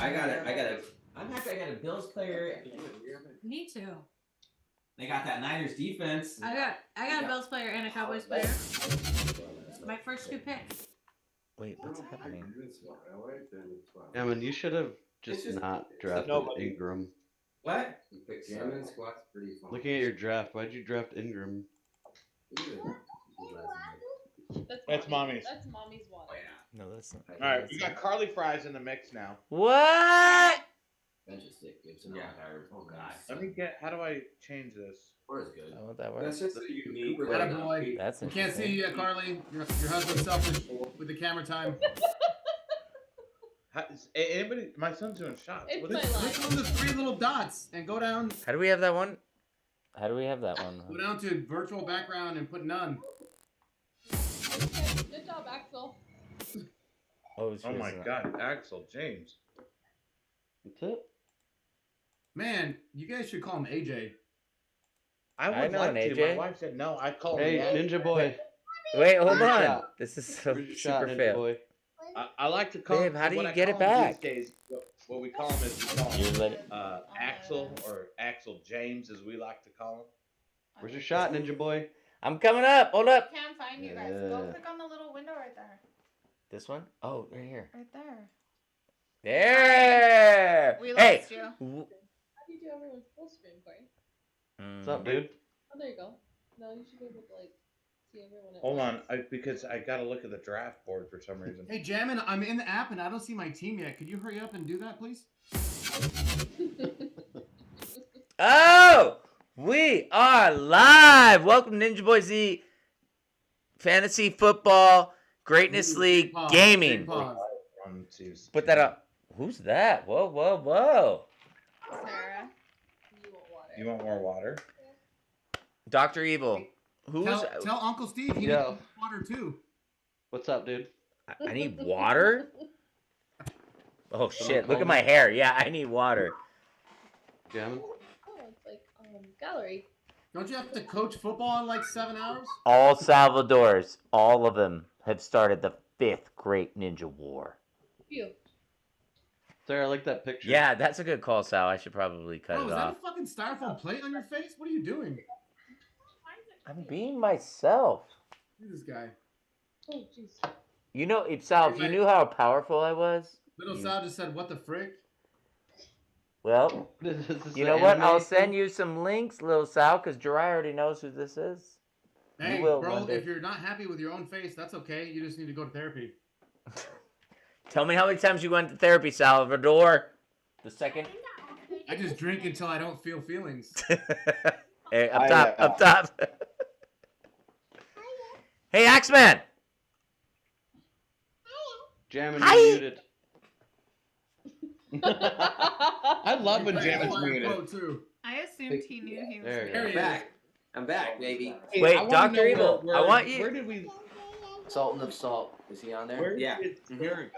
I'm happy I got a Bills player. Me too. They got that Niners defense. I got a Bills player and a Cowboys player. My first two picks. Wait, what's happening? Yeah, man, you should have just not drafted Ingram. What? Looking at your draft, why'd you draft Ingram? That's mommy's. That's mommy's one. Oh, yeah. No, that's not. All right, we got Carly Fries in the mix now. What? Yeah. Oh god. Let me get. How do I change this? I want that word. That's just a unique. Attaboy. That's We can't see interesting. you yet, Carly. Your husband's selfish with the camera time. Anybody? My son's doing shots. It's What my is- life. Click on the three little dots and go down. How do we have that one? How do we have that one? Go down to virtual background and put none. Okay, good job, Axel. Oh, Oh my God, Axel James. That's it? Man, you guys should call him AJ. I I would know like an to. AJ. My wife said no. I call Hey, him. Ninja Boy. Wait, hold Where's your on. shot? This is so Where's your shot, super Ninja fail. Boy? I like to call Babe, him. how do what you I get call it him back? These days, what we call him is we call You him let it. Axel or Axel James, as we like to call him. Where's your shot, Ninja Boy? I'm coming up. Hold up. Can't find you guys. Yeah. Go click on the little window right there. This one? Oh, right here. Right there. There. We Hey. lost you. W- How do you do everyone's full screen, Corey? What's up, dude? Oh, there you go. No, you should be able to like see everyone. At Hold on, once. because I gotta look at the draft board for some reason. Hey, Jammin, I'm in the app and I don't see my team yet. Could you hurry up and do that, please? Oh, we are live. Welcome to Ninjaboy Z Fantasy Football Greatness League Pause, Gaming. pause. 1, 2, Put that up. Who's that? Whoa, whoa, whoa. Sarah, you want water? You want more water? Dr. Evil. Who's? Tell Uncle Steve he Yo. needs water too. What's up, dude? I need water? Oh, shit. Look at my hair. Yeah, I need water. Jamming? Oh, it's like gallery. Don't you have to coach football in like 7 hours? All Salvadors, all of them have started the 5th Great Ninja War. Phew. Sarah, I like that picture. Yeah, that's a good call, Sal. I should probably cut Bro, it is that off. a fucking styrofoam plate on your face? What are you doing? I'm being myself. Look at this guy. Oh, jeez. You know, Sal, if you knew how powerful I was, Little Sal just said, "What the frick?" well, Is this you an know what? anime I'll thing? send you some links, little Sal, because Jirai already knows who this is. Hey, You will bro, one day. if you're not happy with your own face, that's okay. You just need to go to therapy. Tell me how many times you went to therapy, Salvador. The second. I just drink until I don't feel feelings. Hey, up top, up top. Hey, Axeman. Jamming, Hi. you're muted. I love when Jam is Fire muted. quote, too. I assumed he knew he was There you There go. he I'm is. back. I'm back, baby. Hey, Wait, I wanna Dr. know Evil, I want you- Where did we? Sultan of Salt. Is he on there? Where Yeah. did Derek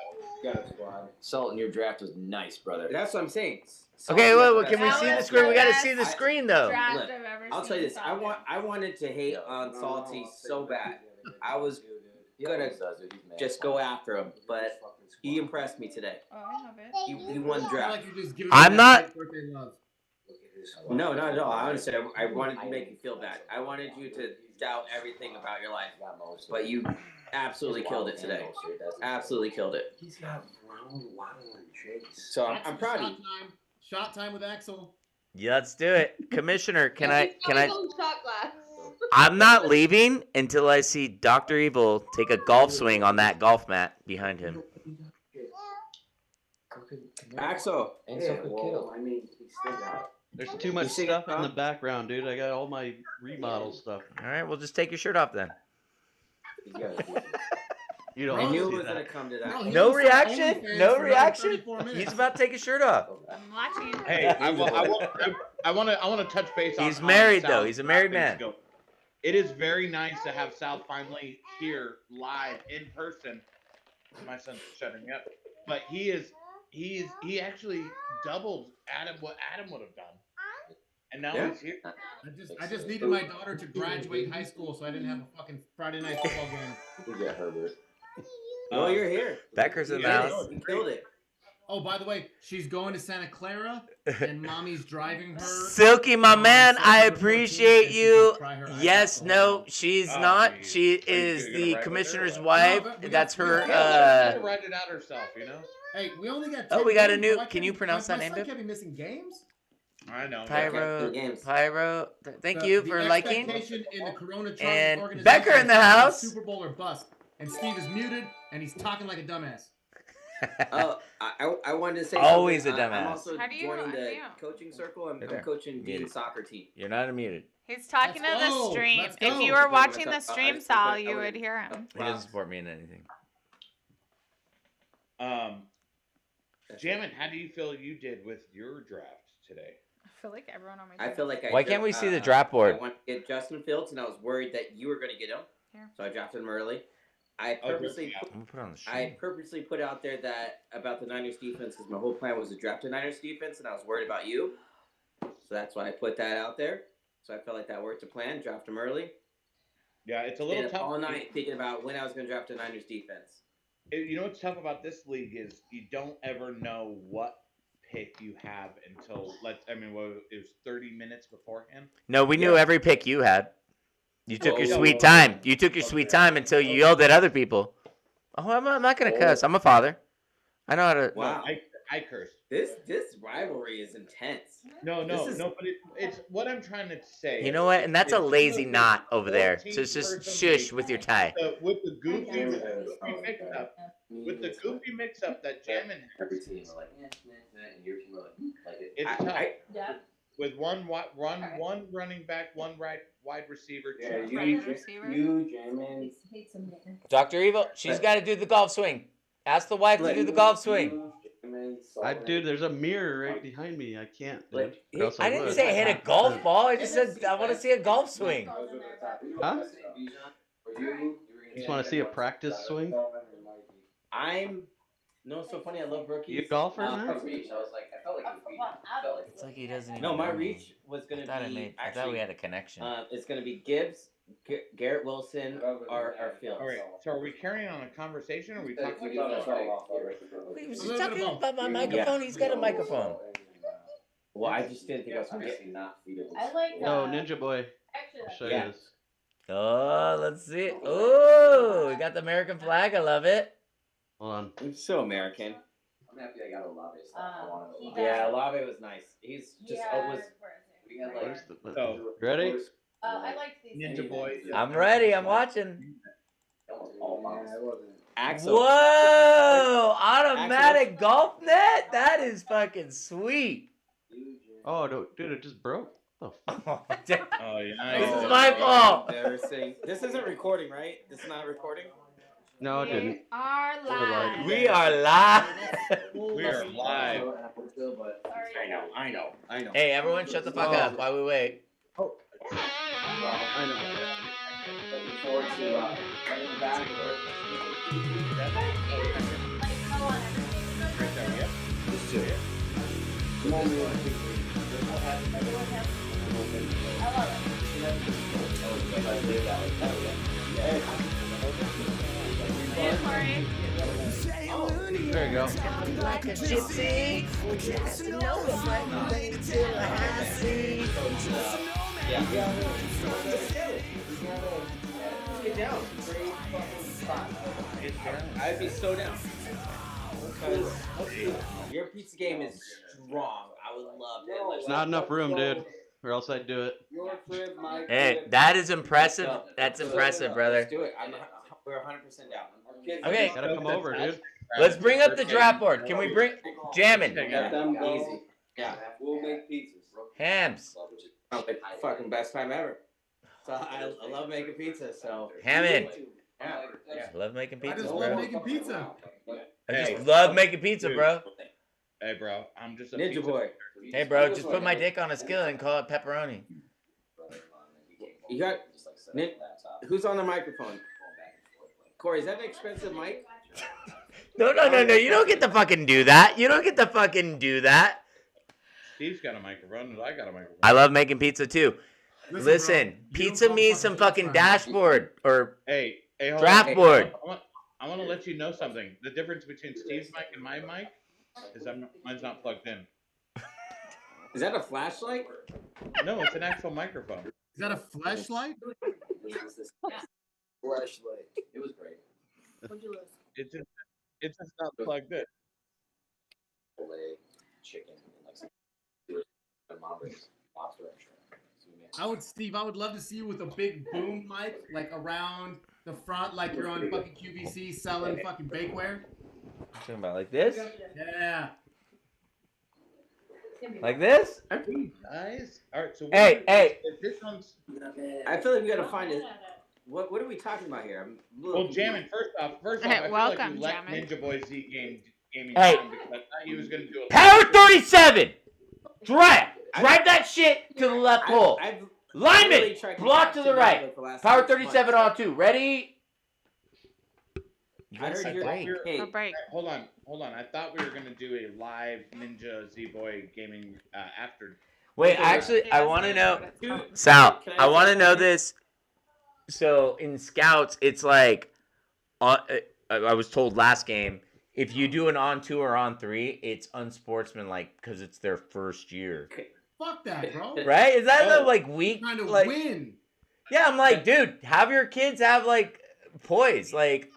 go? Sultan, your draft was nice, brother. That's what I'm saying. Okay, Salt wait, is can we the see best. the screen? We gotta see the I- screen, though. Draft Look, I've ever I'll seen tell you this. in soccer. I wanted to hate on Salty so bad. I was gonna just go after him, but he impressed me today. Oh, I have it. He won the I feel draft. like you're just giving I'm me not- that birthday love. No, not at all. Honestly, I wanted to make you feel bad. I wanted you to doubt everything about your life, but you absolutely killed it today. Absolutely killed it. He's got brown waddle and chase. So I'm proud of Shot you. time. Shot time with Axel. Yeah, let's do it. Commissioner, can I, He's got his own shot glass. I'm not leaving until I see Dr. Evil take a golf swing on that golf mat behind him. Axel. And so could Kittle. I mean, he still got. There's too much You see stuff that, in the huh? background, dude. I got all my remodel stuff. All right, well, just take your shirt off then. He's got it. You don't I want knew to it see was gonna that. come to that. Bro, he No was on reaction? OnlyFans No for another reaction? 34 minutes. He's about to take his shirt off. I'm watching. Hey, I want to touch base on. He's on married, Sal's though. He's a married draft man. ago. It is very nice to have Sal finally here live in person. My son's shutting up, but he actually doubled what Adam would have done, and now Yeah. he's here. I just needed my daughter to graduate high school, so I didn't have a fucking Friday night football game. We got Herbert. Oh, you're here. Becker's in the Yeah, house. You killed it. Oh, by the way, she's going to Santa Clara, and mommy's driving her. Silky, my man, I September 14th, appreciate and she you. can try her ice Yes, alcohol no, out. she's Oh, not. geez. She Are you is gonna the ride with her or commissioner's what? wife. No, but we That's got- her. we got- Let her write it out herself, you know. Hey, we only got. Oh, 10 we got a games, new- why can can't- you pronounce my that name, son Bib? can't be missing games. I know. Pyro, games. Pyro. Thank you for liking. Expectation in the Corona Charters And organization Becker in the is house. Super Bowl or bust. And Steve is muted, and he's talking like a dumbass. Oh, I wanted to say Always something. a dumbass. I'm also How do you joining the unmute? coaching circle. I'm Right there. coaching Mute Dean's it. soccer team. You're not unmuted. He's talking to Let's the go. stream. Let's If go. you were watching the Let's go. stream, I Sal, would- you would hear him. He doesn't support me in anything. Jammin, how do you feel you did with your draft today? I feel like everyone on my I feel like I. Why can't we see the draft board? I want to get Justin Fields, and I was worried that you were going to get him, Here. so I drafted him early. I Oh, purposely, yeah. I'm gonna put it on the I stream. purposely put out there that about the Niners defense because my whole plan was to draft a Niners defense, and I was worried about you, so that's why I put that out there. So I felt like that worked to plan. Draft him early. Yeah, it's a Stayed little up tough. all night thinking about when I was going to draft a Niners defense. You know what's tough about this league is you don't ever know what pick you have until it was 30 minutes beforehand. No, we knew every pick you had. You took your Whoa, sweet whoa, time. You took your sweet time until you yelled at other people. Oh, I'm not gonna cuss. I'm a father. I know how to. Wow. No, I cursed. This rivalry is intense. No, This is- but it's what I'm trying to say. You know what? And that's a It's lazy the knot over there. So 14 it's just person shush league. with your tie. With the goofy mix-up, that Jammin Every has, team are like, and your team are like it. it's tough. Yeah. With one running back, one wide receiver, Yeah, two Wide receiver. you, Jamin. Dr. Evil, she's got to do the golf swing. Ask the wife to do the golf swing. Dude, there's a mirror right behind me. I can't. Dude. Like, Or else I didn't would. say hit a golf ball. I just said I want to see a golf swing. Huh? Just want to see a practice swing. No, it's so funny. I love rookies. You a golfer, man? I was like, I felt like it was It's like he doesn't even. No, my know me. reach was gonna I be thought actually. we had a connection. It's gonna be Gibbs, Garrett Wilson, or Fields. All right. So are we carrying on a conversation, or are we talking No, about? He was A little talking bit of about my microphone. He's got a microphone. Well, I just didn't think I was gonna get. I like. No, Ninjaboy. Actually, I'll show Yeah. you this. Oh, let's see. Oh, we got the American flag. I love it. Hold on. I'm so American. I'm happy I got a lobby stuff. I wanted a he lobby. Yeah, Olave was nice. He's just was. We had Where's like. the? So, Ready? I like these. Ninjaboy. I'm ready. I'm watching. Almost all bottles. Yeah, it wasn't. Axel. Whoa! Automatic golf net? That is fucking sweet. Oh no, dude, it just broke. Oh, Oh yeah. This is my fault. This isn't recording, right? This is not recording. no, it didn't. We are live. We are live. We are live. I know. Hey, everyone, shut the fuck up while we wait. I know. Looking forward to running back. Just do it. There you go. Like a gypsy. Get down. I'd be so down. Because your pizza game is strong. I would love to. There's not enough room, dude, or else I'd do it. Your crib, my Hey, crib. that is impressive. That's impressive, brother. Let's do it. We're 100% down. Okay, Gotta come over, dude. let's bring up the draft board. Can we bring Jammin'? Let them go. Easy. Yeah. We'll make pizzas. Hams. Oh, it's fucking best time ever. So I love making pizza. So Hammond. yeah. I love making I just pizzas, love bro. making pizza. I Hey. just love making pizza, bro. Hey, bro, I'm just a Ninja pizza- boy. Hey, bro, just put my dick on a skillet and call it pepperoni. You got who's on the microphone? Corey, is that an expensive mic? No. You don't get to fucking do that. You don't get to fucking do that. Steve's got a microphone, and I got a microphone. I love making pizza too. Listen, bro, you pizza don't me fucking some pizza fucking time. dashboard or Hey, hold draft on. board. I want to let you know something. The difference between Steve's mic and my mic Mine's not plugged in. Is that a flashlight? No, it's an actual microphone. Is that a flashlight? Flashlight. It was great. What'd you lose? It's just not plugged in. Filet, chicken, and like some Mamba's lobster extra. So we made Steve, I would love to see you with a big boom mic, like around the front, like you're on fucking QVC selling fucking bakeware. Talking about like this? Yeah. Like this? Nice. All right. So Hey. if this one's I feel like we gotta find it. What are we talking about here? I'm a little well, Jammin. First off, I feel Welcome, like you let Jammin. Ninjaboy Z gaming Hey. down because I thought he was gonna do a Power 37! Drive that shit to the left pole. I've Lineman! really tried Block to the right. for the last Power 6 months. 37 on 2. Ready? I heard your break. hey, A break. Hold on. I thought we were gonna do a live Ninja Z-Boy gaming after. Wait, actually, I want to know. Sal, I want to know this. So in Scouts, it's like, I was told last game, if you do an on 2 or on 3, it's unsportsmanlike because it's their first year. Fuck that, bro. Right? Is that the like weak? Trying to like, win. Yeah, I'm like, dude, have your kids have like poise. Like,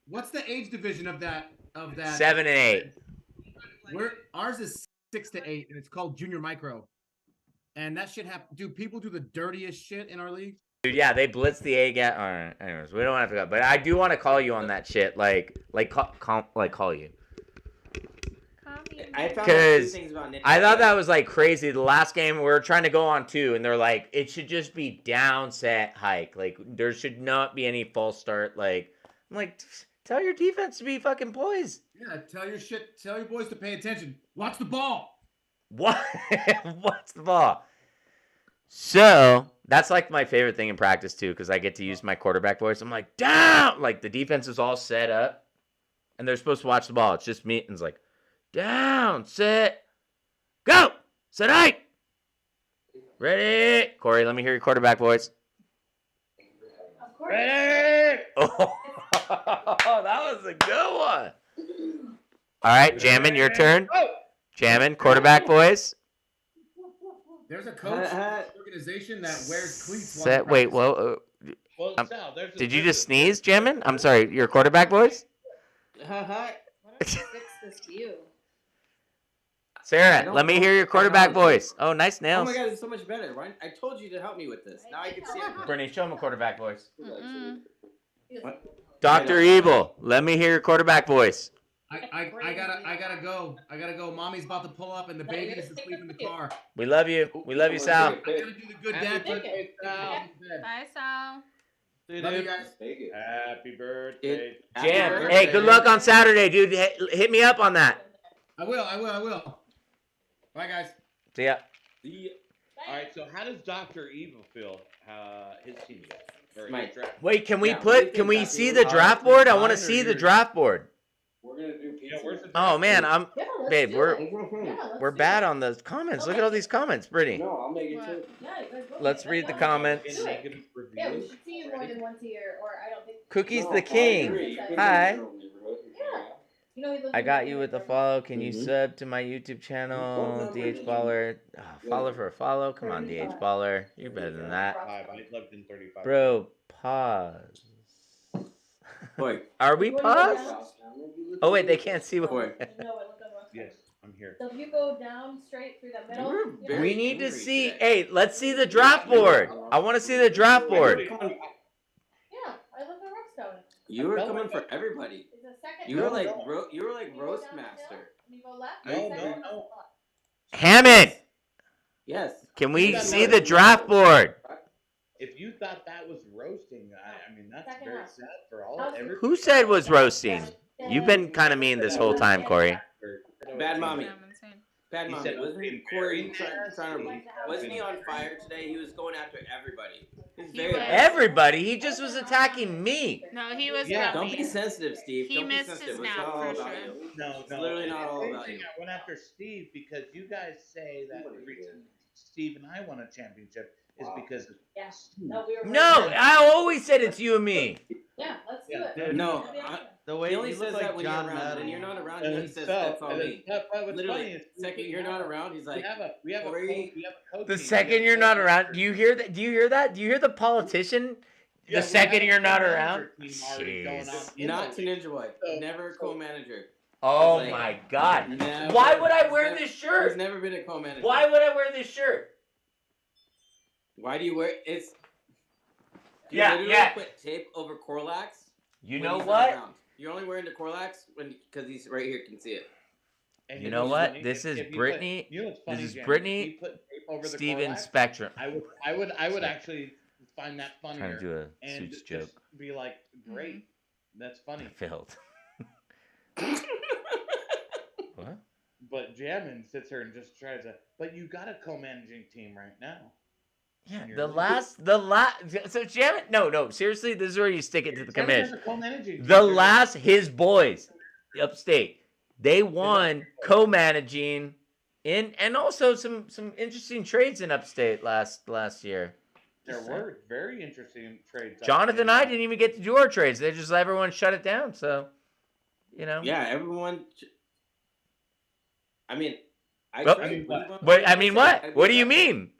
What's the age division of that? 7 and 8. Ours is 6 to 8, and it's called junior micro. And that shit dude, people do the dirtiest shit in our league. Dude, yeah, they blitz the A gap. All right, anyways, we don't have to go. But I do want to call you on that shit. Call you. I found out 2 Because things about Ninja. I thought that was like crazy. The last game we were trying to go on 2, and they're like, it should just be down, set, hike. Like there should not be any false start. Like I'm like, tell your defense to be fucking poised. Yeah, tell your boys to pay attention. Watch the ball. What? What's the ball? So that's like my favorite thing in practice too, because I get to use my quarterback voice. I'm like, down. Like the defense is all set up, and they're supposed to watch the ball. It's just me, and it's like, down, set, go, set, hike, ready. Corey, let me hear your quarterback voice. Of course. Ready? Oh, that was a good one. All right, Jammin, your turn. Jammin, quarterback voice. There's a coach organization that wears cleats. Set. Wait, whoa. Well, Sal, there's a Did you just sneeze, Jammin? I'm sorry. Your quarterback voice. Sarah, let me hear your quarterback voice. Oh, nice Oh nails. my god, it's so much better. Ryan, I told you to help me with this. Now I can see it. Brittany, show him a quarterback voice. What? Dr. Evil, let me hear your quarterback voice. I gotta go. I gotta go. Mommy's about to pull up and the baby is asleep in the car. We love you. We love you, Sal. I gotta do the good dad. Happy birthday, Sal. Bye, Sal. Love you guys. Happy birthday. Jam. birthday. Hey, good luck on Saturday, dude. Hit me up on that. I will. Bye, guys. See ya. All right. So how does Dr. Evil feel? His team. Or My- his draft? Wait, can we Yeah, what do you think, we Dr. see Evil? the draft board? I want to Mine or see the yours? draft board. We're gonna do pizza. Yeah, where's the Oh man, babe, Let's we're bad on the comments. Look at all these comments, Brittany. No, I'll make it too. Let's read the comments. Get negative Yeah, we reviews? should see you more than once a year, or I don't think. Cookies No, the I king. agree. You can Hi. live in your own neighborhood. Yeah. You know, he lives I in got the you with a neighborhood. follow. Can you Mhm. sub to my YouTube channel, DH Baller? Oh, follow for a follow. Come on, DH Baller. You're better than that, 5. I lived in 35. bro. Pause. Boy, Are we You wanna go paused? down? Oh wait, they can't see what. Boy. No, I lived on Rock Yes, I'm here. So if you go down straight through the middle, You're you know, very We need to angry see. today. Hey, let's see the draft board. I want to see the draft board. yeah, I live in Rockstone. You were coming for everybody. It's the second. You were like No. you were like You go roast down the hill, master. and you go left. No, and no, second no. spot. Hammond, Yes. can we see the draft board? If you thought that was roasting, I mean that's Second very half. sad for all How's every. Who said was roasting? You've been kind of mean this whole time, Corey. Bad mommy. Yeah, I'm insane. Bad He mommy. said Wasn't being Corey very trying to nasty. wasn't he on fire today? He was going after everybody. He's He very was. Everybody, he just was attacking me. No, he was Yeah. Don't be grumpy. sensitive, Steve. He Don't be missed his sensitive. It's nap, not all for about sure. you. No, It's no. literally if not all about anything, you. I went after Steve because you guys say that the reason Steve and I won a championship is because No, I always said it's you and me. Yeah, let's do Yeah. it. Dude, No, the way he only you look says like that when John you're around. Madden. When you're not around, and he says so, that's on and me. but what's funny Literally, is second you're not around, he's like, we have a Corey- coaching. The second you're not around, do you hear that? Do you hear that? Do you hear the politician? The second you're not around. Jeez. not to Ninjaboy. So- Never co-manager. Oh Like, my God! Never- Why would I wear never- this He's shirt? never been a co-manager. Why would I wear this shirt? Why do you wear it's? Do you Yeah, literally yeah. put tape over Corlax? You when know he's not what? around? You're only wearing the Corlax because he's right here, can see it. And You know it's what? funny, This is if you Brittany- Put, you know what's funny, this is Jen? Brittany, If you put tape over the Steven Corlax, Spectrum. I would actually find that funnier. Trying to do a and Suits just joke. be like, great, that's funny. I failed. What? But Jammin sits here and just tries to. But you got a co-managing team right now. Yeah, And the you're- last. So Jam, no, seriously, this is where you stick it to the Jammin has commish. a co-managing team. The last, his boys, upstate, they won co-managing and also some interesting trades in upstate last year. There were very interesting trades. Jonathan and I didn't even get to do our trades. They just everyone shut it down. So, you know. Yeah, everyone. I mean, Well, trade- What? I mean, what? What do you mean?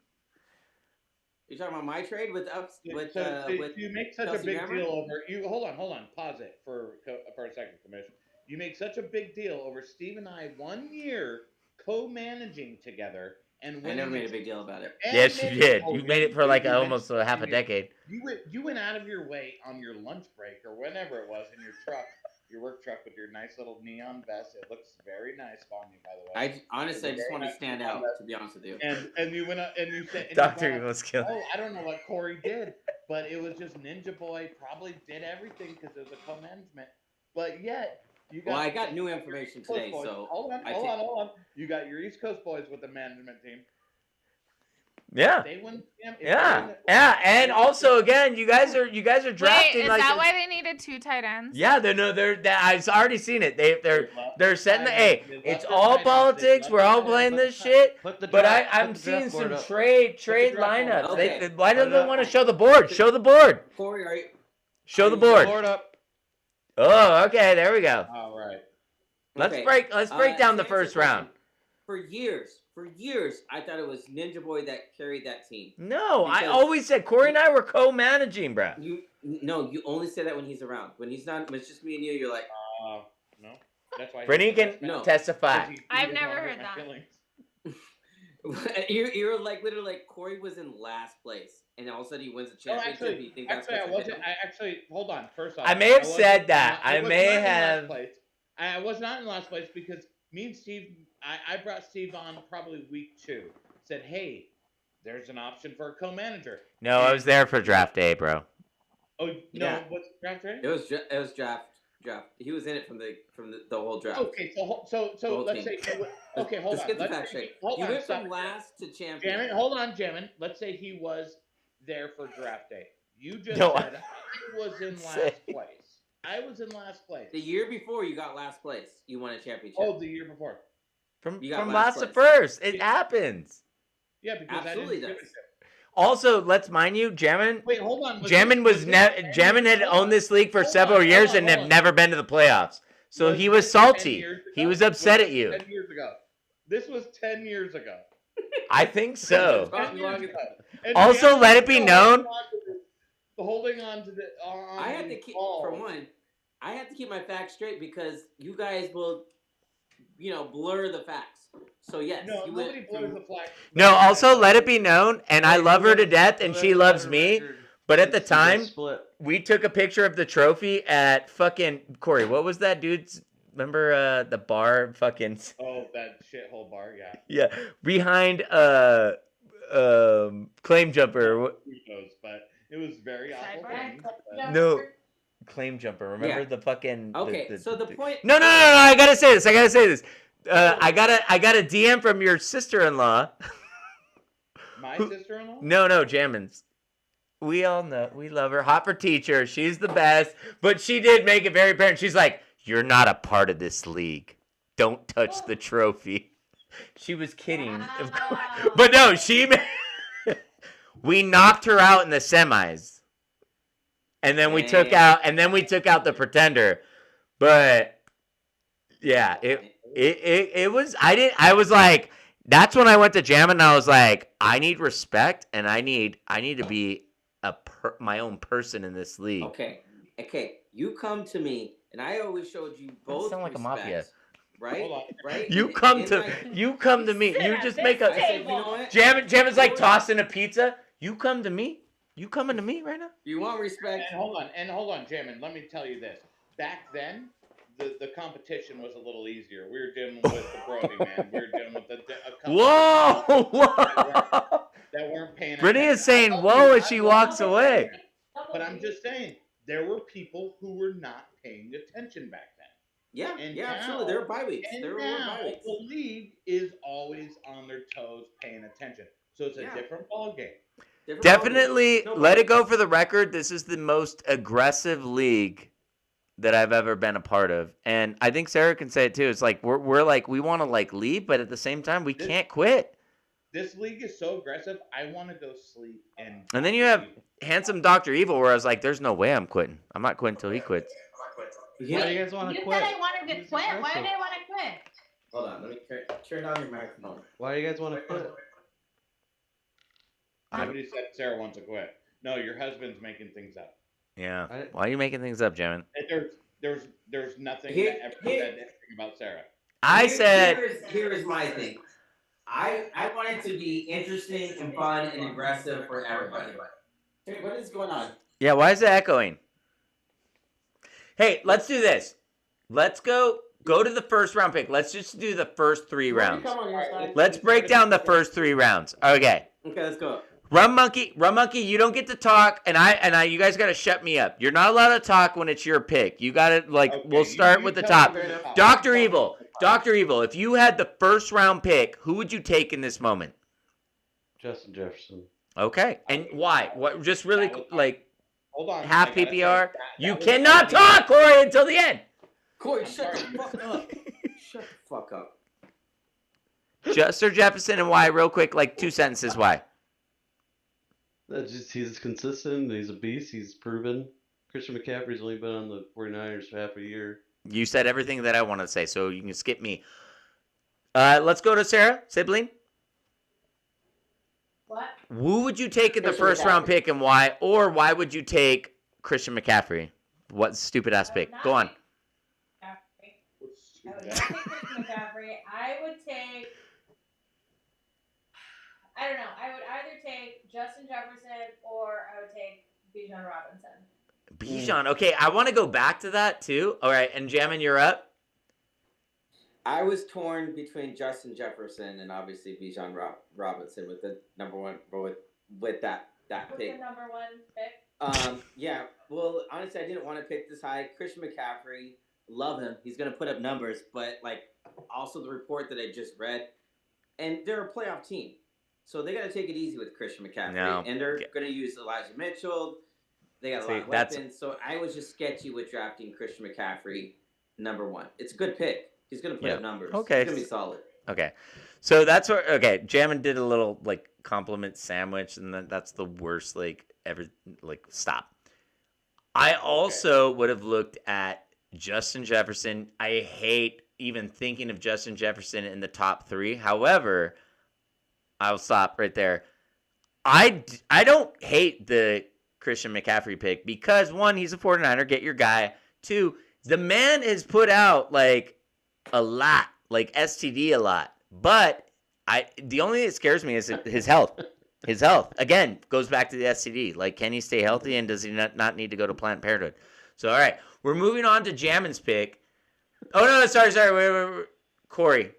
You're talking about my trade with with you make such Chelsea a big Grammer? deal over you. Hold on, pause it for a second, Commission. You make such a big deal over Steve and I 1 year co-managing together and I winning. never made a big deal about it. and Yes, you winning- did. oh, You made it for like you almost mentioned- half a decade. You went out of your way on your lunch break or whenever it was in your truck, your work truck with your nice little neon vest. It looks very nice on you, by the way. Honestly, I just want to stand out. To be honest with you. And you went up and you said, and you Doctor, brought you up, must kill. oh, I don't know what Corey did, but it was just Ninjaboy probably did everything because it was a co-management. But yet, you got. Well, I got new information East Coast today, boys. so hold on. You got your East Coast boys with the management team. Yeah. They win. Yeah, and also again, you guys are Wait, drafting is like. that why they needed 2 tight ends? Yeah, I've already seen it. They're setting the. Hey, it's all politics. We're all playing this shit. But I'm seeing some trade lineups. Okay. Why don't they want to show the board? Show the board. Corey, are you? Show the board. Board up. Oh, okay. There we go. All right. Let's Okay. break down the to answer first your question, round. For years, I thought it was Ninjaboy that carried that team. No, I Because- always said Corey and I were co-managing, bro. You only say that when he's around. When he's not, when it's just me and you. You're like, No. That's why. Brittany can No. testify. I've never heard that. you're like literally like Corey was in last place, and all of a sudden he wins a Oh, championship. You think that's I what's wasn't. him? I actually hold on. First off, I may have wasn't- said that. I was may not in last have- place. I was not in last place because me and Steve. I brought Steve on probably week 2. Said, hey, there's an option for a co-manager. No, I was there for draft day, bro. Oh no, Yeah. what's draft right? It was draft. He was in it from the whole draft. Okay, so whole let's team. say. Okay, hold Let's on. get the Let's fact say- straight. hold You on, went stop. from last to champion. Jammin, hold on, Jammin. Let's say he was there for draft day. You just No, said I was in last say. place. I was in last place. The year before you got last place, you won a championship. Oh, the year before. From You got last last to place. first. It happens. Yeah, because Absolutely I didn't does. finish it. Also, let's mind you, Jammin. Wait, hold on. Jammin Jammin had owned this league for Hold several on, years hold on, and hold have on. never been to the playoffs. So he was this 10 salty. years He ago? was upset at this you. 10 years ago. This was 10 years ago. I think so. 10 years ago. And Also, Jammin let it be still known. Holding on to the. I had to keep for one. I had to keep my facts straight because you guys will, blur the facts. So yes, No, you nobody went blurs from, the flag. No, also let it be known, and I love her to death, and she loves me. But at the time, Split. we took a picture of the trophy at fucking Corey. What was that dude's? Remember the bar? Fucking Oh, that shithole bar, yeah. yeah, behind claim jumper. Who knows, but it was very awful. Sidebar? things, but- No, claim jumper. Remember Yeah. the fucking? okay. So the point. No. I gotta say this. I got a DM from your sister-in-law. My Who- sister-in-law? No, Jammin's. We all know. We love her. Hot for teacher. She's the best. But she did make it very apparent. She's like, you're not a part of this league. Don't touch the trophy. She was kidding. Of course. Wow. But no, she... We knocked her out in the semis. And then we took out the Pretender. But yeah, it was I was like, that's when I went to Jam and I was like, I need respect and I need to be my own person in this league. Okay. You come to me and I always showed you both. Sound like a mafia. Right? Right? You come to me. You just make a. I said, you know what? Jam is like tossing a pizza. You come to me. You coming to me right now? You want respect? And hold on, Jamin. Let me tell you this. Back then, the competition was a little easier. We were dealing with the Brody, man. We were dealing with a couple Whoa! that weren't paying Brittany attention. is saying whoa as she walks away. But I'm just saying, there were people who were not paying attention back then. Yeah, And yeah, now- absolutely. There were bye weeks. And There were now bye weeks. the league is always on their toes, paying attention. So it's a different ball game. Definitely, let it go for the record. This is the most aggressive league that I've ever been a part of, and I think Sarah can say it too. It's like we're like we want to like leave, but at the same time we can't quit. This league is so aggressive. I want to go sleep and. And then you have handsome Dr. Evil, where I was like, "There's no way I'm quitting. I'm not quitting until he quits." Why do you guys want to quit? said I wanted to quit. Why did I want to quit? Hold on, let me turn down your microphone. Why do you guys want to quit? Nobody said Sarah wants to quit. No, your husband's making things up. Yeah. Why are you making things up, Jamin? There's nothing Here- that ever here- said anything about Sarah. I said. Here is my thing. I want it to be interesting and fun and aggressive for everybody. Hey, what is going on? Yeah. Why is it echoing? Hey, let's do this. Let's go to the first round pick. Let's just do the first 3 rounds. Come on your side. Let's break down the first 3 rounds. Okay. Okay, let's go. Rum Monkey, you don't get to talk, and I, you guys gotta shut me up. You're not allowed to talk when it's your pick. You gotta we'll start with the top. Dr. Evil, if you had the first round pick, who would you take in this moment? Justin Jefferson. Okay, and why? What? Just really Hold on. half I gotta say, PPR. that You was cannot funny. talk, Corey, until the end. Corey, shut the fuck up. Shut the fuck up. Justin Jefferson and why? Real quick, like 2 sentences. Why? That's just he's consistent. He's a beast. He's proven. Christian McCaffrey's only been on the 49ers for half a year. You said everything that I want to say, so you can skip me. Let's go to Sarah Sibling. What? Who would you take in the Christian first round McCaffrey. pick and why? Or why would you take Christian McCaffrey? What stupid ass pick? Go on. I would not take Christian McCaffrey. I would take. I don't know. I would either take Justin Jefferson or I would take Bijan Robinson. Bijan. Okay, I want to go back to that too. All right, and Jamin, you're up. I was torn between Justin Jefferson and obviously Bijan Robinson with the number one, with that What's pick. the number 1 pick? Yeah. Well, honestly, I didn't want to pick this high. Christian McCaffrey, love him. He's gonna put up numbers, but also the report that I just read, and they're a playoff team, so they got to take it easy with Christian McCaffrey, No. and they're gonna use Elijah Mitchell. They got a lot of weapons, so I was just sketchy with drafting Christian McCaffrey number 1. It's a good pick. He's gonna put up numbers. Okay. He's gonna be solid. Okay, so that's what. Okay, Jamin did a little compliment sandwich, and that's the worst ever. Stop. I also would have looked at Justin Jefferson. I hate even thinking of Justin Jefferson in the top 3. However, I'll stop right there. I don't hate the Christian McCaffrey pick because 1, he's a 49er. Get your guy. 2, the man has put out a lot, STD a lot. But the only thing that scares me is his health. His health, again, goes back to the STD. Can he stay healthy and does he not need to go to Planned Parenthood? So, all right, we're moving on to Jamin's pick. Oh, no, sorry. Wait. Corey,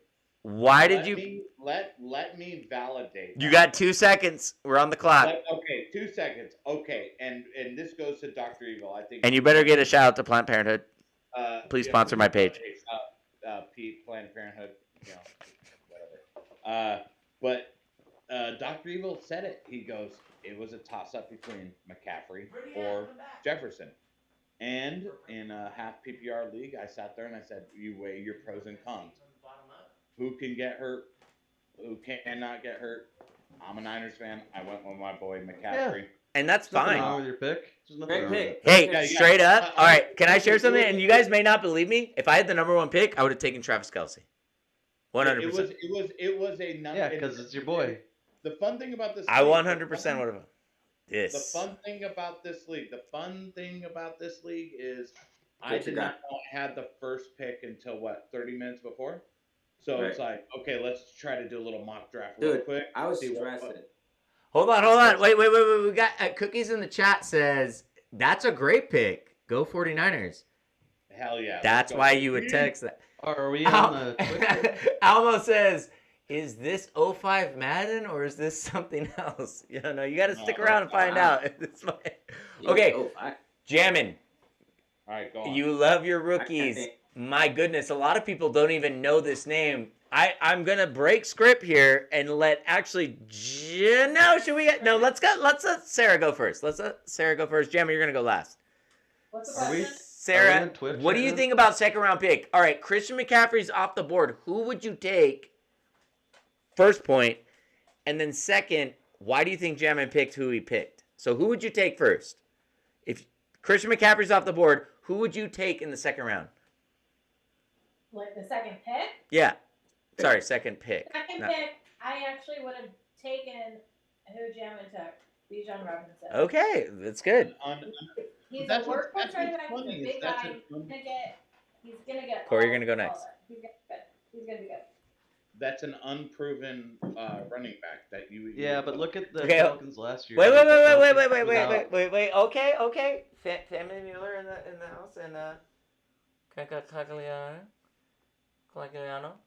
why did you... Let me validate. You got 2 seconds. We're on the clock. Okay, 2 seconds. Okay, and this goes to Dr. Evil, I think. And you better get a shout out to Planned Parenthood. Please sponsor my page. Pete, Planned Parenthood, whatever. But Dr. Evil said it. He goes, it was a toss-up between McCaffrey or Jefferson. And in a half PPR league, I sat there and I said, you weigh your pros and cons. Who can get hurt? Who cannot get hurt? I'm a Niners fan. I went with my boy McCaffrey. And that's Nothing fine. wrong with your pick. There's nothing Great wrong with pick. it. Hey, Yeah, straight up. All right, can I it share was- something? And you guys may not believe me. If I had the number one pick, I would have taken Travis Kelce. 100%. It was a number. Yeah, because it's your boy. The fun thing about this. I league- 100% would have. The This. fun thing about this league. The fun thing about this league is I What you did not know I had the first pick until what 30 minutes before. So it's like, okay, let's try to do a little mock draft real Dude, quick. I was see what- stressing. Hold on. Wait. We got Cookies in the chat says, that's a great pick. Go 49ers. Hell yeah. That's let's go. why you would text that. Are we on the Twitter? Almo says, is this 05 Madden or is this something else? You know, you got to stick around and find out. It's my... Okay, Jammin'. All right, go on. You love your rookies. My goodness, a lot of people don't even know this name. I'm gonna break script here and let actually let's let Sarah go first. Let's let Sarah go first. Jammin', you're gonna go last. What's the Are we? question? Sarah, on Twitch what do right you now? think about second round pick? All right, Christian McCaffrey's off the board. Who would you take? First point, and then second, why do you think Jammin' picked who he picked? So who would you take first? If Christian McCaffrey's off the board, who would you take in the second round? Like the second pick? Yeah. Sorry, second pick. Second No. pick, I actually would have taken who Jammin took, Bijan Robinson. Okay, that's good. He's That's a what- work that's running what's back. He's funny a is big that's guy. a- He's gonna get. Corey, you're all- gonna go all next. that. He's gonna be good. He's gonna be good. That's an unproven running back that you. Yeah, but look at the Okay, Falcons last year. Wait. Like, the Falcons without- Okay. Family Mueller in the house and Cagliano.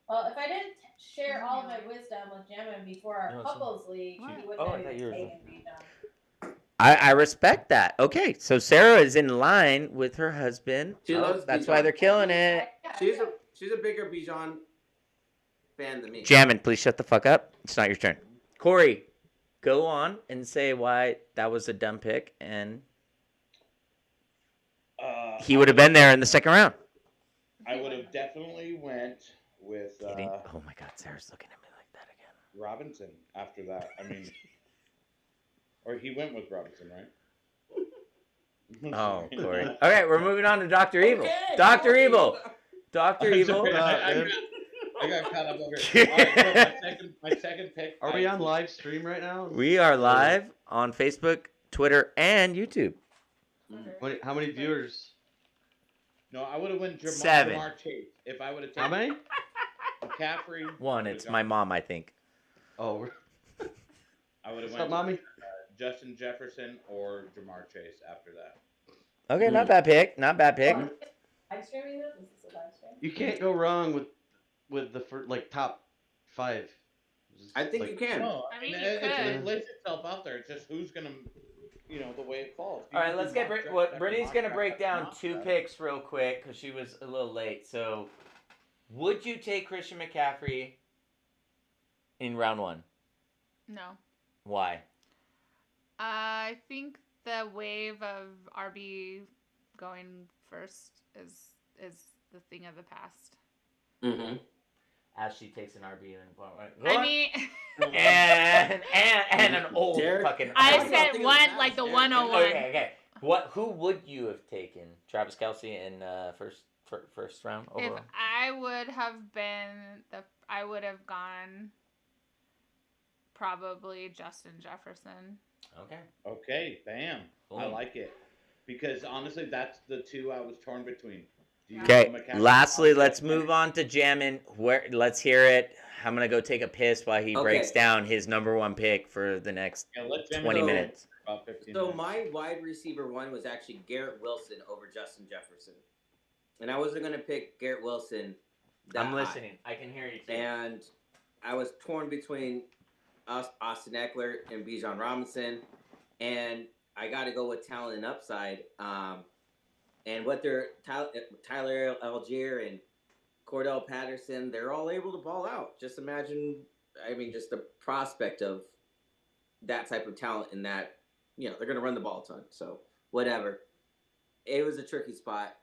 Well, if I didn't share all of my wisdom with Jammin before our No, couples league, he wouldn't Oh, I have thought even you were- taken Bijan. I respect that. Okay, so Sarah is in line with her husband. She loves That's Bijan. why they're killing it. She's a bigger Bijan fan than me. Jammin', please shut the fuck up. It's not your turn. Corey, go on and say why that was a dumb pick, and he would have been there in the second round. I would have definitely went with Kidding? Oh my God, Sarah's looking at me like that again. Robinson after that. I mean, or he went with Robinson, right? Oh, Corey. All right, we're moving on to Dr. Evil. Okay, Dr. Corey. Evil. Dr. Evil. I got caught up over here. All right, so my second pick. Are we on live stream right now? We are live on Facebook, Twitter, and YouTube. How many viewers? No, I would have went Seven. Jamar Chase. If I would have How taken many? McCaffrey. One, it's my mom, I think. Oh, I would have what's up, went mommy? Justin Jefferson or Jamar Chase after that. Okay, not bad pick. Not bad pick. Live streaming this? Is this a live stream? You can't go wrong with the top 5. Just, I think like, you can. No, I mean, you it could. lays itself out there. It's just who's gonna, the way it falls. All right, let's get Brittany's gonna mock break down draft. 2 picks real quick because she was a little late. So, would you take Christian McCaffrey in round 1? No. Why? I think the wave of RB going first is the thing of the past. Mm-hmm. As she takes an RB and I mean, and an old Derek, fucking. I don't said think one it's like the fast. 101. Okay. Who would you have taken? Travis Kelce in first round If overall? I would have been I would have gone probably Justin Jefferson. Okay. Okay, bam. I Boom. like it because honestly, that's the two I was torn between. Do you Okay. go McCaffrey Lastly, or let's Jefferson? move on to Jammin'. Let's hear it. I'm gonna go take a piss while he Okay. breaks down his number 1 pick for the next Yeah, let Jim 20 go minutes. for About 15 So minutes. my wide receiver 1 was actually Garrett Wilson over Justin Jefferson, and I wasn't gonna pick Garrett Wilson. that I'm high. listening. I can hear you. Too. And I was torn between Austin Eckler and Bijan Robinson, and I got to go with talent and upside. And what they're Tyler Algier and Cordell Patterson, they're all able to ball out. Just imagine, just the prospect of that type of talent and that, they're going to run the ball a ton. So whatever. It was a tricky spot.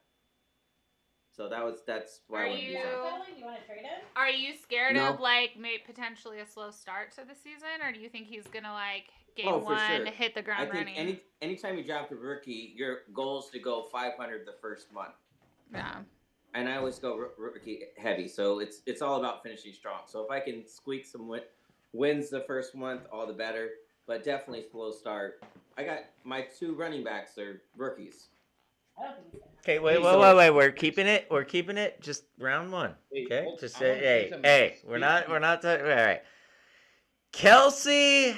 So that's why Are I went you- Bijan. Backpedaling? You want to trade him? Are you scared No. of like potentially a slow start to the season, or do you think he's gonna like game Oh, for one sure. hit the I ground think running? anytime you draft a rookie, your goal is to go 500 the first month. Yeah. And I always go rookie heavy, so it's all about finishing strong. So if I can squeak some wins the first month, all the better. But definitely slow start. I got my 2 running backs are rookies. I don't think he's gonna. Okay, wait. We're keeping it. We're keeping it just round 1. Hey, Okay, hold- just I wanna say say, something. hey. We're not. All right. Kelsey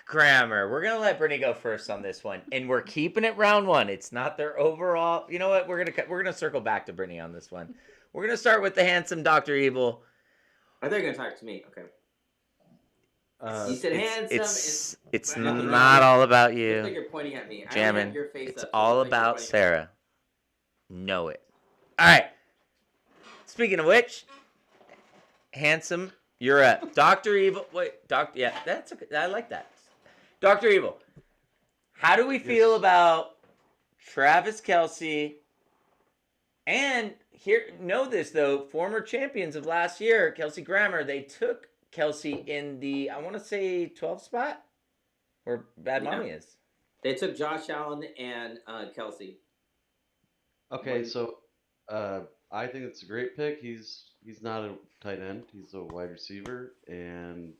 Grammer. We're gonna let Brittany go first on this one, and we're keeping it round 1. It's not their overall. You know what? We're gonna circle back to Brittany on this one. We're gonna start with the handsome Dr. Evil. I thought you were gonna talk to me. Okay. You said handsome. It's No, not all about Looks like you, you're pointing at me. I only Jammin. have your face It's up, so all it looks like you're about pointing at me. Sarah. Know it. All right. Speaking of which, handsome, you're up. Dr. Evil. Wait, yeah, that's okay. I like that. Dr. Evil. How do we feel about Travis Kelce? And here, know this though, former champions of last year, Kelsey Grammer, they took Kelce in the, I want to say 12 spot, where Bad Yeah. Mommy is. They took Josh Allen and Kelsey. Okay, so I think it's a great pick. He's not a tight end. He's a wide receiver, and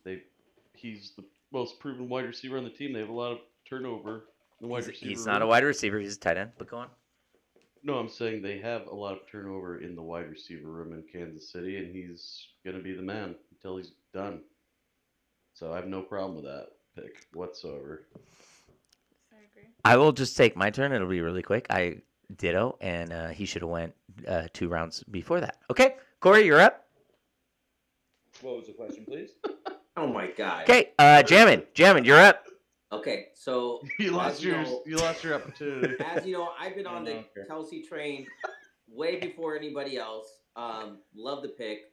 he's the most proven wide receiver on the team. They have a lot of turnover. In the wide receiver He's not a room. wide receiver. He's a tight end. But go on. No, I'm saying they have a lot of turnover in the wide receiver room in Kansas City, and he's gonna be the man until he's done. So I have no problem with that pick whatsoever. I agree. I will just take my turn. It'll be really quick. I ditto, and he should have went 2 rounds before that. Okay, Corey, you're up. What was the question, please? Oh my god. Okay, Jammin, you're up. Okay, so You lost as you your know- you lost your opportunity. As you know, I've been on the Okay. Kelsey train way before anybody else. Love the pick.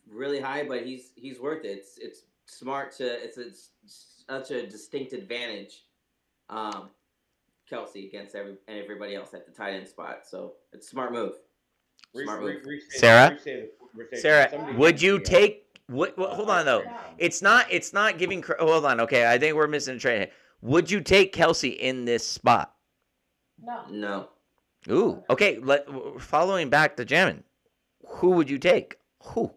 Really high, but he's worth it. It's smart to. It's such a distinct advantage. Kelsey against everybody else at the tight end spot. So it's a smart move. Smart move. Sarah? Somebody Sarah, would you gave me take? Hold on though. It's not giving. Hold on. Okay, I think we're missing a train. Would you take Kelsey in this spot? No. No. Ooh. Okay. Following back to Jammin, who would you take? Who?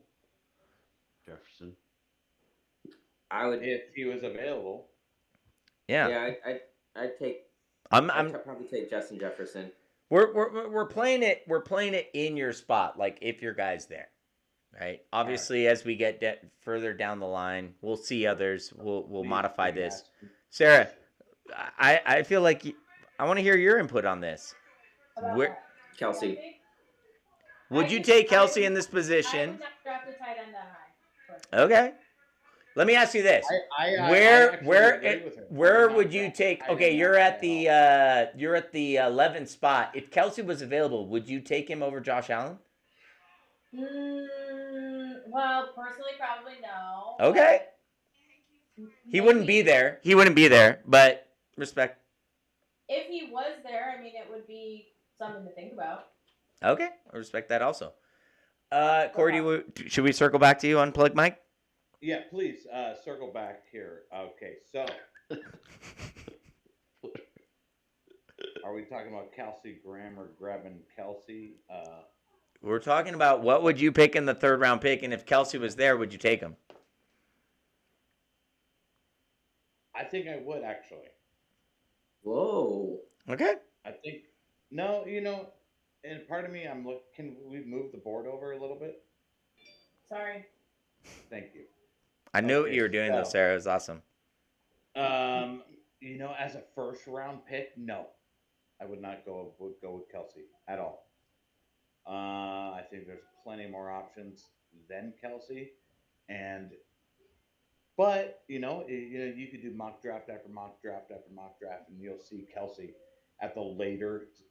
Jefferson. I would. if he was available. Yeah. Yeah. I'd take. I'm I'd probably take Justin Jefferson. We're playing it. We're playing it in your spot, like if your guy's there, right? Obviously, as we get further down the line, we'll see others. We'll modify this. Sarah, I feel like I want to hear your input on this. About Where- what? Kelsey. Would you take Kelsey in this position? I would not draft a tight end that high. personally. Okay. Let me ask you this: I Where actually agree with her. where I would would you not take? draft a Okay, tight you're end at the at all. 11th spot. If Kelsey was available, would you take him over Josh Allen? Well, personally, probably no. Okay. He wouldn't be there. He wouldn't be there, but respect. If he was there, I mean, it would be something to think about. Okay, I respect that also. Corey, should we circle back to you on Plug Mike? Yeah, please circle back here. Okay, so are we talking about Kelsey Grammer grabbing Kelsey? We're talking about what would you pick in the 3rd round pick, and if Kelsey was there, would you take him? I think I would actually. Whoa. Okay. I think no, and part of me, I'm looking. Can we move the board over a little bit? Sorry. Thank you. I knew what Okay, you were doing, though, so- Sarah. It was awesome. As a 1st round pick, no, I would not go with Kelsey at all. I think there's plenty more options than Kelsey, but you could do mock draft after mock draft after mock draft, and you'll see Kelsey at the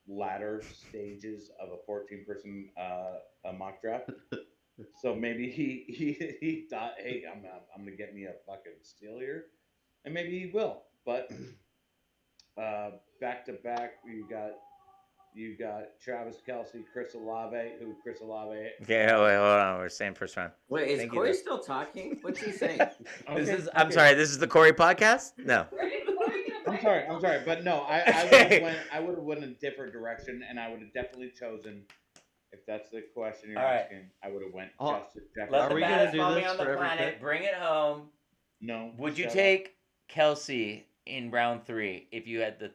latter stages of a 14-person mock draft. So maybe he thought, hey, I'm gonna get me a fucking steal here, and maybe he will. But back to back, you got You got Travis Kelsey, Chris Olave, Chris Olave. Okay, wait, hold on. We're saying first round. Wait, is Thank you, Corey though. still talking? What's he saying? I'm sorry. This is the Corey podcast. No. I'm sorry, but no, I Okay. would have went a different direction, and I would have definitely chosen. If that's the question you're All right. asking, I would have went Oh, Justin Jefferson. Let Are the we gonna baddest do mommy this on the for every planet pick? bring it home. No. Would you shut up. take Kelsey in round 3 if you had the?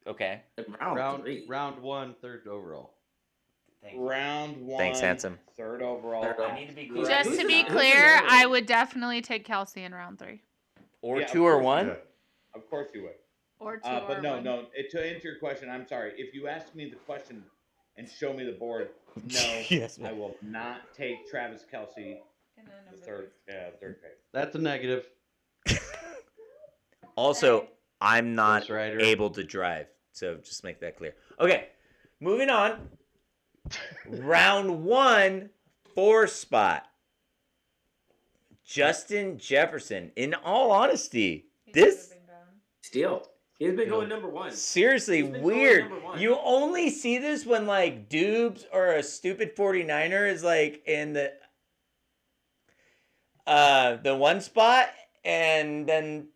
Okay. Round 3. Round 1, third overall. Thank you. Round 1. Thanks, handsome. Third overall. I need to be clear. Just Who's to the- be who's the clear, number? I would definitely take Kelsey in round 3. Or Yeah, 2 of or course 1. you would. Of course you would. Or 2 But or no, 1. no. To answer your question, I'm sorry. If you ask me the question and show me the board, no, Yes, I will not take Travis Kelsey, the third pick. That's a negative. Also, I'm not Ghost Rider. able to drive, so just make that clear. Okay, moving on. Round 1, 4 spot. Justin Jefferson. In all honesty, this Steal. He's been going number 1. seriously He's been going weird. number 1. You only see this when like Dubes or a stupid 49er is like in the 1 spot, and then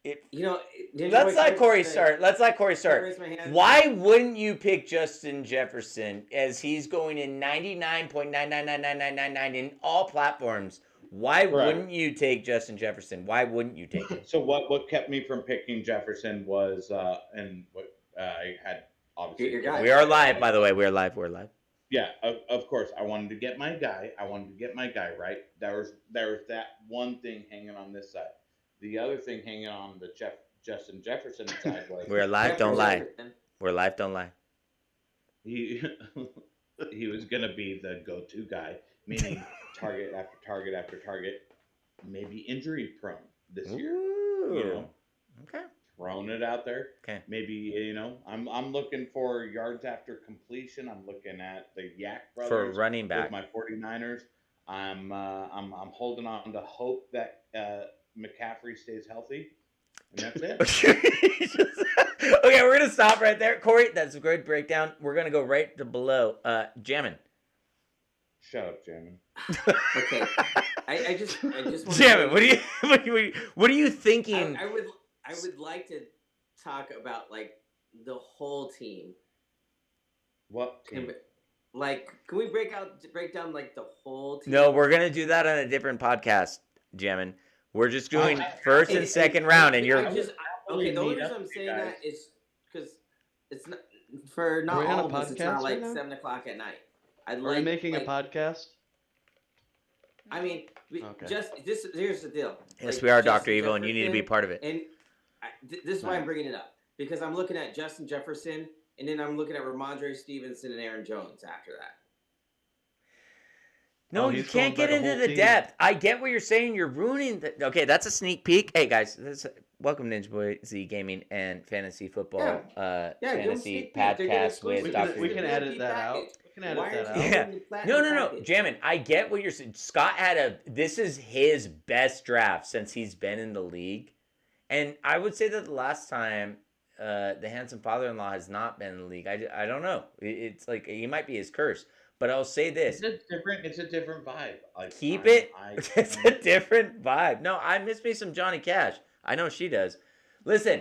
let's let Corey start. Raise my hand. Why wouldn't you pick Justin Jefferson as he's going in 99.999999 in all platforms? Why wouldn't you take Justin Jefferson? Why wouldn't you take him? So what kept me from picking Jefferson was and what I had obviously. Your guy. We are live, by the way. We're live. Yeah, of course. I wanted to get my guy. Right. There was that one thing hanging on this side. The other thing hanging on the Justin Jefferson side was We're live. Don't lie. We're live. Don't lie. he was gonna be the go-to guy, meaning target after target after target, maybe injury prone this year. Ooh. Okay. Throwing it out there. Okay. Maybe I'm looking for yards after completion. I'm looking at the Yak For brothers running back. with my 49ers. I'm holding on to hope that McCaffrey stays healthy, and that's it. Okay, we're gonna stop right there, Corey. That's a great breakdown. We're gonna go right to below. Jammin. Shut up, Jammin. Okay. I just want Jammin, what are you thinking? I would like to talk about like the whole team. What team? Like, can we break down like the whole team? No, we're gonna do that on a different podcast, Jammin. We're just doing first and second round, and you're. The only reason I'm saying that is because it's not for not Are we on all a of us. It's podcast not like right now? 7:00 at night. I'd Are like we making a like, podcast? I mean, Okay. here's the deal. Yes, Like, we are Justin Dr. Evil, and you need to be Jefferson, part of it. And this is why I'm bringing it up, because I'm looking at Justin Jefferson, and then I'm looking at Ramondre Stevenson and Aaron Jones after that. No, Oh, you he's can't going get by the into whole the team. depth. I get what you're saying. You're ruining the. Okay, that's a sneak peek. Hey guys, welcome Ninjaboy Z Gaming and Fantasy Football give them a Fantasy sneak peek. They're getting podcast with exclusive. Dr. We Evil. can edit that out. We can edit Why that aren't you out. Yeah. doing the platinum No. package? Jammin, I get what you're saying. Scott had this is his best draft since he's been in the league. And I would say that the last time the handsome father-in-law has not been in the league. I don't know. It's like he might be his curse. But I'll say this. It's a different vibe. Like, Keep it. It's a different vibe. No, I miss me some Johnny Cash. I know she does. Listen,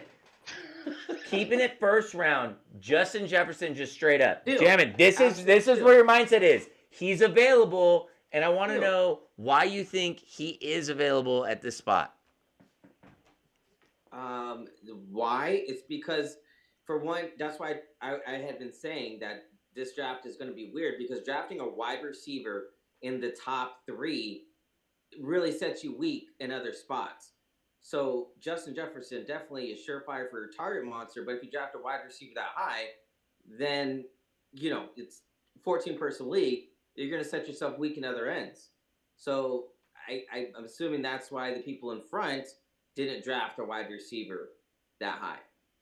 keeping it first round, Justin Jefferson just straight up. Deal. Jammin, this is Absolute where your mindset is. He's available, and I want to Deal. know why you think he is available at this spot. Why? It's because, for one, that's why I had been saying that this draft is going to be weird, because drafting a wide receiver in the top 3 really sets you weak in other spots. So Justin Jefferson definitely is surefire for a target monster, but if you draft a wide receiver that high, then, it's 14-person league, you're going to set yourself weak in other ends. So I'm assuming that's why the people in front didn't draft a wide receiver that high,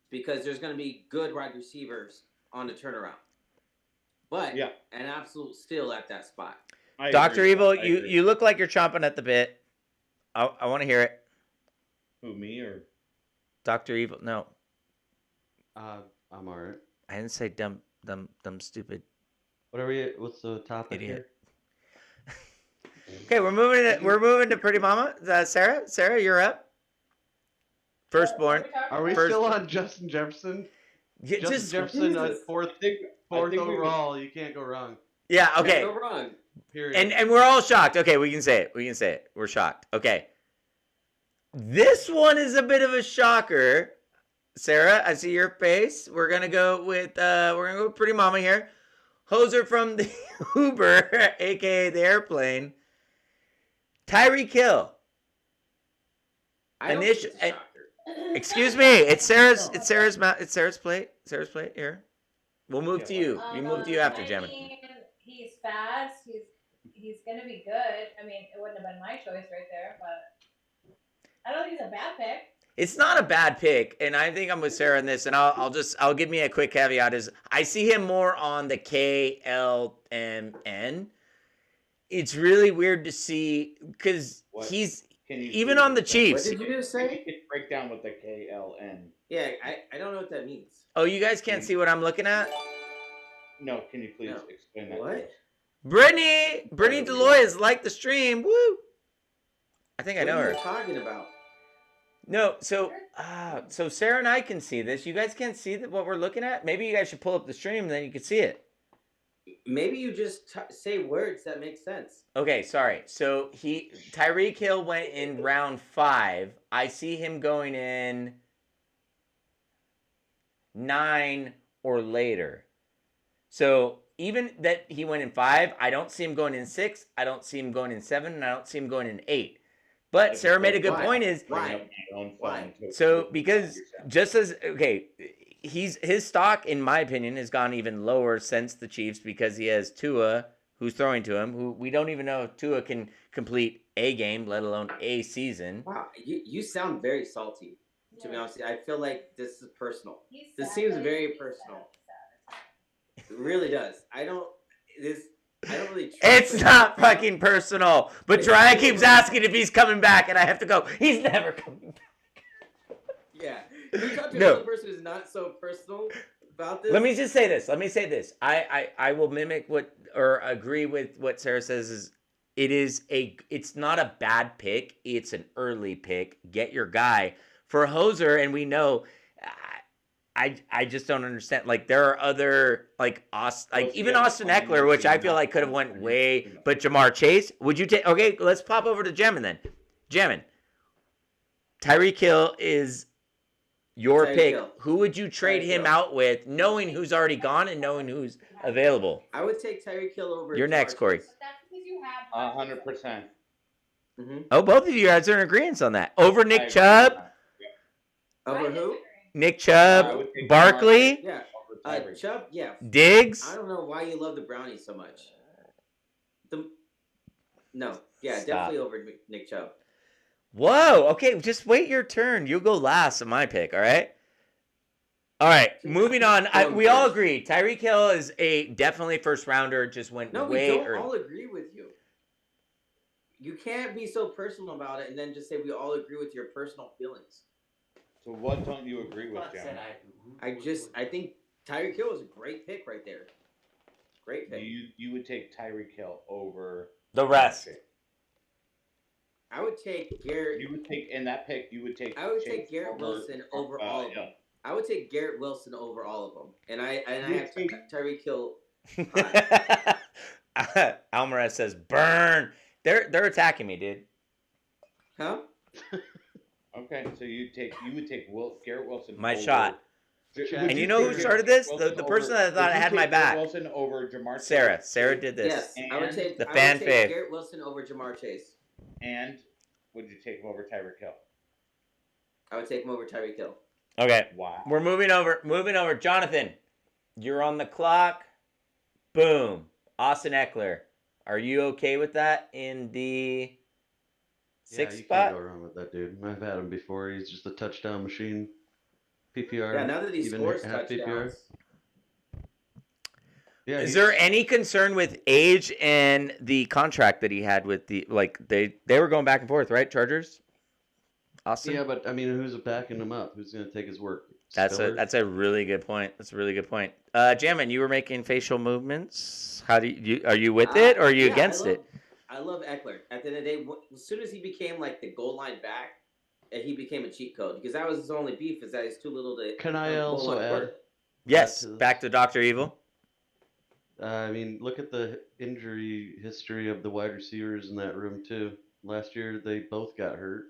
because there's going to be good wide receivers on the turnaround. But Yeah. an absolute steal at that spot. Dr. Evil, you look like you're chomping at the bit. I want to hear it. Who, me or? Dr. Evil, no. I'm alright. I didn't say dumb, stupid What's the topic idiot. here? Okay, we're moving to Pretty Mama. Sarah, you're up. Firstborn. Are we still on Justin Jefferson? Yeah, Justin Jefferson, fourth overall. You can't go wrong. Yeah. Okay. Can't go wrong. Period. And we're all shocked. Okay, we can say it. We're shocked. Okay. This one is a bit of a shocker. Sarah, I see your face. We're gonna go with Pretty Mama here. Hoser from the Uber, aka the airplane. Tyreek Hill. I don't think it's a shocker. Excuse me. It's Sarah's plate. Sarah's plate here. We'll move to you. We move to you after, I Gemma. mean, he's fast. He's gonna be good. I mean, it wouldn't have been my choice right there, but I don't think it's a bad pick. It's not a bad pick, and I think I'm with Sarah on this. And I'll give me a quick caveat: is I see him more on the KLMN. It's really weird to see because he's even on the Chiefs. What did you just say? Break down with the KLN. Yeah, I don't know what that means. Oh, you guys can't see what I'm looking at? No, can you please No. explain that? What? Brittany Deloy has liked the stream. Woo! I think I know What are her. you talking about? No, so Sarah and I can see this. You guys can't see what we're looking at? Maybe you guys should pull up the stream and then you can see it. Maybe you just say words that make sense. Okay, sorry. So Tyreek Hill went in round 5. I see him going in 9 or later. So even that he went in 5, I don't see him going in 6. I don't see him going in 7, and I don't see him going in 8. But Sarah made a good point is Why? so because just as his stock in my opinion has gone even lower since the Chiefs because he has Tua who's throwing to him, who we don't even know if Tua can complete a game, let alone a season. Wow, you sound very salty. To be honest, I feel like this is personal. He's This sad, seems but very he's personal. sad. It really does. I don't really trust It's it. not fucking personal. But Dry keeps asking if he's coming back, and I have to go, he's never coming back. Yeah. You talk to No. another person who's not so personal about this. Let me just say this. I will mimic or agree with what Sarah says is it's not a bad pick. It's an early pick. Get your guy. For Hoser, and we know I just don't understand. Like there are other even Austin Eckler, which I feel like could have went way, but Jamar Chase, would you take? Okay, let's pop over to Jammin then. Jammin, Tyreek Hill is your Tyreek pick. Hill. Who would you trade Tyreek him Hill. out with, knowing who's already gone and knowing who's available? I would take Tyreek Hill over. You're next, Corey. But that's because you have 100%. Mm-hmm. Oh, both of you guys are in agreement on that. Over Nick Chubb, Over who? Nick I Chubb, would take Barkley, Yeah. Over Tyreek. Chubb. Yeah. Diggs. I don't know why you love the Brownies so much. No. Yeah, Stop. definitely over Nick Chubb. Whoa. Okay, just wait your turn. You'll go last on my pick. All right. All right. Moving on. We all agree. Tyreek Hill is a definitely first rounder. Just went No, we way don't early. all agree with you. You can't be so personal about it and then just say we all agree with your personal feelings. So what don't you agree with, John? I think Tyreek Hill is a great pick right there. Great pick. You would take Tyreek Hill over The rest. I would take Garrett. You would take in that pick. You would take. I would Chase take Garrett over, Wilson over all of them. I would take Garrett Wilson over all of them, and I have Tyreek Hill. Almaraz says burn. They're attacking me, dude. Huh? Okay, so you would take Garrett Wilson. My over, shot. And you know who started this? The person that I thought I had my back. Garrett Wilson over Jamar Chase. Sarah did this. Yes, I would take the fan fave. Garrett Wilson over Jamar Chase. And would you take him over Tyreek Hill? I would take him over Tyreek Hill. Okay. Wow. We're moving over. Jonathan, you're on the clock. Boom. Austin Eckler. Are you okay with that in the sixth you spot? can't go wrong with that dude. I've had him before. He's just a touchdown machine. PPR. Yeah, now that he even scores half touchdowns. Yeah, Is there any concern with age and the contract that he had with the they were going back and forth, right? Chargers? Austin? Yeah, but I mean, who's backing him up? Who's going to take his work? That's Spiller? a really good point. That's a really good point. Jammin, you were making facial movements. How do you are you with it or are you Yeah, against it? I love Eckler. At the end of the day, as soon as he became like the goal line back, he became a cheat code because that was his only beef is that he's too little to. Can I also add? Yes, back to Dr. Evil. I mean, look at the injury history of the wide receivers in that room too. Last year, they both got hurt.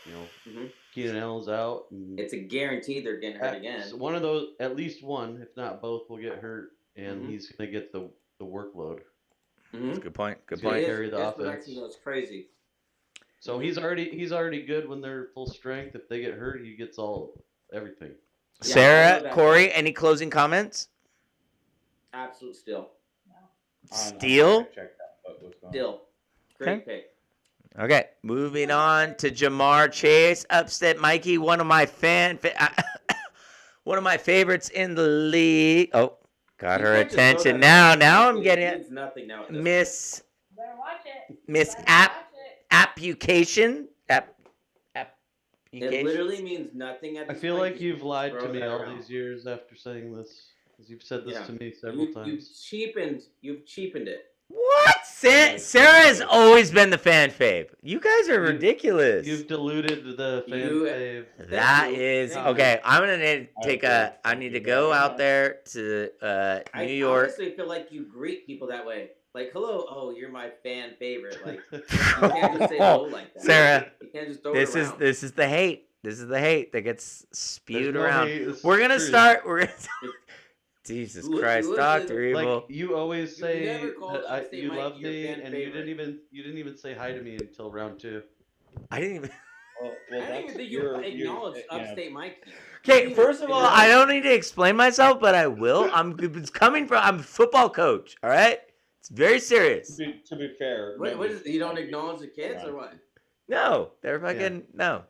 You know, Keenan Allen's out. It's a guarantee they're getting hurt again. So one of those, at least one, if not both, will get hurt, and he's going to get the workload. That's a good point. Good He's gonna point. carry the offense. It's crazy. So he's already good when they're full strength. If they get hurt, he gets everything. Yeah, Sarah, Corey, any closing comments? Absolute steal. Steal? Steal. Great pick. Okay, moving on to Jamar Chase, Upstate Mikey, one of my favorites in the league. Oh, got her attention now. Now I'm getting it. Nothing now. Miss Better watch it. Miss Better watch it. Application. It literally means nothing at I this feel point. like you've lied to throw me that all around. these years after saying this. Because you've said this to me several times. You've cheapened it. What? Sarah has always been the fan fave. You guys are ridiculous. You've diluted the fan fave. That is okay. I'm gonna need to take a. I need to go out there to New York. I honestly feel like you greet people that way. Like, hello, oh, you're my fan favorite. Like, you can't just say hello like that. Sarah, you can't just throw this it is around. this is the hate. This is the hate that gets spewed There's no around. hate, it's We're gonna true. start. We're gonna. Jesus Christ, Look, Dr. Evil. Like you always say, never called that Upstate you Mike love your me, fan and favorite. you didn't even say hi to me until round 2. I didn't even. Well, I don't even think you acknowledged Upstate Mike. Okay, first of all, I don't need to explain myself, but I will. It's coming from. I'm a football coach. All right, it's very serious. To be fair, What is you don't acknowledge the kids or what? No, they're fucking no.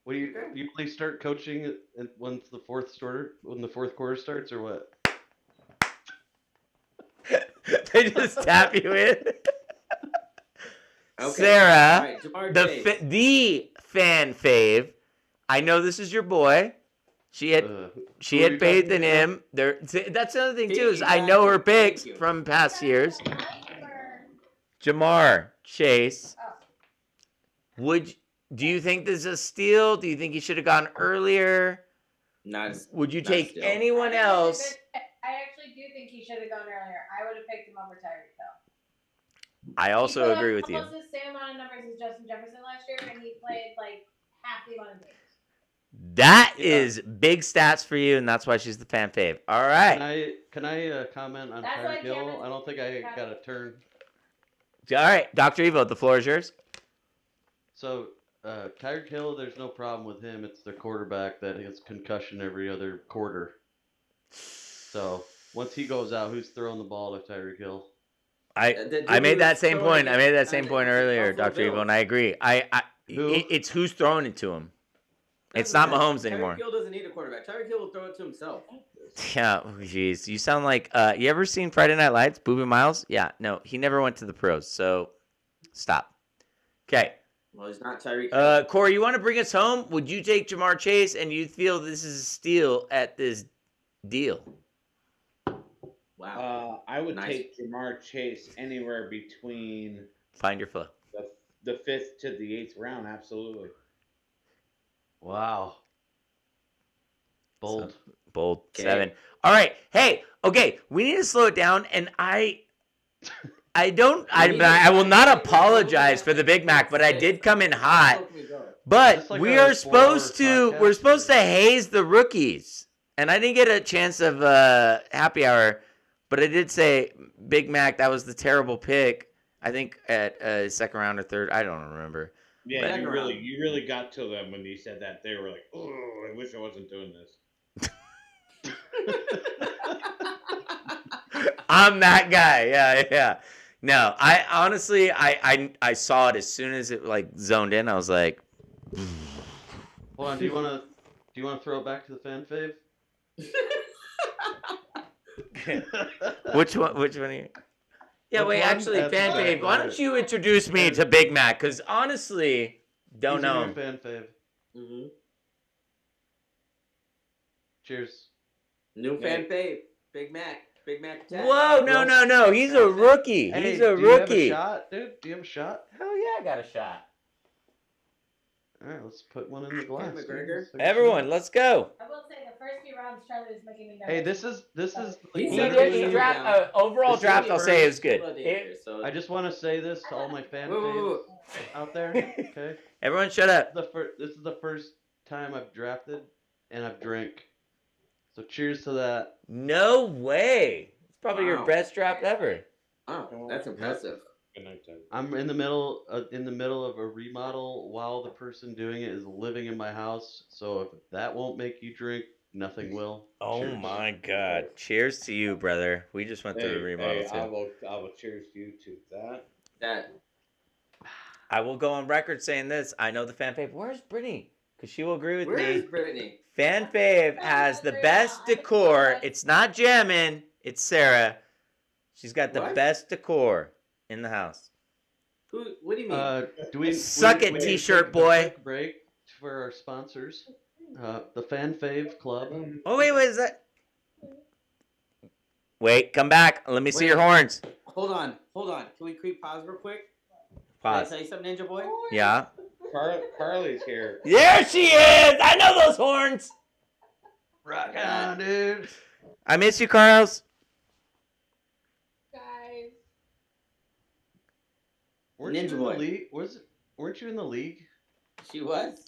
What do you play start coaching when the fourth quarter starts or what? They just tap you in. Okay. Sarah, All right, Jamar Chase. the fan fave. I know this is your boy. She had Who are faith you in talking him. That's another thing too. Is I know her picks from past years. Jamar Chase. Do you think this is a steal? Do you think he should have gone earlier? Would you take anyone else? I actually do think he should have gone earlier. I would have picked him over Tyreek Hill. I also agree with you. Almost the same amount of numbers as Justin Jefferson last year, and he played like half the amount of games. That is big stats for you, and that's why she's the fan fave. All right. Can I comment on That's why Tyreek Hill? Cameron- I don't think I got a turn. All right, Dr. Evo, the floor is yours. So Tyreek Hill, there's no problem with him. It's the quarterback that has concussion every other quarter. So once he goes out, who's throwing the ball to Tyreek Hill? I made that same point. I made that same point earlier, Dr. Evo, and I agree. It's who's throwing it to him. It's not Mahomes anymore. Tyreek Hill doesn't need a quarterback. Tyreek Hill will throw it to himself. Yeah, jeez. You sound like you ever seen Friday Night Lights? Booby Miles? Yeah, no, he never went to the pros. So stop. Okay. Well, he's not Tyreek Hill. Corey, you want to bring us home? Would you take Jamar Chase, and you feel this is a steal at this deal? Wow. I would take Jamar Chase anywhere between Find your flow. the 5th to the 8th round. Absolutely. Wow. Bold. Bold. Okay. 7. All right. Hey, okay, we need to slow it down, and I will not apologize for the Big Mac, but I did come in hot. But like we a are supposed 4-hour to podcast. haze the rookies. And I didn't get a chance of happy hour, but I did say Big Mac, that was the terrible pick. I think at second round or third, I don't remember. Yeah, you really got to them when you said that. They were like, "Oh, I wish I wasn't doing this." I'm that guy. Yeah. No, I honestly, I saw it as soon as it like zoned in. I was like, Hold on. Do you want to throw it back to the fan fave? which one are you? Yeah, Which wait, one? actually, That's fan fine. fave, why don't you introduce me to Big Mac? Because honestly, Don't He's your know new him. fan fave. Mm-hmm. Cheers. New fan fave, Big Mac. Big Mac attack. Whoa, no. He's a rookie. Hey, He's a do you have a rookie. shot, dude? Do you have a shot? Hell yeah, I got a shot. All right, let's put one in the glass. dude. McGregor. Let's take a Everyone, shot. let's go. I will say the first few rounds, Charlie was making me nervous. Hey, this is He He said did he the was draft. down. Overall This is draft, the I'll say, is First good. blood danger, so I just want to say this to all my fan faves out there. Okay, Everyone, shut up. this is the first time I've drafted and I've drank. So cheers to that. No way. It's probably your Wow. best draft ever. oh, that's impressive. Good night, Tim. I'm in the middle of a remodel while the person doing it is living in my house. So if that won't make you drink, nothing will. Oh Cheers. my God. Cheers to you, brother. We just went through the remodel I too. will cheers you to that. That I will go on record saying this. I know the fan fave. Where's Brittany? Because she will agree with where's me. Brittany? Fan fave has the best decor. It's not jamming. It's Sarah. She's got the What? best decor in the house. Who? What do you mean? Do we Suck it, need to t-shirt take a boy. quick break for our sponsors. The Fan Fave Club. Oh, wait, is that? Wait, come back. Let me see Wait. your horns. Hold on. Can we pause real quick? Pause. Can I tell you something, Ninja Boy? Yeah. Carly's here. There she is. I know those horns. Rock on, dude. I miss you, Carlos. Guys. Weren't Ninja you in Boy. the league? Weren't you in the league? She was.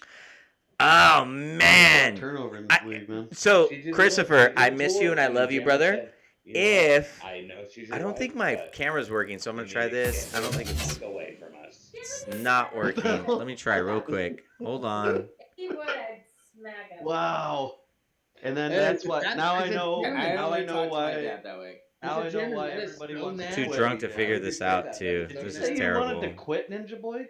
Oh, man. Turnover in this league, man. So, She did Christopher, look- I she miss did you look and I and love you, Jim brother. said, you know, If I know she's I your don't wife, think my but camera's working, so I'm gonna you try need to this. get I don't think it's the fuck away from us. not working. Let me try real quick. Hold on. If he would, I'd smack him. Wow. And then Hey, that's why. that's Now I because know. it's I Now only I know talk to my why. dad that way. Now I Mr. know Chairman, why that is everybody so wants to Too nasty. drunk to quit. figure Why this would you say out that? too. Did you This Say is you terrible. wanted to quit, Ninja Boy?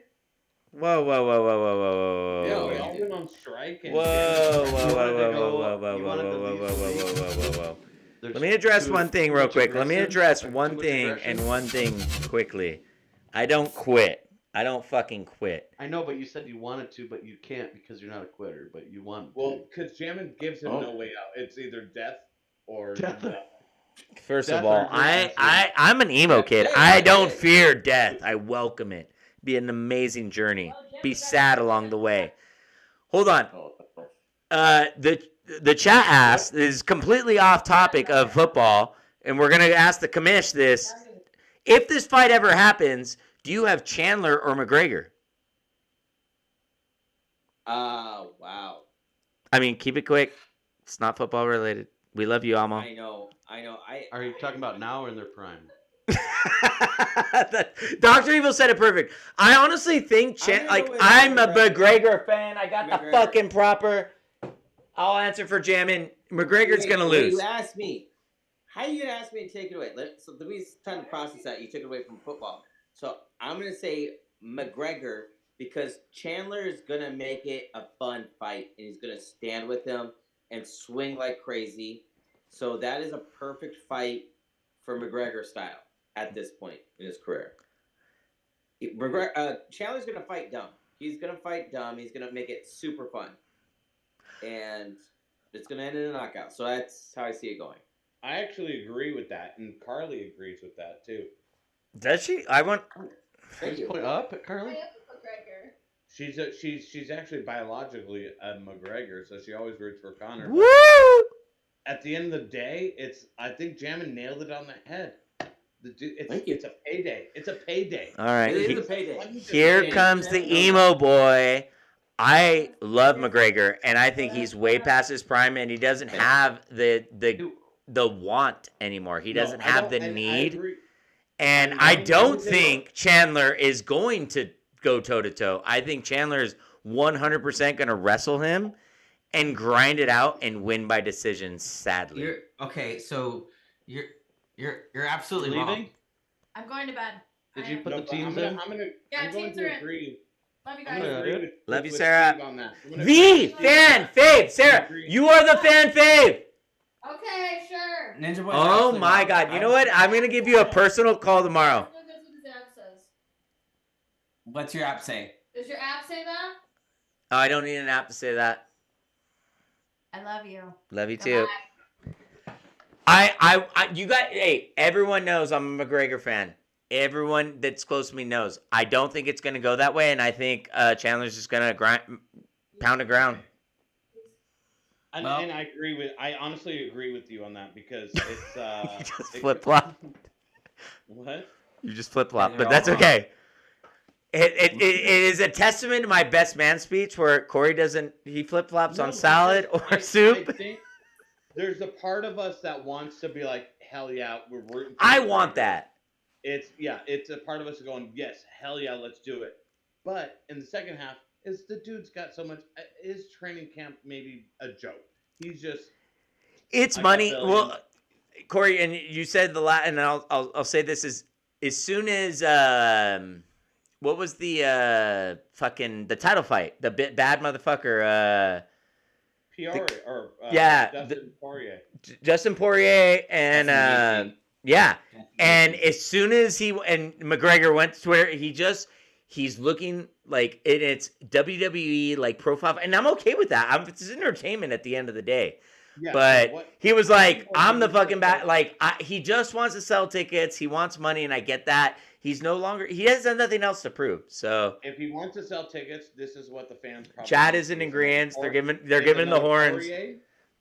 Whoa, whoa, whoa, whoa, whoa, whoa, Yeah, whoa, we whoa, all went on strike. And whoa, whoa, whoa, whoa, whoa, whoa, whoa, You whoa, wanted to whoa, leave whoa, the whoa, league. whoa, whoa, whoa. There's Let me address too one thing real much quick. Let me aggressive- address too one much thing aggression. and one thing quickly. I don't quit. I don't fucking quit. I know, but you said you wanted to, but you can't because you're not a quitter. But you want. Well, because Jammin gives him no way out. It's either death or Death. nothing. First Death of all, or greatness, I'm an emo kid. Hey, I hey, don't hey. fear death. I welcome it. Be an amazing journey. Be sad along the way. Hold on. The chat asked this is completely off topic of football, and we're gonna ask the commish this: if this fight ever happens, do you have Chandler or McGregor? Wow. I mean, keep it quick. It's not football related. We love you, Almo. I know. Are you talking about now or in their prime? Dr. Evil said it perfect. I honestly think I'm a McGregor fan. I got the McGregor. fucking proper. I'll answer for jamming. McGregor's gonna lose. You asked me. How you gonna ask me to take it away? So the reason trying to process that you took it away from football. So I'm gonna say McGregor because Chandler is gonna make it a fun fight and he's gonna stand with him and swing like crazy. So that is a perfect fight for McGregor style at this point in his career. Chandler's gonna fight dumb. He's gonna fight dumb. He's gonna make it super fun, and it's gonna end in a knockout. So that's how I see it going. I actually agree with that, and Carly agrees with that too. Does she? I want. Thank you. Point up at I Carly. am McGregor. She's actually biologically a McGregor, so she always roots for Connor. but Woo! At the end of the day, I think Jammin nailed it on the head. Thank you. It's a payday. It's a payday. All right. It is a payday. Here comes the emo boy. I love McGregor, and I think he's way past his prime, and he doesn't have the want anymore. He doesn't have the need. And I don't think Chandler is going to go toe-to-toe. I think Chandler is 100% going to wrestle him and grind it out and win by decision, sadly. You're absolutely Leaving? wrong. I'm going to bed. Did I you am. put the teams I'm in? Yeah, going teams to are in. agree. Love you I'm guys. gonna agree with, Love you, with Sarah. Steve on that. I'm gonna The agree. fan fave. Sarah, you are the fan fave. Okay, sure. Ninja Boy. Oh my God. You know what? I'm going to give you a personal call tomorrow. That's what his app says. What's your app say? Does your app say that? Oh, I don't need an app to say that. I love you. Love you Come too. You got. Hey, everyone knows I'm a McGregor fan. Everyone that's close to me knows. I don't think it's gonna go that way, and I think Chandler's just gonna pound the ground. And I agree with. I honestly agree with you on that because it's. You just flip flop. What? You just flip flop, Yeah, but they're that's all okay. It is a testament to my best man speech where Corey doesn't. He flip flops on salad or soup. I think there's a part of us that wants to be like, hell yeah, we're rooting. I want that. It's a part of us going, yes, hell yeah, let's do it. But in the second half, is the dude's got so much. His training camp maybe a joke. He's just. It's money. Well, Corey, and you said and I'll say this is as soon as what was the fucking the title fight, the bad motherfucker. Peoria or Justin Poirier and yeah, and as soon as McGregor went to Twitter, he's looking like it's WWE like profile, and I'm okay with that. It's entertainment at the end of the day. Yeah, but he was like, I'm the fucking bad. Like he just wants to sell tickets. He wants money, and I get that. He has nothing else to prove. So if he wants to sell tickets, this is what the fans probably. Chad isn't in agreement. They're giving the horns.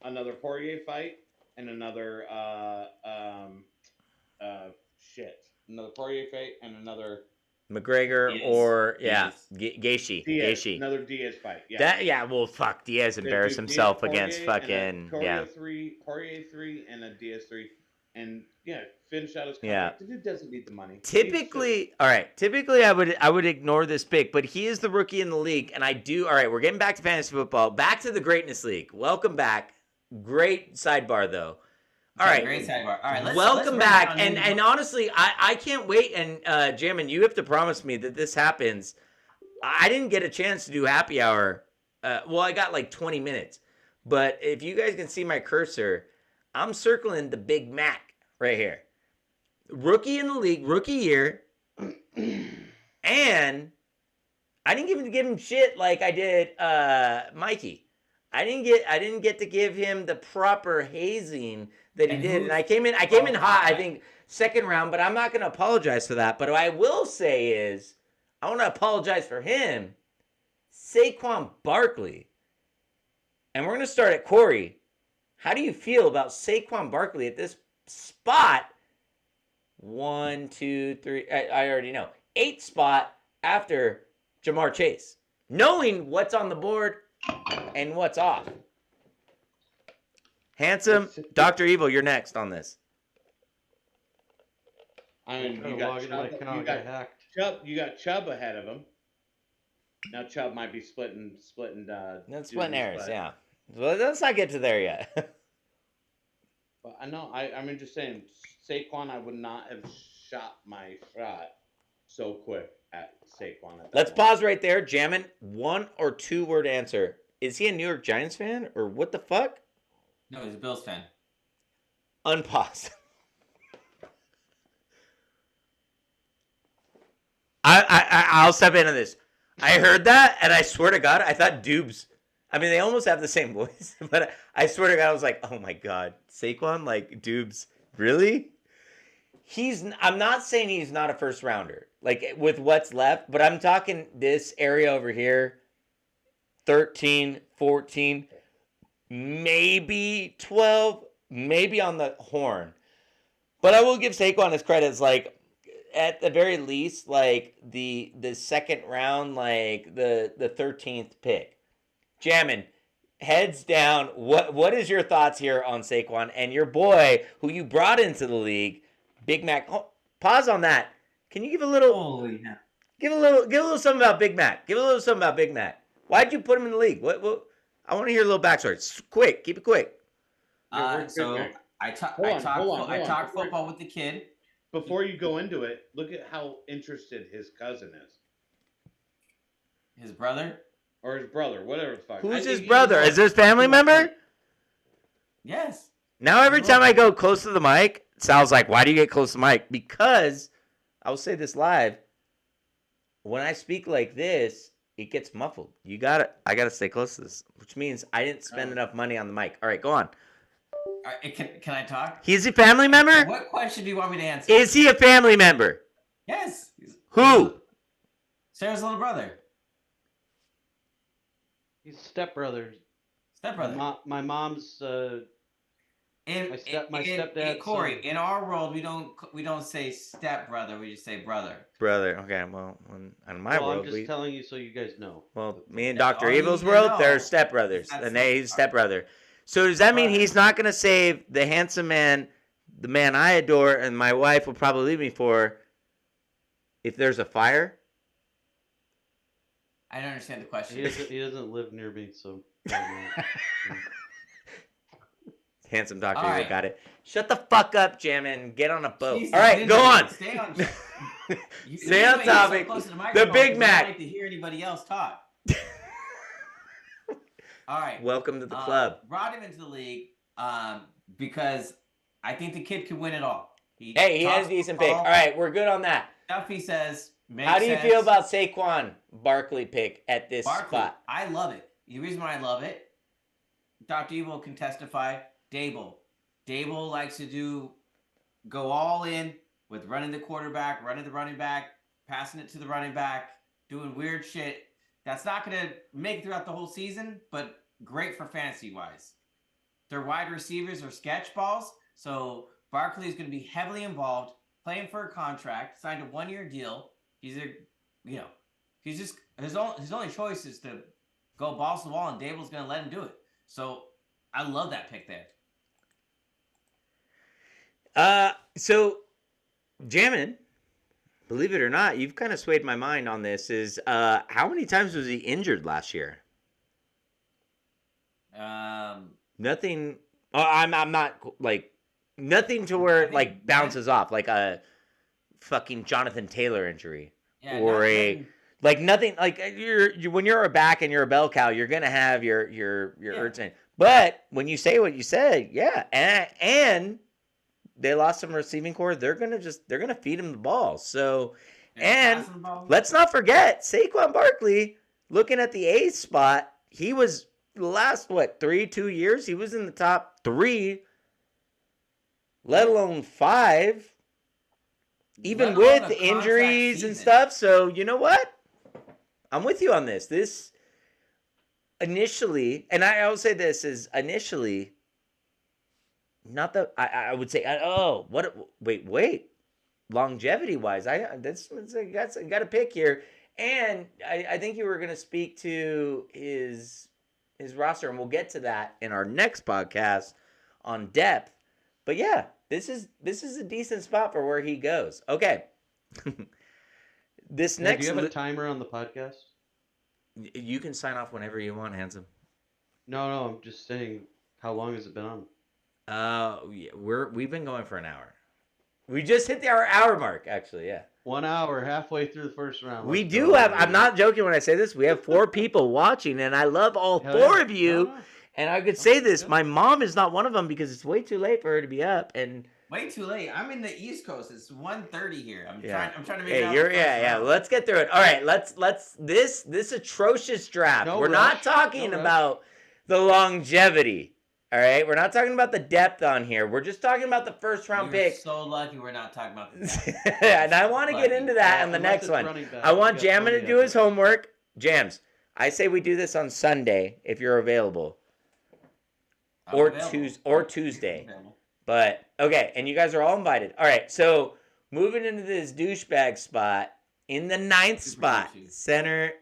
Another Poirier fight and another another Poirier fight and another McGregor Diaz. or Gaethje. Gaethje. Another Diaz fight. Yeah. Well, fuck, Diaz embarrassed himself against fucking Poirier 3 and a Diaz 3 and finish out his contract. Yeah. The dude doesn't need the money. Typically, I would ignore this pick, but he is the rookie in the league, and I do. All right, we're getting back to fantasy football, back to the Greatness League. Welcome back. Great sidebar though. All right, great sidebar. All right, welcome back. And honestly, I can't wait. And Jamin, you have to promise me that this happens. I didn't get a chance to do happy hour. Well, I got like 20 minutes, but if you guys can see my cursor, I'm circling the Big Mac right here. Rookie in the league, rookie year, and I didn't even give him shit like I did Mikey. I didn't get to give him the proper hazing that he did, and I came in hot. I think second round, but I'm not going to apologize for that. But what I will say is, I want to apologize for him, Saquon Barkley, and we're going to start at Corey. How do you feel about Saquon Barkley at this spot? 1, 2, 3. I already know. 8th spot after Jamar Chase, knowing what's on the board and what's off. Handsome, Dr. Evil, you're next on this. I mean, you got Chubb ahead of him. Now Chubb might be splitting. That's splitting hairs, yeah. Well, let's not get to there yet. But I know. I'm just saying, Saquon, I would not have shot my shot so quick at Saquon. Let's pause right there. Jammin', 1 or 2 word answer. Is he a New York Giants fan or what the fuck? No, he's a Bills fan. Unpause. I'll step into this. I heard that, and I swear to God, I thought Dubes. I mean, they almost have the same voice, but I swear to God, I was like, oh my God, Saquon, like Dubes, really? I'm not saying he's not a first rounder, like with what's left, but I'm talking this area over here, 13, 14, maybe 12, maybe on the horn. But I will give Saquon his credits, like at the very least, like the second round, like the 13th pick. Jammin', heads down. What is your thoughts here on Saquon and your boy who you brought into the league, Big Mac? Oh, pause on that. Can you give a little? Give a little something about Big Mac. Give a little something about Big Mac. Why'd you put him in the league? What? I want to hear a little backstory. It's quick. Keep it quick. So I talk football with the kid. Before you go into it, look at how interested his cousin is. His brother? Or his brother, whatever the fuck. Who's his brother? Is this family member? Yes. Now every time I go close to the mic, Sal's like, why do you get close to the mic? Because, I will say this live, when I speak like this, it gets muffled. I gotta stay close to this, which means I didn't spend enough money on the mic. All right, go on. Can I talk? He's a family member? What question do you want me to answer? Is he a family member? Yes. Who? Sarah's little brother. He's stepbrother. Stepbrother. My mom's. My stepdad. Corey, in our world, we don't say stepbrother. We just say brother. Brother. Okay. Well, in my world, I'm just telling you so you guys know. Well, me and Dr. Evil's world, they're stepbrothers, and he's stepbrother. So does that mean he's not gonna save the handsome man, the man I adore, and my wife will probably leave me for, if there's a fire? I don't understand the question. He doesn't live near me, so. Handsome Dr. All Evil right. got it. Shut the fuck up, Jam, and get on a boat. Jesus, All right, Ninja, go on. Stay on. Stay on topic. The Big Mac. I don't like to hear anybody else talk. All right. Welcome to the club. Brought him into the league because I think the kid can win it all. He Hey, he talks has a decent pick. football. All right, we're good on that. Stuff he says makes How do you sense. feel about Saquon Barkley pick at this Barkley? spot? I love it. The reason why I love it, Dr. Evil can testify. Dable likes to go all in with running the quarterback, running the running back, passing it to the running back, doing weird shit. That's not going to make it throughout the whole season, but great for fantasy-wise. Their wide receivers are sketch balls, so Barkley is going to be heavily involved, playing for a contract, signed a 1-year deal. He's just his only choice is to go balls to the wall, and Dable's going to let him do it. So I love that pick there. So, Jammin', believe it or not, you've kind of swayed my mind on this. Is how many times was he injured last year? Nothing. Oh, I'm not like nothing to where it like bounces off like a fucking Jonathan Taylor injury or nothing like you when you're a back and you're a bell cow, you're gonna have your hurts in. But when you say what you said, yeah, and they lost some receiving core, they're gonna feed him the ball. So, and let's not forget Saquon Barkley. Looking at the A spot, he was the last 2 years he was in the top 3, let alone 5, even with injuries and stuff. So you know what? I'm with you on this. This initially, and I will say this is initially. Not that I would say wait longevity wise I got a pick here, and I think you were gonna speak to his roster, and we'll get to that in our next podcast on depth. But yeah, this is a decent spot for where he goes. Okay, this next. Do you have a timer on the podcast? You can sign off whenever you want, Handsome. No, I'm just saying. How long has it been on? Yeah, we've been going for an hour. We just hit our hour mark, actually. Yeah. 1 hour, halfway through the first round. We do have. I'm not joking when I say this. We have 4 people watching, and I love all 4 of you. No. And I could say this: my mom is not one of them because it's way too late for her to be up. And way too late. I'm in the East Coast. It's 1:30 here. I'm trying to make. Hey, let's get through it. All right, let's this atrocious draft. We're not talking about the longevity. All right, we're not talking about the depth on here. We're just talking about the first round pick. So lucky we're not talking about the depth. And I want to get into that on the next one. I want Jammin to do his homework. Jams, I say we do this on Sunday if you're available, or Tuesday. But okay, and you guys are all invited. All right, so moving into this douchebag spot in the 9th spot, center.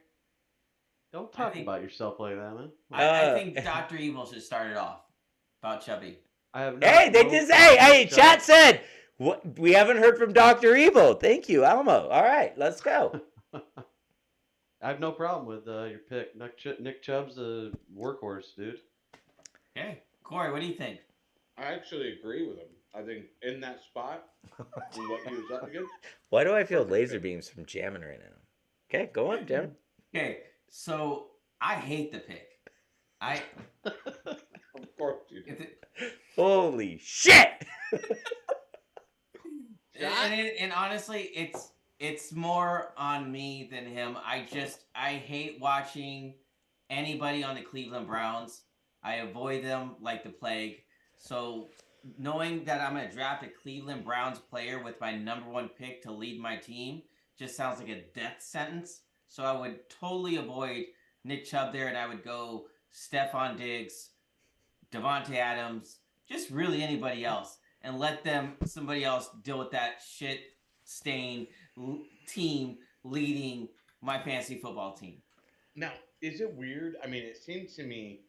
Don't talk about yourself like that, man. I think Dr. Evil should start it off. About Chubby. Chat said what we haven't heard from Dr. Evil. Thank you, Elmo. All right, let's go. I have no problem with your pick. Nick Chubb's a workhorse, dude. Okay, Corey, what do you think? I actually agree with him. I think in that spot, what he was up against. Why do I feel laser beams from Jammin right now? Okay, go on, Jammin. Okay, so I hate the pick. Of course you do. Holy shit! And honestly, it's more on me than him. I hate watching anybody on the Cleveland Browns. I avoid them like the plague. So knowing that I'm going to draft a Cleveland Browns player with my #1 pick to lead my team just sounds like a death sentence. So I would totally avoid Nick Chubb there, and I would go Stephon Diggs, Devontae Adams, just really anybody else, and let somebody else deal with that shit-stained team leading my fantasy football team. Now, is it weird? I mean, it seems to me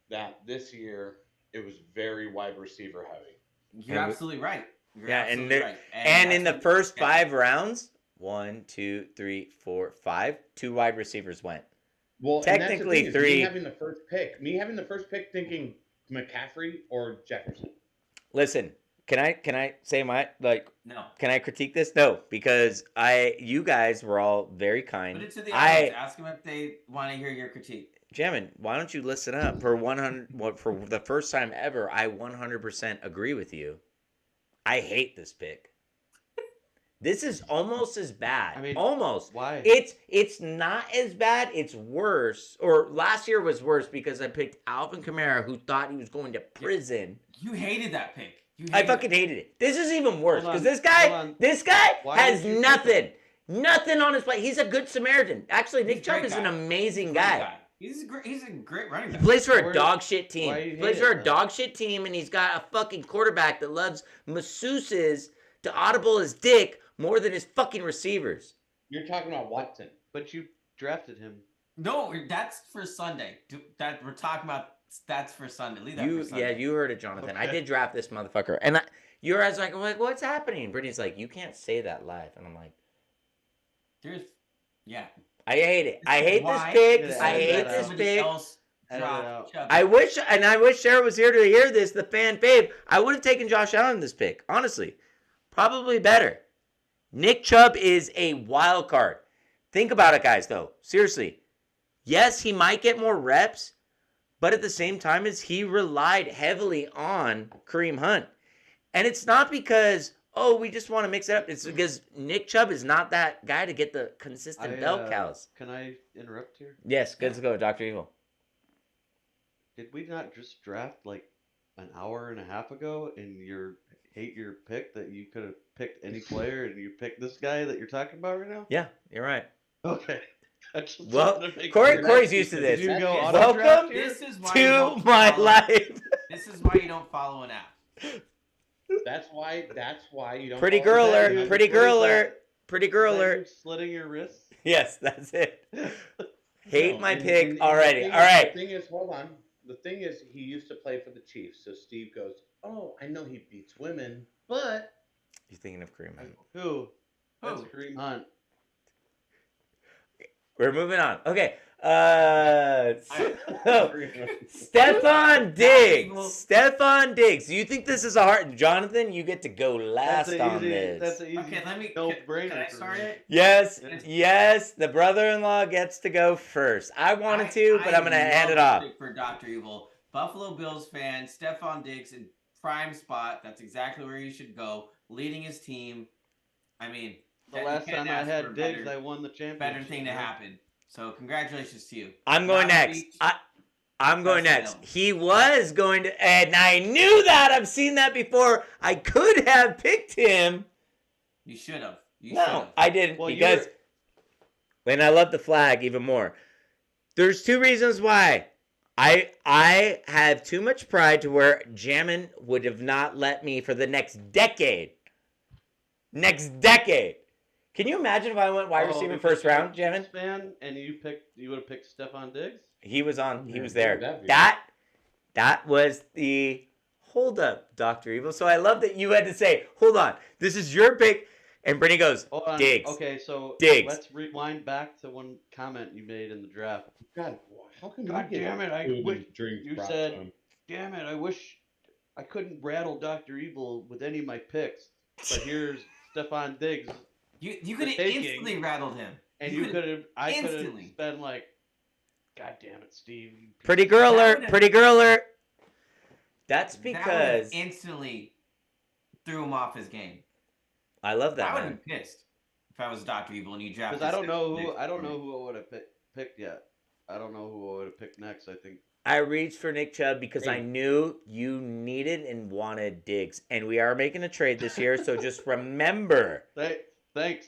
that this year it was very wide receiver heavy. You're absolutely right. And in the first 5 rounds, 1, 2, 3, 4, 5, 2 wide receivers went. Well, technically and that's the thing, 3. Me having the first pick, thinking McCaffrey or Jefferson. Listen, can I say no? Can I critique this? No, because you guys were all very kind. Put it to the audience. Ask them if they want to hear your critique. Jammin, why don't you listen up? For the first time ever, I 100% agree with you. I hate this pick. This is almost as bad. I mean, almost. Why? It's not as bad. It's worse. Or last year was worse because I picked Alvin Kamara, who thought he was going to prison. You hated that pick. I fucking hated it. This is even worse because this guy has nothing on his plate. He's a good Samaritan. Actually, Nick Chubb is an amazing guy. He's a great running back. He plays for a dog shit team. And he's got a fucking quarterback that loves masseuses to audible his dick more than his fucking receivers. You're talking about Watson. But you drafted him. No, that's for Sunday. That we're talking about. That's for Sunday. Leave that for Sunday. Yeah, you heard it, Jonathan. Okay. I did draft this motherfucker, and you're as like, what's happening? Brittany's like, you can't say that live, and I'm like, I hate it. I hate this pick. I hate this pick. I wish Sarah was here to hear this. The fan fave. I would have taken Josh Allen in this pick. Honestly, probably better. Nick Chubb is a wild card. Think about it, guys. Though seriously, yes, he might get more reps. But at the same time, he relied heavily on Kareem Hunt. And it's not because, we just want to mix it up. It's because Nick Chubb is not that guy to get the consistent bell cows. Can I interrupt here? Yes, good to go, Dr. Evil. Did we not just draft like an hour and a half ago and hate your pick that you could have picked any player and you picked this guy that you're talking about right now? Yeah, you're right. Okay. Well, Corey's used to this. Welcome to my life. This is why you don't follow an app. That's why you don't. Pretty girl alert. Pretty girl alert. Pretty girl alert. Slitting your wrists. Yes, that's it. Hate my pick already. All right. The thing is, hold on. The thing is, he used to play for the Chiefs. So Steve goes, "Oh, I know he beats women, but." You're thinking of Kareem Hunt. Who? That's Kareem Hunt. We're moving on. Okay. Stephon Diggs. Do you think this is a hard? Jonathan, you get to go last on this. That's an easy. Okay, let me. No-brainer Can I start it? Yes. The brother-in-law gets to go first. I wanted to, but I'm gonna hand it off. For Dr. Evil, Buffalo Bills fan, Stephon Diggs in prime spot. That's exactly where he should go, leading his team. I mean. The last time I had Diggs, I won the championship. Better thing to happen. So congratulations to you. I'm going next. I'm going next. He was going to, and I knew that. I've seen that before. I could have picked him. You should have. No, I didn't because, and I love the flag even more. There's 2 reasons why. I have too much pride to where Jammin would have not let me for the next decade. Can you imagine if I went wide receiver first round, Jammin? Fan, and you would have picked Stephon Diggs? He was there. That was the hold up, Dr. Evil. So I love that you had to say, hold on, this is your pick. And Brittany goes, Diggs. Okay, so Diggs. Let's rewind back to one comment you made in the draft. God, how can God damn it, I wish you said, damn it, I wish I couldn't rattle Dr. Evil with any of my picks. But here's Stephon Diggs. You could have instantly rattled him. And I could have been like, God damn it, Steve. Pretty girl alert. That's because that instantly threw him off his game. I love that. I would have been pissed. If I was Dr. Evil and you drafted. Because I don't know Nick who I for me. would have picked yet. I don't know who I would have picked next. I think I reached for Nick Chubb because I Hey. knew you needed and wanted Diggs, and we are making a trade this year. So just remember, thanks.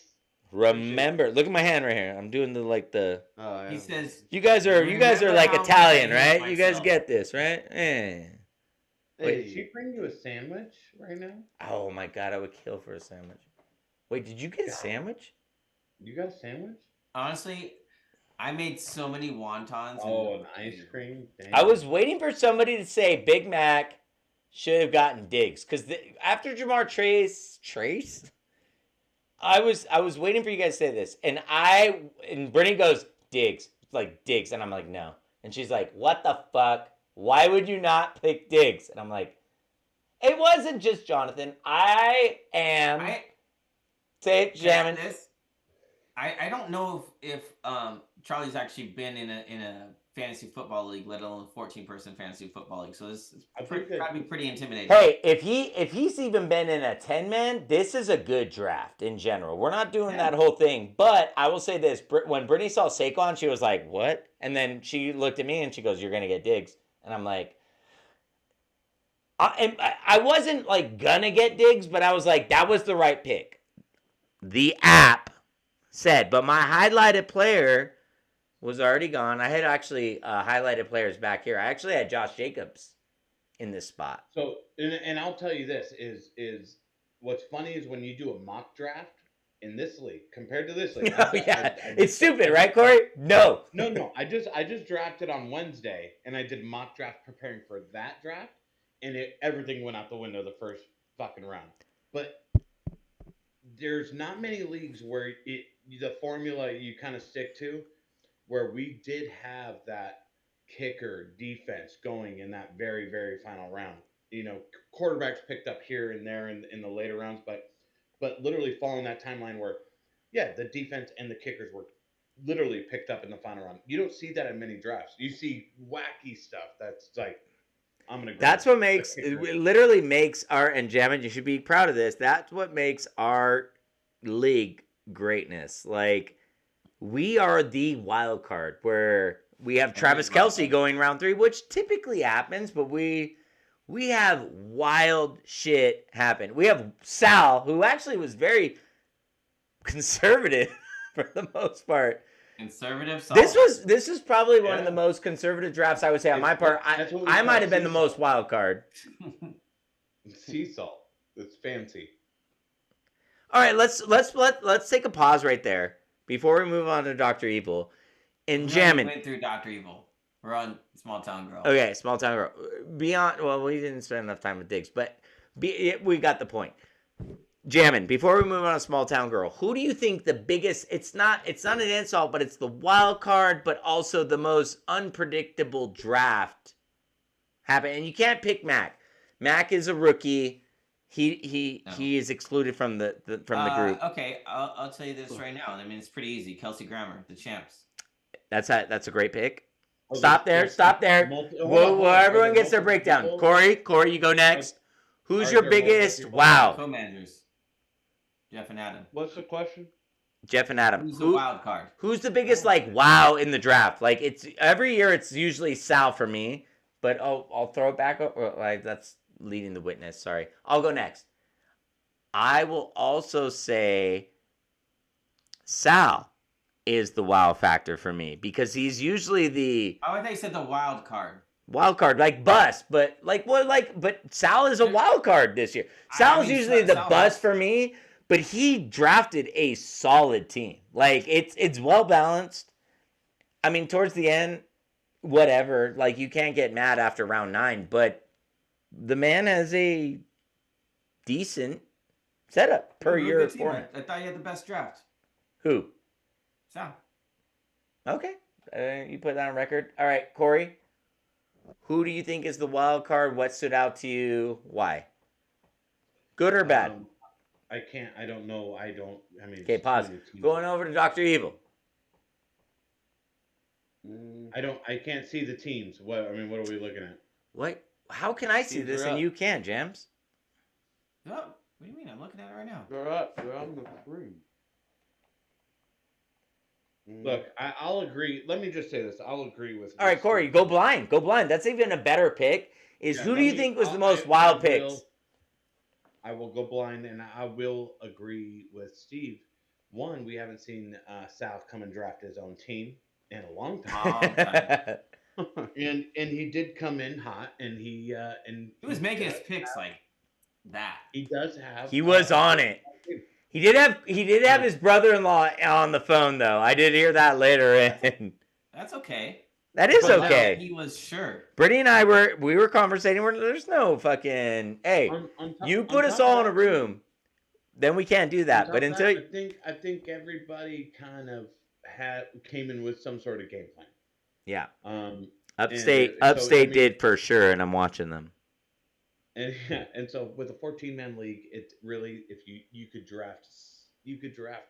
remember. Look at my hand right here. I'm doing the Oh, yeah. He says, You guys are Remember like how much Italian, I hate right? You guys myself. get this, right? Eh. Wait, did she bring you a sandwich right now? Oh my god, I would kill for a sandwich. Wait, did you get a sandwich? You got a sandwich? honestly, I made so many wontons. Oh, an ice cream? Damn. I was waiting for somebody to say Big Mac should have gotten Diggs because after Jamar Trace, I was waiting for you guys to say this, and Brittany goes Diggs, like Diggs, and I'm like no, and she's like, what the fuck? Why would you not pick Diggs? And I'm like, it wasn't just Jonathan. I say it, Jamin. I don't know if Charlie's actually been in a fantasy football league, let alone a 14-person fantasy football league. So this is probably pretty intimidating. Hey, if he's even been in a 10-man, this is a good draft in general. We're not doing that whole thing, but I will say this: when Brittany saw Saquon, she was like, "What?" And then she looked at me and she goes, "You're gonna get Diggs," and I'm like. I wasn't like gonna get Diggs, but I was like, that was the right pick. The app said, but my highlighted player was already gone. I had actually highlighted players back here. I actually had Josh Jacobs in this spot. So, and I'll tell you this is what's funny is when you do a mock draft in this league compared to this league. Oh, yeah. It's stupid, right, Corey? No. No. I just drafted on Wednesday, and I did mock draft preparing for that draft, and everything went out the window the first fucking round. But there's not many leagues where the formula you kind of stick to, where we did have that kicker defense going in that very, very final round. You know, quarterbacks picked up here and there in the later rounds, but literally following that timeline where, yeah, the defense and the kickers were literally picked up in the final round. You don't see that in many drafts. You see wacky stuff that's like, I'm gonna. That's what makes it literally makes and Jammin, you should be proud of this. That's what makes our league greatness. Like we are the wild card where we have Travis Kelce going round 3, which typically happens, but we have wild shit happen. We have Sal, who actually was very conservative for the most part. Conservative. This is probably one of the most conservative drafts I would say on my part. I might have been the most wild card. Sea salt. It's fancy. All right, let's take a pause right there before we move on to Dr. Evil. And Jammin. We went through Dr. Evil. We're on Small Town Girl. Okay, Small Town Girl. We didn't spend enough time with Diggs, but we got the point. Jammin, before we move on to Small Town Girl, who do you think the biggest, it's not an insult, but it's the wild card, but also the most unpredictable draft happened? And you can't pick Mac. Mac is a rookie. He is excluded from the group. Okay, I'll tell you this right now. I mean, it's pretty easy. Kelsey Grammer, the champs. That's a great pick. Stop there. Well, everyone gets their breakdown. Corey, you go next. Who's your biggest wow? Co-managers. Jeff and Adam. What's the question? Jeff and Adam. Who's the wild card? Who's the biggest wow in the draft? Like it's every year it's usually Sal for me, but I'll throw it back up. That's leading the witness. Sorry. I'll go next. I will also say Sal is the wow factor for me because he's usually the. Oh, I thought you said the wild card. Wild card, like bust, but but Sal is a wild card this year. Sal is usually the bust for me, but he drafted a solid team. Like it's well balanced. I mean, towards the end, whatever. Like you can't get mad after round 9, but the man has a decent setup per year. I thought you had the best draft. Who? Sal. Okay, you put that on record. All right, Corey. Who do you think is the wild card? What stood out to you? Why? Good or bad? I don't know. I mean. Okay, pause. Going over to Dr. Evil. I can't see the teams. What are we looking at? What? How can I see this and you can't, Jams? Oh, what do you mean? I'm looking at it right now. They're up. They're on the screen. Look, I'll agree. Let me just say this. I'll agree with. All right, Corey, go blind. Go blind. That's even a better pick. Is Yeah, who do let you me- think was the I'll- most I wild will- picks? I will go blind, and I will agree with Steve. One, we haven't seen South come and draft his own team in a long time, and he did come in hot, and he was making his picks like that. He does have. He was on it. He did have his brother-in-law on the phone though. I did hear that later, and That's okay. that is But okay. He was sure. Brittany and I were conversating. There's no fucking hey. You put us all in a room, then we can't do that. But until I think everybody kind of came in with some sort of game plan. yeah, Upstate Upstate did for sure, and I'm watching them. And so with a 14-man league, it really, if you could draft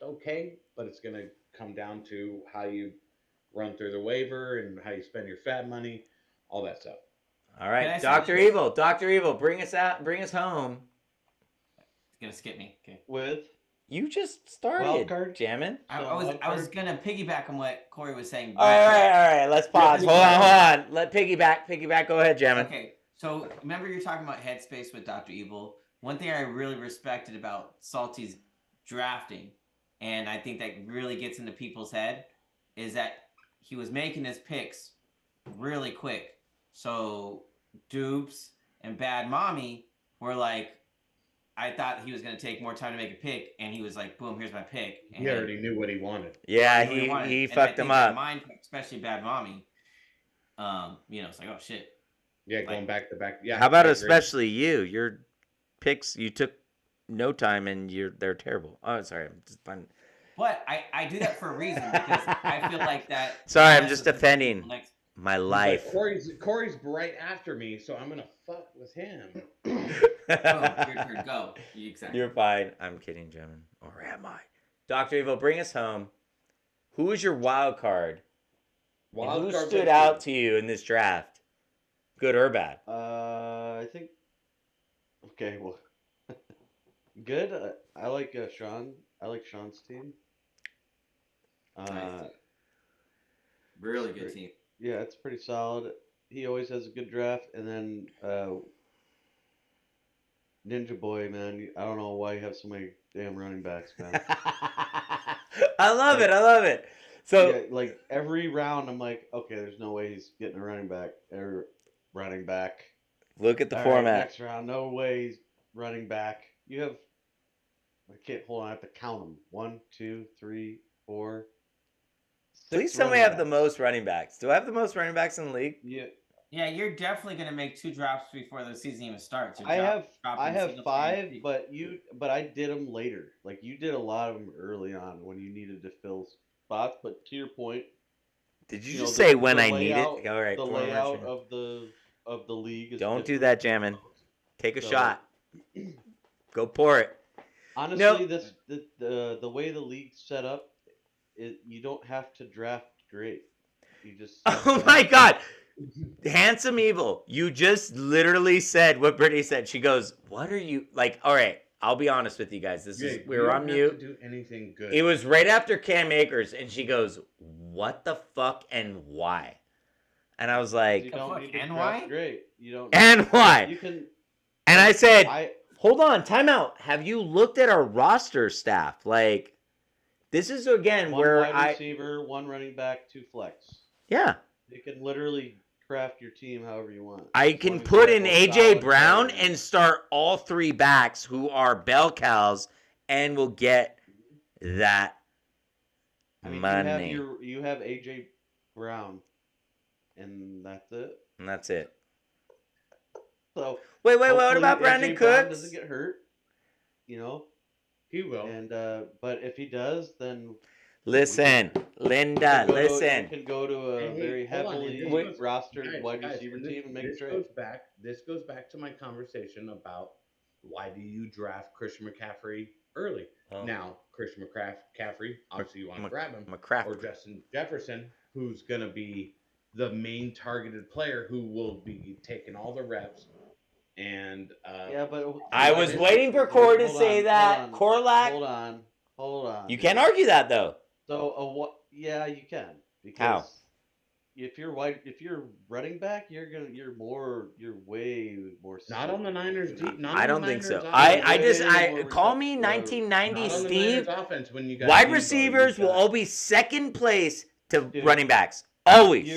okay, but it's gonna come down to how you run through the waiver and how you spend your fat money, all that stuff. All Can I right, say Doctor this? Evil, Doctor Evil, bring us home. It's gonna skip me. Okay. With You just started Wildcard? jamming. I was gonna piggyback on what Corey was saying. All right. Let's pause. Hold on. Let piggyback. Go ahead, jamming. Okay, so remember you're talking about headspace with Dr. Evil. One thing I really respected about Salty's drafting, and I think that really gets into people's head, is that he was making his picks really quick. So Dupes and Bad Mommy were like, I thought he was going to take more time to make a pick, and he was like, boom, here's my pick. And He already knew what he wanted. Yeah, knew what he wanted. And I fucked think him that up. Mine, especially Bad Mommy, it's like, oh, shit. Yeah, going back to back. Yeah. How about I agree. especially you? Your picks, you took no time, and they're terrible. Oh, sorry, I'm just fun. But I do that for a reason, because I feel like that. Sorry, I'm messes just with defending next- my He's like, life. Corey's right after me, so I'm gonna fuck with him. Your turn, go. Exactly. You're fine. I'm kidding, gentlemen. Or am I? Dr. Evil, bring us home. Who is your wild card? And who stood out to you in this draft? Good or bad? I think. Okay, well, good. I like Sean. I like Sean's team. Nice. Really good team. Yeah, it's pretty solid. He always has a good draft, and then Ninjaboy, man. I don't know why you have so many damn running backs, man. I love it. So yeah, like every round, I'm like, okay, there's no way he's getting a running back or running back. look at the All right, format. next round, no way he's running back. You have, I can't hold on. I have to count them. 1, 2, 3, 4. Please 6 tell me I running have the backs. most running backs. Do I have the most running backs in the league? Yeah, Yeah, you're definitely gonna make 2 drops before the season even starts. You're I have dropping single 5, team. but I did them later. Like you did a lot of them early on when you needed to fill spots. But to your point, Did you you just know, say the when I need layout- it? All right. the come on, layout Richard. of the league is Don't do different. that, Jammin. Take a So- shot. Go pour it. Honestly, the way the league's set up, you don't have to draft great. You just Oh my God. Handsome Evil, you just literally said what Brittany said. She goes, what are you like? All right, I'll be honest with you guys. We were on mute. Do anything good. It was right after Cam Akers, and she goes, what the fuck and why? And I was like, you don't fuck, need to and draft why? great. You don't. and why? You can. And I said, I hold on, time out. Have you looked at our roster staff? Like, this is again one where wide receiver, 1 running back, 2 flex. yeah. You can literally craft your team however you want. I As can long as put you in have a AJ solid Brown player. and start all 3 backs who are bell cows and will get that I mean, money. you have AJ Brown, and that's it. And that's it. So Wait, what hopefully about AJ Brandon Brown Cooks? doesn't get hurt, you know. He will. And but if he does, then Listen, Linda, you listen. can go to a Hey, very hold on, heavily and this goes- rostered wide Guys, receiver and this- team and make a this trade. goes back to my conversation about why do you draft Christian McCaffrey early? Oh. Now, Christian McCaffrey, obviously you want to grab him, McCraft. or Justin Jefferson, who's going to be the main targeted player who will be taking all the reps. And Yeah, but I was waiting for Corey to say that. Corlac. Hold on. You can't argue that though. So Yeah, you can. How? Because if you're running back, you're way more. Not on the Niners. I don't think so. I call me 1990 Not on the Steve. Niners offense when you got Wide Debo, receivers you will got- all be second place to Dude, running backs. Always.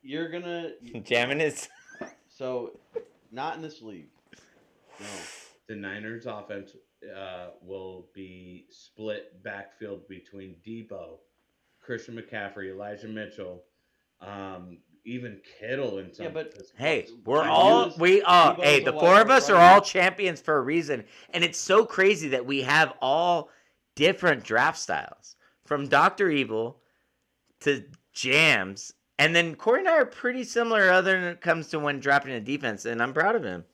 You're gonna Jamming is. So, not in this league. No. The Niners offense will be split backfield between Debo, Christian McCaffrey, Elijah Mitchell, even Kittle and some. Yeah, but Hey, Debo's hey, a the wide four of us are runner. all champions for a reason. And it's so crazy that we have all different draft styles. From Dr. Evil to Jams. And then Corey and I are pretty similar other than it comes to when drafting a defense. And I'm proud of him.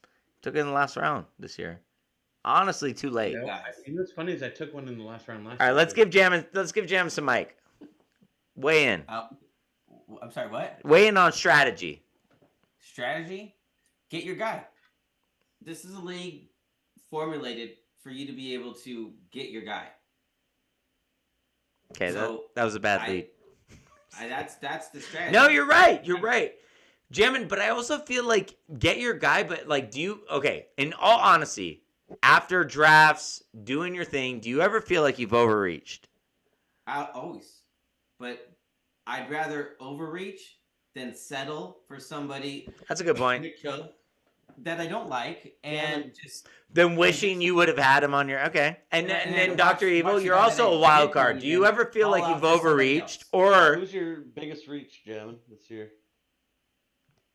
Took it in the last round this year. Honestly, too late. You know what's funny is I took one in the last round last All right, year. let's give Jam some mic. Weigh in. I'm sorry, what? Weigh in on strategy. Strategy? Get your guy. This is a league formulated for you to be able to get your guy. Okay, So, that was a bad lead. That's the strategy. No, you're right. You're right. Jammin, but I also feel like get your guy, but like in all honesty, after drafts, doing your thing, do you ever feel like you've overreached? Always. But I'd rather overreach than settle for somebody That's a good point. that I don't like and just Then wishing you would have had him on your And then Dr. Evil, watch you're you guys also at a a wild kid card. and Do you ever feel fall like out you've for somebody overreached? else. Or Who's your biggest reach, Jamin, this year?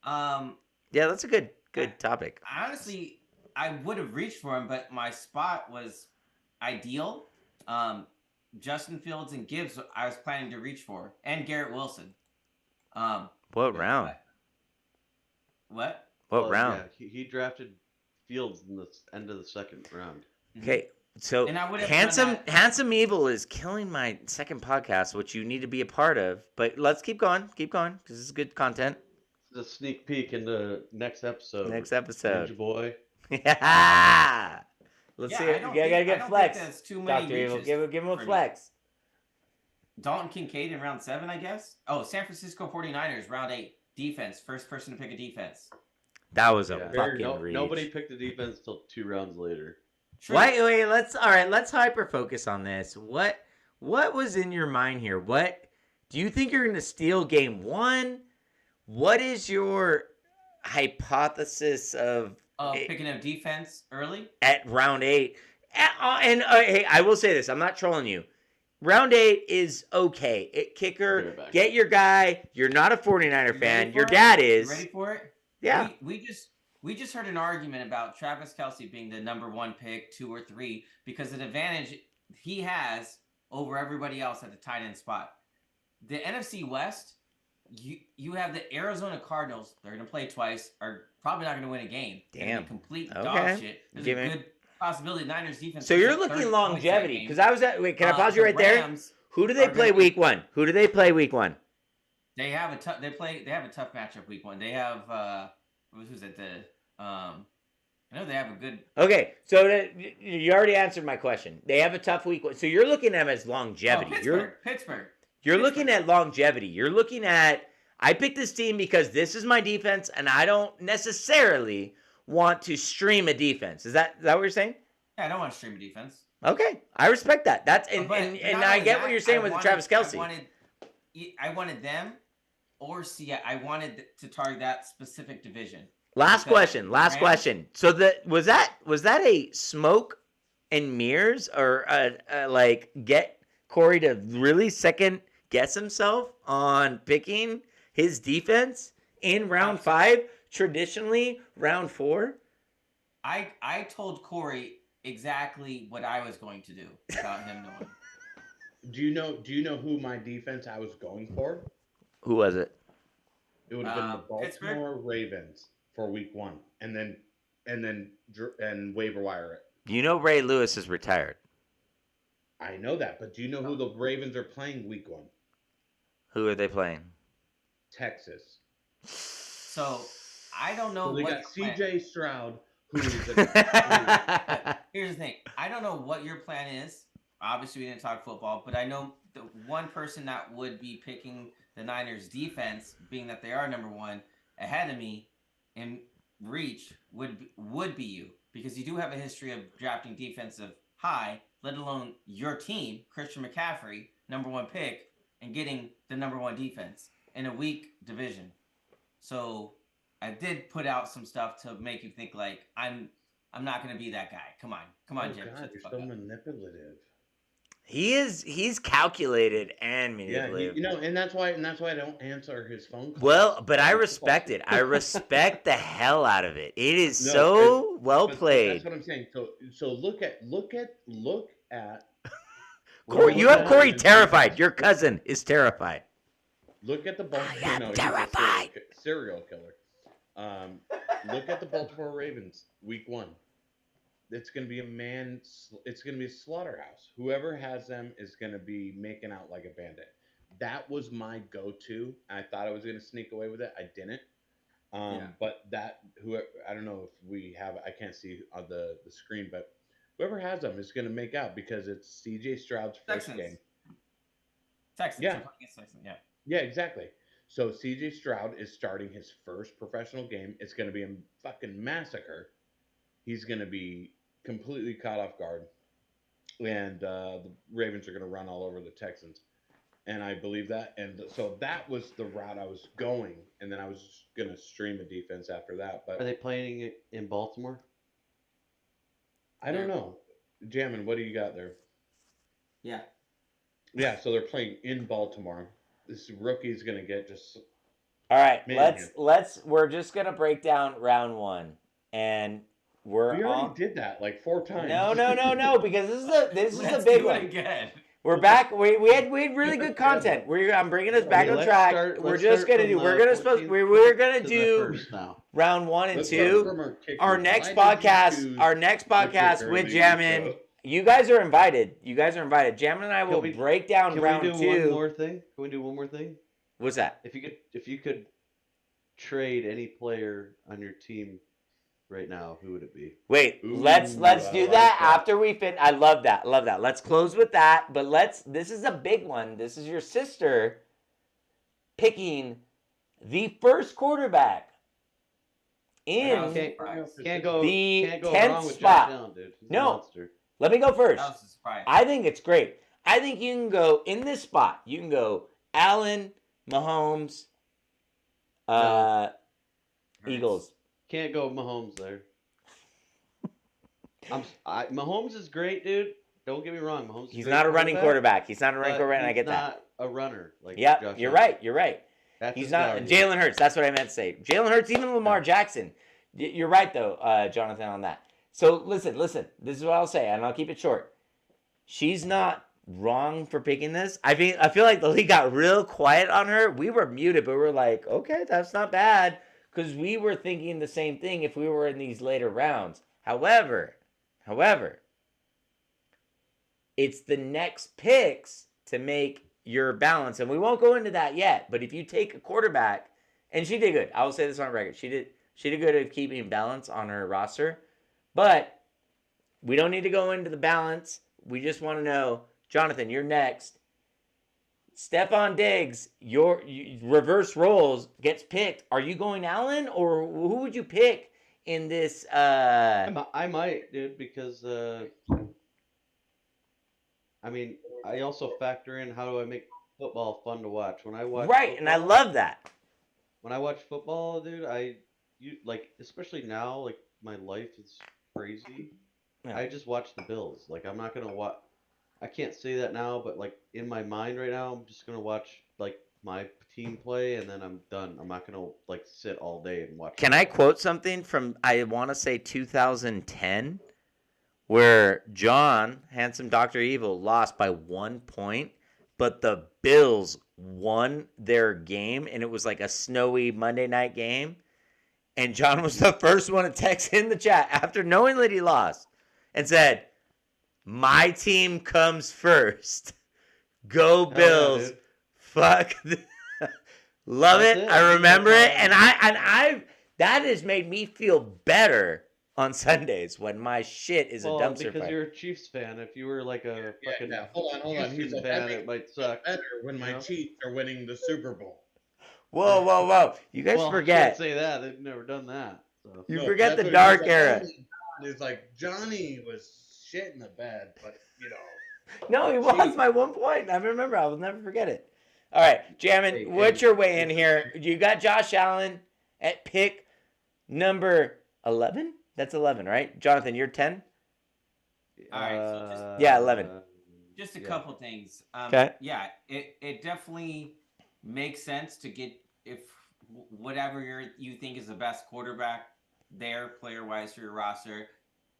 yeah, that's a good topic. Honestly, I would have reached for him, but my spot was ideal. Justin Fields and Gibbs, I was planning to reach for, and Garrett Wilson. What round? What? What round? Yeah, he drafted Fields in the end of the second round. Okay, so And I would have done that. Handsome Evil is killing my second podcast, which you need to be a part of. But let's keep going, because this is good content. It's a sneak peek into next episode. Ninjaboy. Ninjaboy. Yeah. Let's Yeah, see I it. don't You think- gotta I get don't flex. think that's too many Dr. Evil, reaches give him a for me. flex. Dalton Kincaid in round 7, I guess. Oh, San Francisco 49ers, round 8. Defense. First person to pick a defense. That was a Yeah, fucking reach. nobody picked the defense until 2 rounds later. True. Wait, let's hyper focus on this. What was in your mind here? What do you think you're gonna steal game 1? What is your hypothesis of Picking up defense early? at round 8? Hey, I will say this. I'm not trolling you. Round 8 is okay. Kicker, get your guy. You're not a 49er You fan. ready Your for it? dad You is. ready for it? Yeah. We just heard an argument about Travis Kelce being the number 1 pick, 2 or 3, because of the advantage he has over everybody else at the tight end spot. The NFC West, you have the Arizona Cardinals. They're going to play twice. Are probably not going to win a game. They're gonna Damn. be complete Okay. dog shit. There's Give a me- good possibility Niners defense. So puts you're up 30 looking points longevity that game. because I was at. Wait, can I pause you The right there? Rams Who do they are play gonna be- week 1? Who do they play week 1? They have a tough. They have a tough matchup week 1. They have who's at the I know they have a good. Okay, so you already answered my question. They have a tough week 1. So you're looking at them as longevity. Pittsburgh. You're looking at longevity. You're looking at, I picked this team because this is my defense, and I don't necessarily want to stream a defense. Is that what you're saying? Yeah, I don't want to stream a defense. Okay, I respect that. That's and But and not I only get that, what you're saying I with wanted- Travis Kelce. I wanted them, or I wanted to target that specific division. Last Because question. Rams- So was that a smoke and mirrors, or like get Corey to really second guess himself on picking his defense in round 5? Traditionally, round 4. I told Corey exactly what I was going to do without him knowing. Do you know who my defense I was going for? Who was it? It would have been the Pittsburgh? Baltimore Ravens for week 1, and waiver wire it. You know Ray Lewis is retired. I know that, but do you know who the Ravens are playing week 1? Who are they playing? Texas. So I don't know So they what got your plan- C.J. Stroud, who is Here's the thing. I don't know what your plan is, Obviously, we didn't talk football, but I know the one person that would be picking the Niners defense, being that they are number one ahead of me in reach, would be you, because you do have a history of drafting defensive high, let alone your team, Christian McCaffrey, number one pick, and getting the number one defense in a weak division. So I did put out some stuff to make you think like I'm not gonna be that guy. Come on, Jim. God, shut the you're fuck so up. manipulative. He's calculated and Yeah, manipulative. and that's why I don't answer his phone calls. Well, but I respect it. I respect the hell out of it. It is No, so well But played. That's what I'm saying. So look at. Corey, you look have at- Corey terrified. Your cousin is terrified. Look at the Baltimore. I am no, he's a terrified. serial killer. Look at the Baltimore Ravens, week 1. It's going to be it's going to be a slaughterhouse. Whoever has them is going to be making out like a bandit. That was my go-to. I thought I was going to sneak away with it. I didn't. But I don't know if we have, I can't see on the screen, but whoever has them is going to make out because it's CJ Stroud's first game. Texans. Yeah. Yeah. Yeah, exactly. So CJ Stroud is starting his first professional game. It's going to be a fucking massacre. He's going to be completely caught off guard. And the Ravens are going to run all over the Texans. And I believe that. And so that was the route I was going. And then I was going to stream a defense after that. Are But they playing it in Baltimore? I don't know. Jammin, what do you got there? Yeah. Yeah, so they're playing in Baltimore. This rookie's going to get just... All right, Man, we're just gonna break down round 1, and We already did that like 4 times. No, because this is a Let's big do one. it again. We're back. We had really good content. I'm bringing us back on let's track. start- We're let's just start gonna do. from, We're gonna 14 we're gonna to the do first now. round 1 and Let's start 2. from our kickers. Our next Why did you podcast. choose Our next the podcast kicker with in the Jammin. intro? You guys are invited. Jammin and I will we- break down Can round we do 2. one more thing? Can we do one more thing? What's that? If you could trade any player on your team right now, who would it be? Wait, Ooh, let's I do like that that. after we fin. I love that. Let's close with that. But this is a big one. This is your sister picking the first quarterback in. Can't go The wrong 10th with spot. Josh Allen, dude. He's a No. monster. Let me go first. That was a surprise. I think it's great. I think you can go in this spot. You can go Allen, Mahomes, Eagles. Can't go Mahomes there. Mahomes is great, dude. Don't get me wrong. Mahomes. Is He's great not a running quarterback. He's not a running but quarterback, and I get he's that. not a runner. Like Yeah, Josh you're Allen. right. You're right. That's He's his not value. Jalen Hurts. That's what I meant to say. Jalen Hurts, even Lamar Jackson. You're right though, Jonathan, on that. So listen. This is what I'll say, and I'll keep it short. She's not wrong for picking this. I feel like the league got real quiet on her. We were muted, but we're like, okay, that's not bad, because we were thinking the same thing if we were in these later rounds. However, it's the next picks to make your balance, and we won't go into that yet. But if you take a quarterback, and she did good, I will say this on record, she did good at keeping balance on her roster. But we don't need to go into the balance. We just want to know, Jonathan, you're next. Stephon Diggs, your reverse roles gets picked. Are you going Allen, or who would you pick in this? I might, dude, because I also factor in how do I make football fun to watch. When I watch Right, and I love that. When I watch football, dude, especially now, like my life is crazy. Yeah. I just watch the Bills. Like I'm not gonna watch. I can't say that now, but like in my mind right now, I'm just gonna watch like my team play, and then I'm done. I'm not gonna like sit all day and watch. Can I quote something from, I want to say 2010, where John, handsome Dr. Evil, lost by 1 point, but the Bills won their game, and it was like a snowy Monday night game. And John was the first one to text in the chat after knowing that he lost and said, "My team comes first. Go Bills." dude. Fuck. Love That's it. it. I remember it. And I that has made me feel better on Sundays when my shit is a dumpster because fire. you're a Chiefs fan. If you were like a fucking Hold on. He's Houston a fan, it might suck. better when my know? Chiefs are winning the Super Bowl. Whoa. You guys Well, I forget. can't say that. They've never done that. So. You No, forget that's the what dark he's like, era. It's like Johnny was shit in the bed, but you know. No, he was my 1 point. I remember. I will never forget it. All right, Jammin, what's your way in here? You got Josh Allen at pick number 11? That's 11, right? Jonathan, you're 10? All right, so Yeah, 11. just a couple things. Okay. Yeah, it definitely makes sense to get if whatever you think is the best quarterback there, player-wise for your roster.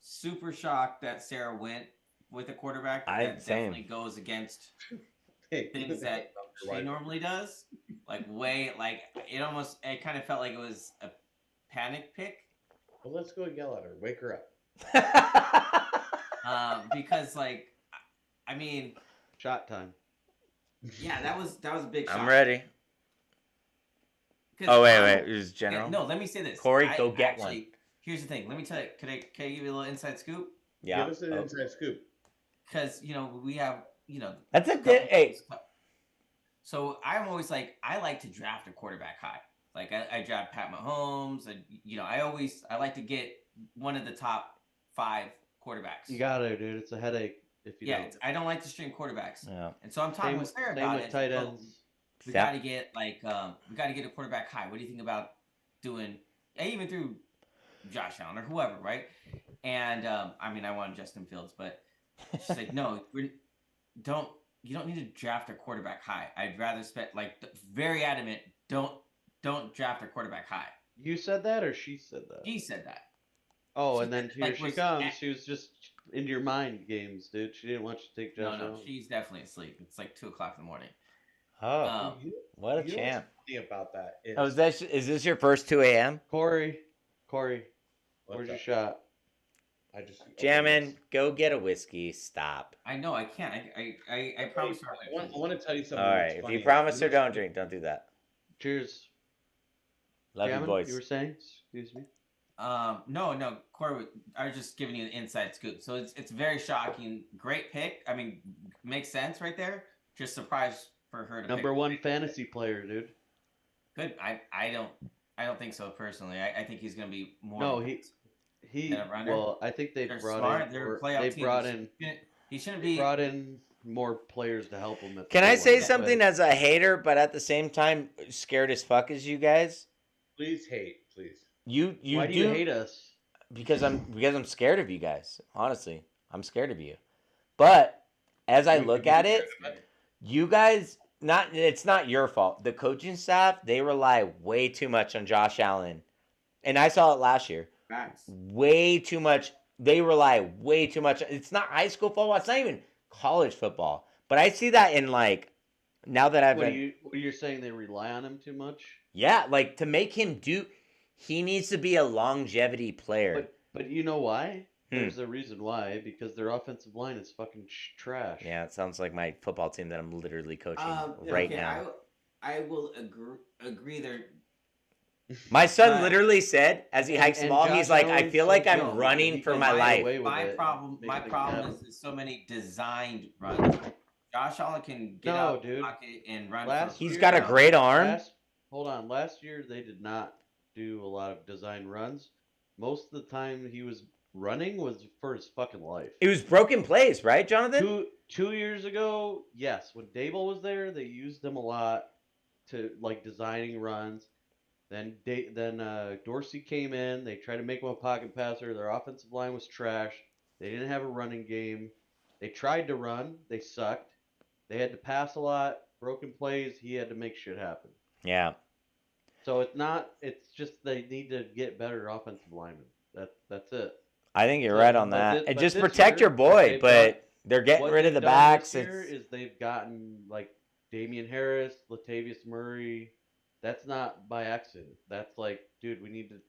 Super shocked that Sarah went with a quarterback. That definitely goes against things that she normally does. It kind of felt like it was a panic pick. Well, let's go yell at her. Wake her up. Because I mean, shot time. Yeah, that was a big shot. I'm ready. Oh wait, it was general. Yeah, no, let me say this. Corey, go get one. Here's the thing. Let me tell you. Can I give you a little inside scoop? Yeah. Give us an inside scoop. Because we have That's a good. Hey. So I'm always I like to draft a quarterback high. I draft Pat Mahomes, and I like to get one of the top 5 quarterbacks. You gotta, dude. It's a headache if you don't. I don't like to stream quarterbacks. Yeah. And so I'm talking with Sarah about it. Tight ends. We got to get we got to get a quarterback high. What do you think about doing? Even through Josh Allen or whoever, right? And I wanted Justin Fields, but she's like, no, you don't need to draft a quarterback high. I'd rather spend very adamant. Don't draft a quarterback high. You said that, or she said that? She said that. Oh, and then here she comes. She was just into your mind games, dude. She didn't want you to take Josh Allen. No, she's definitely asleep. It's 2 o'clock in the morning. Oh, what a champ! About that is this your first 2 a.m.? Corey, where's your shot? Jammin, go get a whiskey. Stop. I know I can't. I promise her. I want to tell you something. All right, if you promise her, don't drink. Don't do that. Cheers. Love you, boys. You were saying? Excuse me. No, Corey. I was just giving you an inside scoop. So it's very shocking. Great pick. I mean, makes sense right there. Just surprised for her to Number 1 fantasy player, dude. Good. I don't think so personally. I think he's gonna be more. No, he. Well, I think they brought in. He shouldn't be. Brought in more players to help him. Can I say something as a hater, but at the same time scared as fuck as you guys? Please hate, please. Why do you hate us? Because I'm scared of you guys. Honestly, I'm scared of you. But as I look at it, you guys it's not your fault. The coaching staff, they rely way too much on Josh Allen. And I saw it last year. Facts. Way too much. They rely way too much. It's not high school football. It's not even college football. But I see that in now that I've been. You're saying they rely on him too much? Yeah, to make him he needs to be a longevity player. But you know why? There's a reason why. Because their offensive line is fucking trash. Yeah, it sounds like my football team that I'm literally coaching right now. I will agree there. My son literally said, as he hikes the ball, he's like, I feel like I'm running for my life. My problem is so many designed runs. Josh Allen can get out of the pocket and run. He's got a great arm. Hold on. Last year, they did not do a lot of design runs. Most of the time he was running was for his fucking life. It was broken plays, right, Jonathan? 2 years ago, yes. When Dable was there, they used him a lot to designing runs. Then Dorsey came in. They tried to make him a pocket passer. Their offensive line was trash. They didn't have a running game. They tried to run. They sucked. They had to pass a lot. Broken plays. He had to make shit happen. Yeah. So it's just they need to get better offensive linemen. That's it. I think you're right on that. And just protect your boy, but they're getting rid of the backs. This year is they've gotten Damian Harris, Latavius Murray. That's not by accident. That's dude, we need to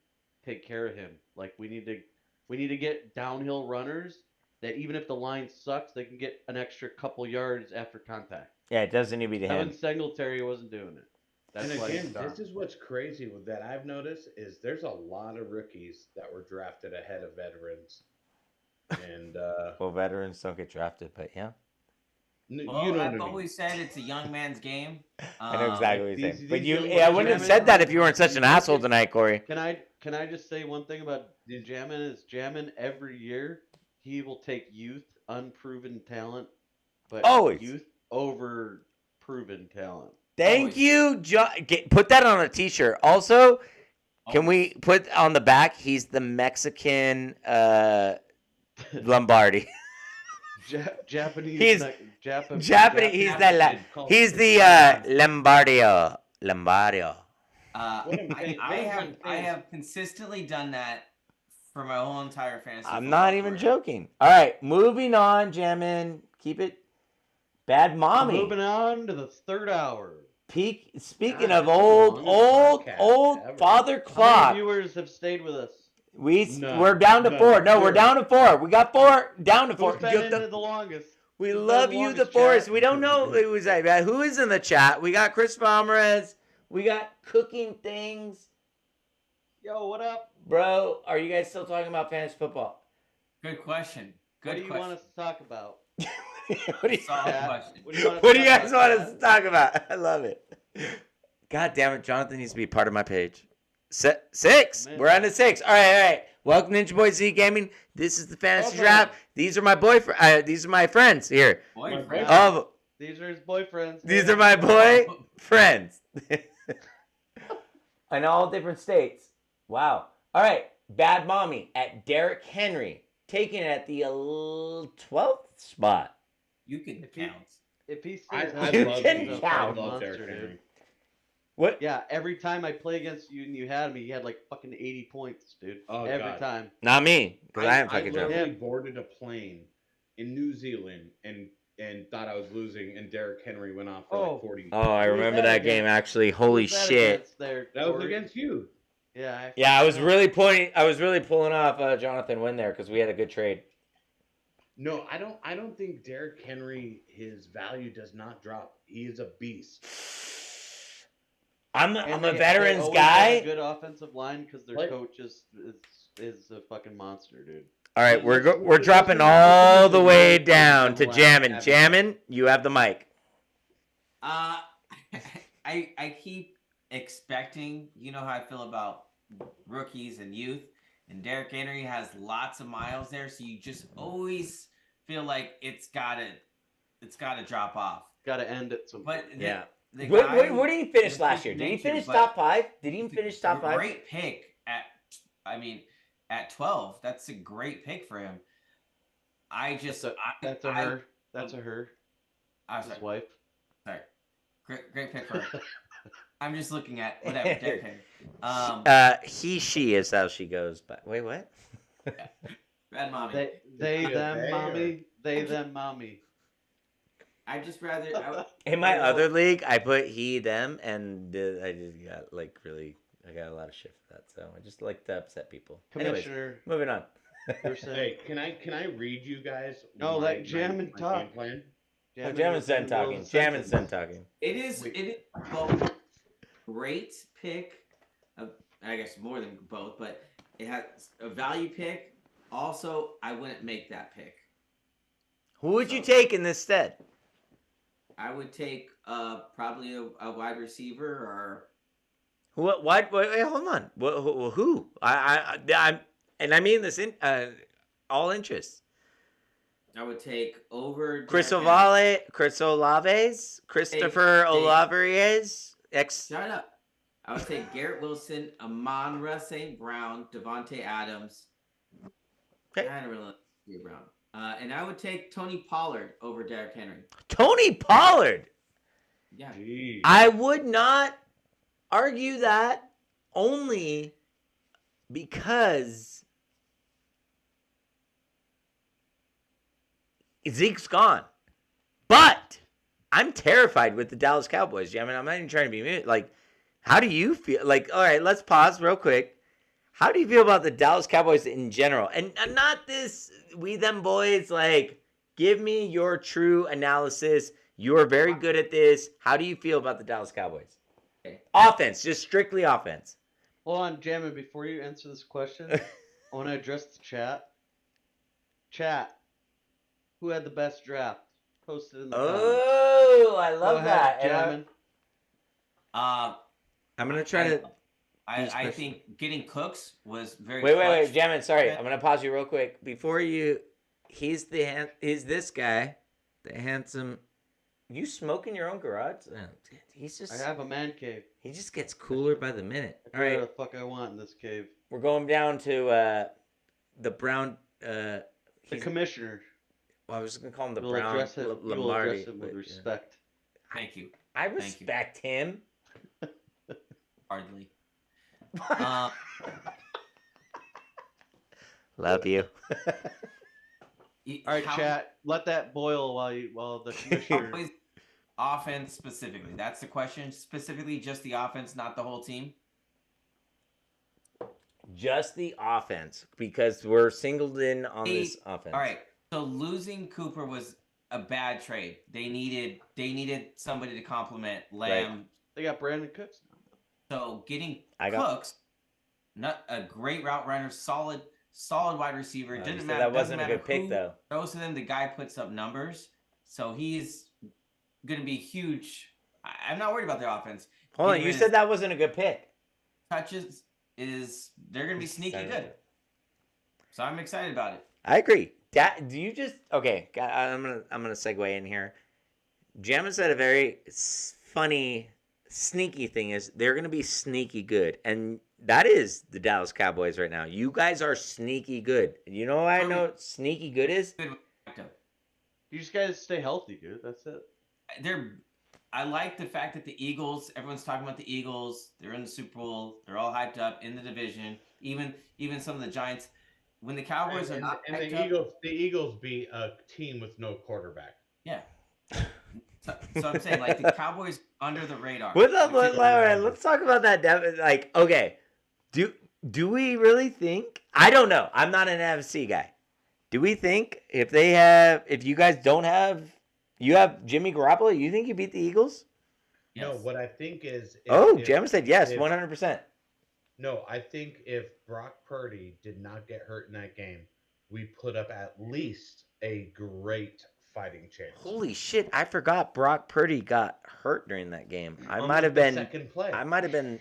take care of him. We need to get downhill runners that even if the line sucks, they can get an extra couple yards after contact. Yeah, it doesn't need to be to him. Singletary wasn't doing it. That's And why again, he's gone. this is what's crazy with that I've noticed is there's a lot of rookies that were drafted ahead of veterans. And Well, veterans don't get drafted, but yeah. you Well, know what I I've mean. always said it's a young man's game. I know exactly what you're saying. these But you, young I wouldn't have boys, said that if you weren't such these an young asshole kids- tonight, Corey. Can I just say one thing about Jammin is Jammin every year he will take youth, unproven talent, but Always. youth over proven talent. Thank Always. you, John. Put that on a T-shirt. Also, can Always. we put on the back? He's the Mexican Lombardi. Japanese. He's- Japanese. Japanese. He's the he's the Lombardio. Lombardio. What am I- I have consistently done that for my whole entire fantasy. I'm football not even career. joking. All right, moving on, Jammin. Keep it. Bad mommy. Moving on to the third hour. Speaking God, of that's the old longest podcast ever. father How many clock. viewers have stayed with us? None. We're down to None. 4. No, we're Zero. down to 4. We got 4. Down to 4. Who's been into the longest? We Who's been love the you, the longest Forest. chat? We don't know who is that. Who is in the chat? We got Chris Pomerez. We got cooking things. Yo, what up? Bro, are you guys still talking about fantasy football? Good question. Good What do you question. want us to talk about? what do you, Solid Yeah. question. What do you want us what to do you talk guys about, want us to talk about? I love it. God damn it, Jonathan needs to be part of my page. 6. Man. We're on to 6. All right. Welcome to Ninjaboy Z Gaming. This is the fantasy Welcome. draft. These are my boyfriend. These are my friends here. Boyfriend. Of These are his boyfriends. these are my boy friends. In all different states. Wow. All right. Bad Mommy at Derrick Henry. Taking it at the 12th spot. You can If he- count. If he I stays You healthy, can he's a count. fucking I love monster, Derrick dude. Henry. What? Yeah, every time I play against you and you had me, you had like fucking 80 points, dude. Oh, every God. time. Not me, because I am I fucking drunk. literally boarded a plane in New Zealand and thought I was losing, and Derrick Henry went off for Oh. like 40. Oh, I Who was remember that that game against? actually. Holy Who's that shit. against there, That was Corey? against you. Yeah. Yeah, I was really pulling off Jonathan win there because we had a good trade. No, I don't think Derrick Henry, his value does not drop. He is a beast. I'm And a they veterans always have guy. a good offensive line because their Like- coach is a fucking monster, dude. All right, we're Listen, dropping listen, all the listen, way listen, down to listen, Jammin. listen. Jammin, you have the mic. I keep expecting, you know how I feel about rookies and youth, and Derrick Henry has lots of miles there, so you just always feel like it's gotta drop off. Got to end it some. But Yeah. the Where guy did he finish is last year? Did he mentioned, finish but top 5? Did he even it's a finish top 5? Great pick at 12. That's a great pick for him. That's a her. That's a her. I'm His sorry. wife. Sorry. Great pick for her. I'm just looking at whatever Derrick Henry. She is how she goes. But wait, what? Bad mommy. They Yeah, them they mommy. They them mommy. I just rather. In my other league, I put he, them, and I just got I got a lot of shit for that. So I just like to upset people. Anyways, Commissioner. moving on. You're saying. Hey, can I read you guys? No, let Jammin my talk. game plan? Oh, Jammin's done talking. Jammin's done talking. It is both great pick. I guess more than both, but it has a value pick. Also, I wouldn't make that pick. Who would you take in this stead? I would take probably a wide receiver or What? Wait, hold on. Who? I'm, and I mean this in all interests. I would take over Chris Derrick Olaves, Christopher Hey. Olavarez, Shut up. I would take Garrett Wilson, Amon-Ra St. Brown, Devontae Adams. Okay. I don't really like St. Brown. And I would take Tony Pollard over Derrick Henry. Tony Pollard. Yeah. Jeez. I would not argue that only because Zeke's gone. But I'm terrified with the Dallas Cowboys. I mean, I'm not even trying to be mean. Like, how do you feel? Like, all right, let's pause real quick. How do you feel about the Dallas Cowboys in general? And not this, we them boys, like, give me your true analysis. You're very good at this. How do you feel about the Dallas Cowboys? Offense, just strictly offense. Hold on, Jammin, before you answer this question, I want to address the chat. Chat, who had the best draft? Post it in the comments. Oh, I Go love ahead, that. And Jammin. I'm gonna try to. I think getting Cooks was very. Wait, Jammin. Sorry, Okay. I'm gonna pause you real quick before you. He's this guy, the handsome. You smoke in your own garage? He's just. I have a man cave. He just gets cooler by the minute. I All do right, whatever the fuck I want in this cave. we're going down to the brown. The he's- commissioner. Well, I was just gonna call him the You'll brown address him, you will Lombardi. address him with but, yeah. respect. Thank you. I Thank you. respect him. Hardly. Love you. All right, chat. Let that boil while the commissioner. Always offense specifically. That's the question. Specifically, just the offense, not the whole team. Just the offense, because we're singled in on this offense. All right. So losing Cooper was a bad trade. They needed somebody to complement Lamb. They got Brandon Cooks. So getting Cooks, not a great route runner, solid wide receiver. You Didn't said matter. that doesn't wasn't a matter good pick, who though. throws to them, the guy puts up numbers. So he's going to be huge. I'm not worried about their offense. Hold on, you Even said that wasn't a good pick. touches they're going to be sneaky good. So I'm excited about it. I agree. Do you just okay? I'm gonna segue in here. Jammin said a very funny, sneaky thing is they're gonna be sneaky good, and that is the Dallas Cowboys right now. You guys are sneaky good. You know what I know sneaky good is? You just gotta stay healthy, dude. That's it. I like the fact that the Eagles, everyone's talking about the Eagles. They're in the Super Bowl. They're all hyped up in the division. Even some of the Giants. When the Cowboys are not hyped up, the Eagles beat a team with no quarterback. Yeah. So I'm saying, like, the Cowboys under the radar. Let's talk about that. Like, okay, do we really think? I don't know. I'm not an NFC guy. Do we think if you guys don't have, you have Jimmy Garoppolo, you think you beat the Eagles? Yes. No, what I think is. Jim said yes, 100%. No, I think if Brock Purdy did not get hurt in that game, we put up at least a great fighting chance. Holy shit! I forgot Brock Purdy got hurt during that game. I On might have the been. second play. I might have been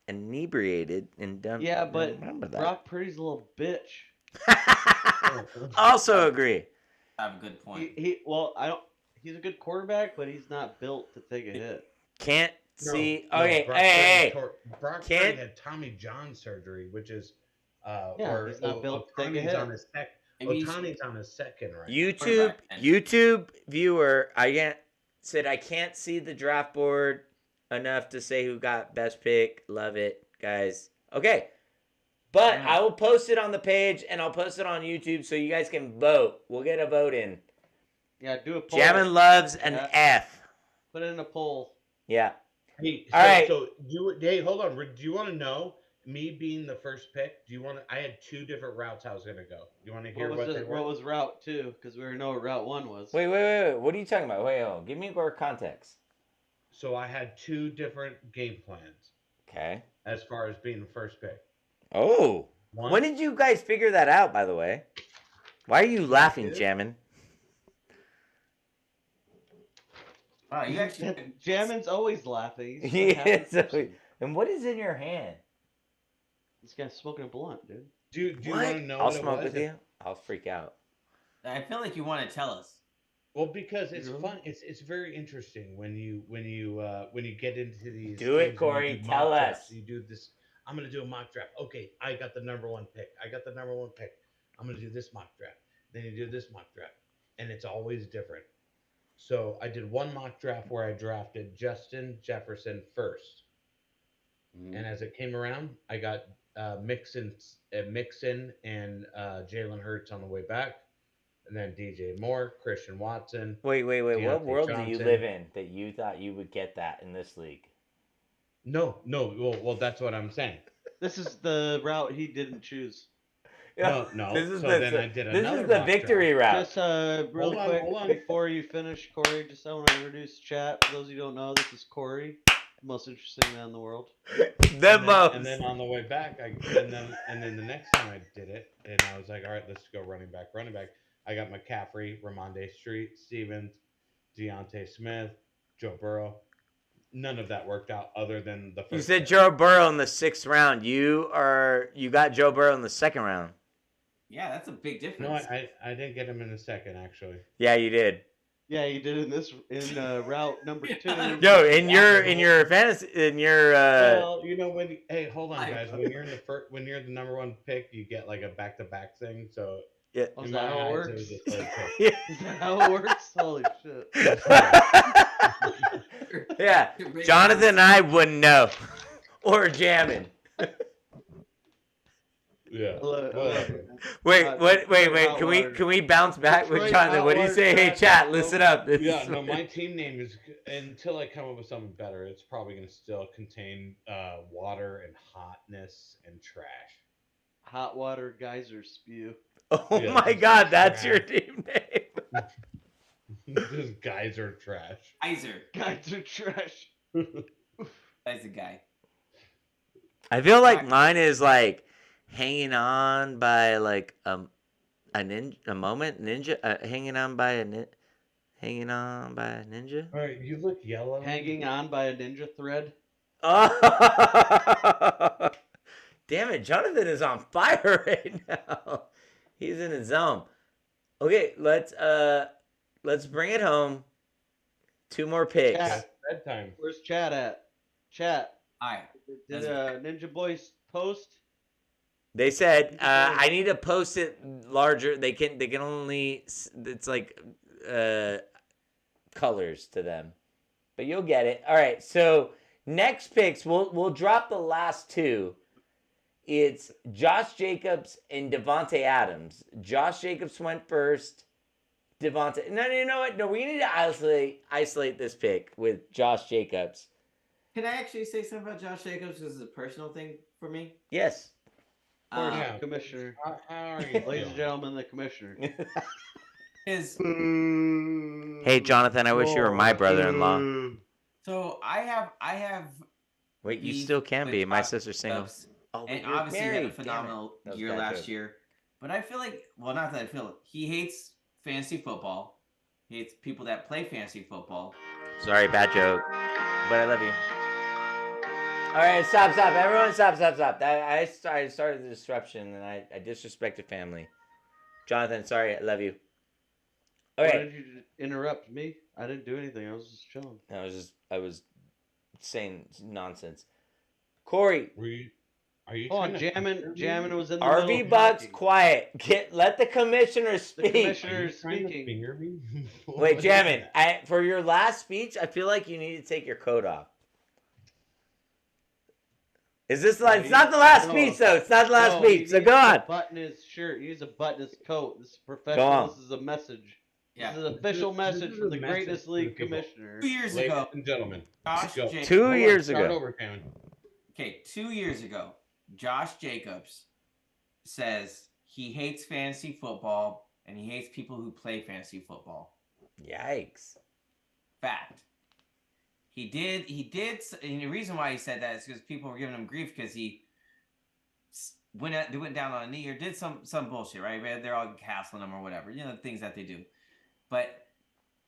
inebriated and done. Yeah, but remember that. Brock Purdy's a little bitch. Also agree. I have a good point. He's a good quarterback, but he's not built to take a hit. Can't see. No, Okay, Brock hey. Brock Purdy had Tommy John surgery, which is he's not built to take a hit. Otani's on his second, right? YouTube viewer, I can't see the draft board enough to say who got best pick. Love it, guys. Okay. But I will post it on the page and I'll post it on YouTube so you guys can vote. We'll get a vote in. Yeah, do a poll. Jammin loves an F. Put it in a poll. Yeah. Hey, all right. So hold on. Do you want to know me being the first pick? I had two different routes I was gonna go. You want to hear what was route 2? Because we already know what route 1 was. Wait. What are you talking about? Wait, give me more context. So I had two different game plans. Okay. As far as being the first pick. Oh. When did you guys figure that out, by the way? Why are you laughing, Jammin? Wow, you actually. Jammin's always laughing. And what is in your hand? This guy's smoking a blunt, dude. Do you want to know? I'll smoke with you. I'll freak out. I feel like you want to tell us. Well, because it's fun. It's very interesting when you get into these. Do it, Corey. Tell us. You do this. I'm gonna do a mock draft. Okay, I got the number 1 pick. I'm gonna do this mock draft. Then you do this mock draft, and it's always different. So I did one mock draft where I drafted Justin Jefferson first, and as it came around, I got Mixon and Jalen Hurts on the way back, and then DJ Moore, Christian Watson. Wait. Deontay What world Johnson. do you live in that you thought you would get that in this league? No. Well, that's what I'm saying. This is the route he didn't choose. No. This is another the mock victory route. Just real quick, before you finish, Corey, just I want to introduce chat. For those of you who don't know, this is Corey. most interesting man in the world. The most. And then on the way back, and then the next time I did it, and I was like, all right, let's go running back. I got McCaffrey, Ramondre Street, Stevens, Deontay Smith, Joe Burrow. None of that worked out other than the first. You said pick. Joe Burrow in the 6th round. You got Joe Burrow in the 2nd round. Yeah, that's a big difference. No, I didn't get him in the 2nd actually. Yeah, you did. Yeah, you did in route number 2. Yo, in your fantasy, Well, you know hey, hold on, guys. When you're in the when you're the number 1 pick, you get like a back-to-back thing. So yeah, is in that my how it eyes, works? it was the 3rd pick. yeah. Is that how it works? Holy shit. Yeah, Jonathan and I wouldn't know, or jamming. Yeah. Whatever. Wait. Can we bounce back with Detroit Jonathan? What do you say? Hey, chat, listen up. This Yeah, is- no, my team name is, until I come up with something better, it's probably going to still contain water and hotness and trash. Hot water geyser spew. Oh Yeah, my this God, is that's trash. your team name. This guys are trash. Geyser. Geyser trash. That's a guy. I feel like mine is like hanging on by like a moment ninja, hanging on by a ninja. All right, you look yellow. Hanging on by a ninja thread. Oh, damn it! Jonathan is on fire right now. He's in his zone. Okay, let's bring it home. 2 more picks. Chat. Bedtime. Where's chat at? Chat. All right. Did Ninjaboy post? They said I need to post it larger. They can only, it's like colors to them, but you'll get it. All right. So next picks, we'll drop the last 2. It's Josh Jacobs and Devontae Adams. Josh Jacobs went first. Devontae. No, you know what? No, we need to isolate this pick with Josh Jacobs. Can I actually say something about Josh Jacobs? This is a personal thing for me. Yes. Yeah. Commissioner. How are you Ladies doing? and gentlemen, the commissioner. Is Hey, Jonathan, I wish you were my brother-in-law. so I have. Wait, you beef still can with be. My Josh sister's single. Jacobs, Oh, and you're obviously he had a married. Damn it. phenomenal That was year bad last joke. year. But I feel like, well, not that I feel it. He hates fantasy football. He hates people that play fantasy football. Sorry, bad joke. But I love you. All right, stop. Everyone, stop. I started the disruption, and I disrespected family. Jonathan, sorry, I love you. All Why right. did you interrupt me? I didn't do anything. I was just chilling. I was saying nonsense. Corey, Are you Oh, trying to jamming was in the middle RV of Bucks, talking. quiet. Let the commissioner The speak. commissioner is trying to speaking. finger me? Wait, Jammin, for your last speech, I feel like you need to take your coat off. Is this like? It's not the last speech, though. It's not the last No, he speech. So needs go to on. Button his shirt. He needs to button his coat. This is Go professional. on. This is a message. Yeah. This is an official This message is from a the message Greatest to League the people. commissioner. 2 years Ladies ago, and gentlemen, Josh go. Jacobs. 2 Hold on, years start ago. over, Cameron. Okay, 2 years ago, Josh Jacobs says he hates fantasy football and he hates people who play fantasy football. Yikes. Fact. He did, and the reason why he said that is because people were giving him grief because he went down on a knee or did some bullshit, right? They're all hassling him or whatever, the things that they do. But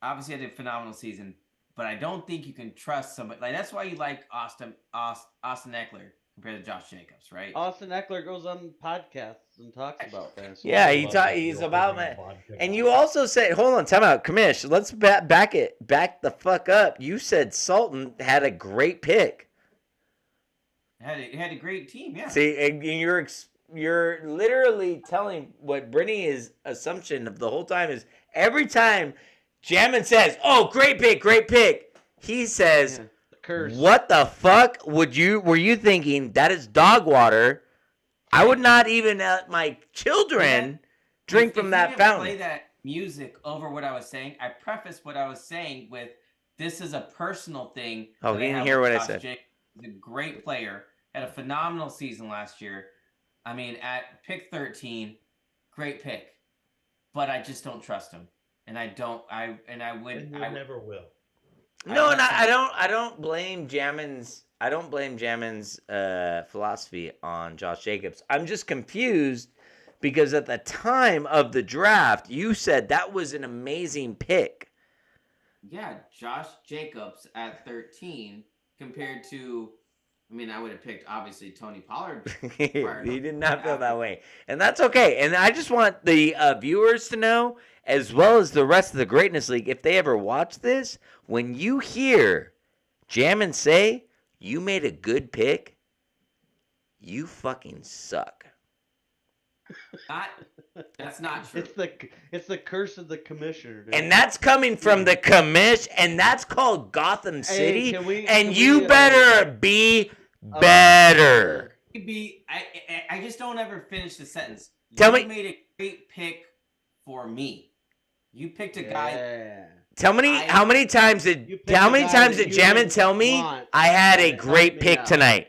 obviously, I did a phenomenal season. But I don't think you can trust somebody. Like that's why you like Austin Eckler compared to Josh Jacobs, right? Austin Eckler goes on podcasts and talks about fantasy. Yeah, football. he's about man. And you also said, hold on, time out, Commish. Let's back the fuck up. You said Sultan had a great pick. Had a great team, yeah. See, and you're literally telling what Brittany's assumption of the whole time is every time Jammin says, "Oh, great pick," he says, Yeah, the curse. "What the fuck were you thinking? That is dog water. I would not even let my children drink If from you that didn't fountain." Play that music over what I was saying. I prefaced what I was saying with, "This is a personal thing." Oh, that he didn't have hear with what I Josh said. Jacobs. He's a great player. Had a phenomenal season last year. I mean, at pick 13, great pick, but I just don't trust him, and I don't. I And you never will. No, and I don't blame Jammin's philosophy on Josh Jacobs. I'm just confused because at the time of the draft, you said that was an amazing pick. Yeah, Josh Jacobs at 13 compared to, I mean, I would have picked obviously Tony Pollard. He did not feel that way, and that's okay. And I just want the viewers to know, as well as the rest of the Greatness League, if they ever watch this, when you hear Jammin say you made a good pick, you fucking suck. That's not true. It's the curse of the commissioner, dude. And that's coming from the commish, and that's called Gotham City. Can you we, better be better. I just don't ever finish the sentence. You made a great pick for me. You picked a guy. How many times did Jammin tell me I had a great pick tonight?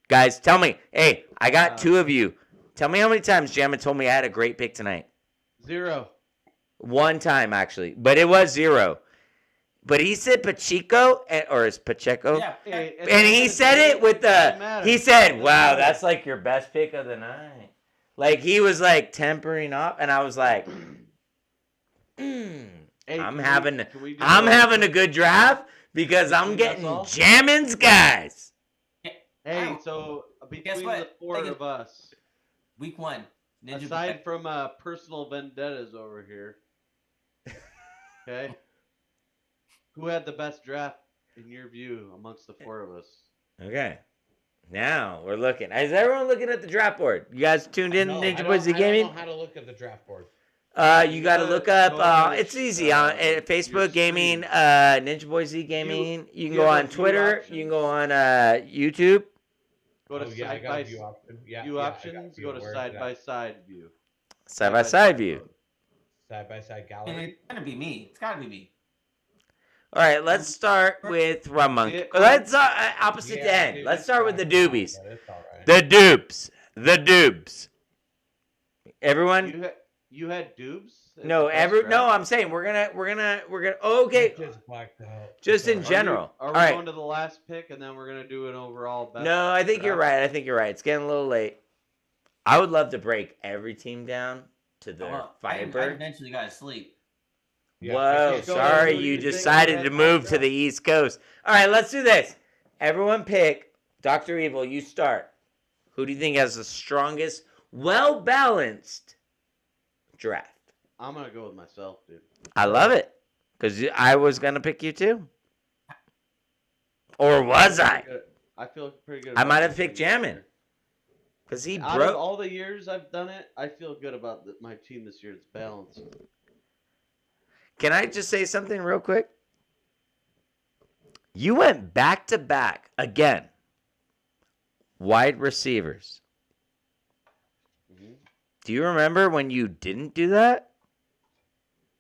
Guys, tell me. Hey, I got two of you. Tell me how many times Jammin told me I had a great pick tonight. 0. One time, actually. But it was 0. But he said Pacheco, or is Pacheco? Yeah. And he said it with he said, wow, that's like your best pick of the night. Like, he was like tempering up, and I was like, I'm having a good draft because I'm getting Jammin's guys. Hey, so between the four of us, week 1, aside from personal vendettas over here, okay, who had the best draft in your view amongst the four of us? Okay. Now we're looking. Is everyone looking at the draft board? You guys tuned in to Ninjaboy Z Gaming? I don't know how to look at the draft board. You got to look up. It's easy on Facebook Gaming, Ninjaboy Z Gaming. You can go on Twitter. You can go on YouTube. Go to side by view options. Go to side by side view. Side by side view. Side by side gallery. It's gonna be me. It's gotta be me. All right, let's start with Rummonk. Let's opposite to end. Let's start with the doobies. The dupes. The dupes. Everyone. You had dubs? No, I'm saying we're gonna. Okay. Just in general. Are we going to the last pick and then we're gonna do an overall best? No, I think you're right. It's getting a little late. I would love to break every team down to their fiber. I eventually gotta sleep. Whoa, sorry, you decided to move to the East Coast. All right, let's do this. Everyone pick. Dr. Evil, you start. Who do you think has the strongest, well-balanced draft? I'm going to go with myself, dude. I love it. Because I was going to pick you too. Or was I? I feel pretty good. I might have picked Jammin. Because he Out broke. of all the years I've done it, I feel good about my team this year. It's balanced. Can I just say something real quick? You went back to back again. Wide receivers. Mm-hmm. Do you remember when you didn't do that?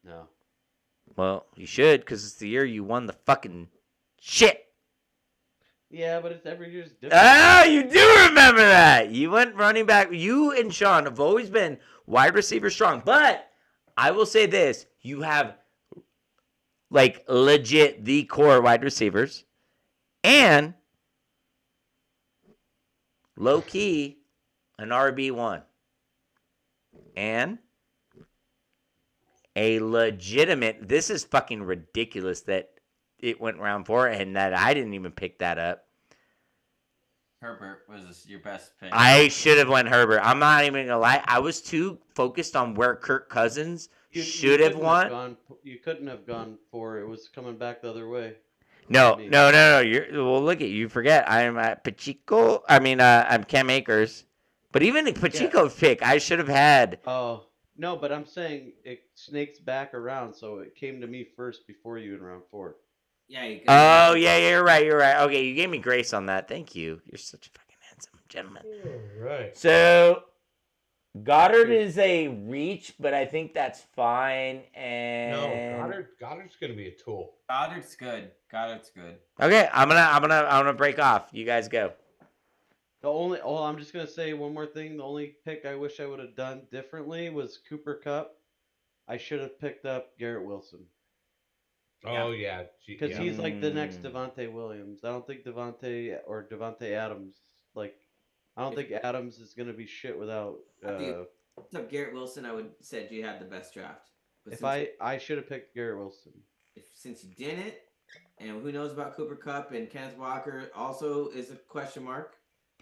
No. Well, you should, because it's the year you won the fucking shit. Yeah, but it's every year's different. Ah, you do remember that. You went running back. You and Sean have always been wide receiver strong. But I will say this. You have like legit the core wide receivers and low key an RB1 and a legitimate, this is fucking ridiculous that it went round 4 and that I didn't even pick that up. Herbert was your best pick. I should have went Herbert. I'm not even gonna lie. I was too focused on where Kirk Cousins should have won. You couldn't have gone 4. It was coming back the other way. No. Well, look at you. Forget I'm at Pacheco. I'm Cam Akers. But even the Pacheco pick, I should have had. Oh no, but I'm saying it snakes back around, so it came to me first before you in round 4. Yeah. Oh yeah, you're right. Okay, you gave me grace on that. Thank you. You're such a fucking handsome gentleman. All right. So Goddard is a reach, but I think that's fine. And no, Goddard's gonna be a tool. Goddard's good. Okay, I'm gonna break off. You guys go. I'm just gonna say one more thing. The only pick I wish I would have done differently was Cooper Kupp. I should have picked up Garrett Wilson. Oh yeah, Because yeah. he's like the next Devontae Williams. I don't think Devontae Adams. Like, I don't think Adams is gonna be shit without. What's up, Garrett Wilson? I would said you had the best draft. But If I should have picked Garrett Wilson. Since you didn't, and who knows about Cooper Kupp and Kenneth Walker also is a question mark.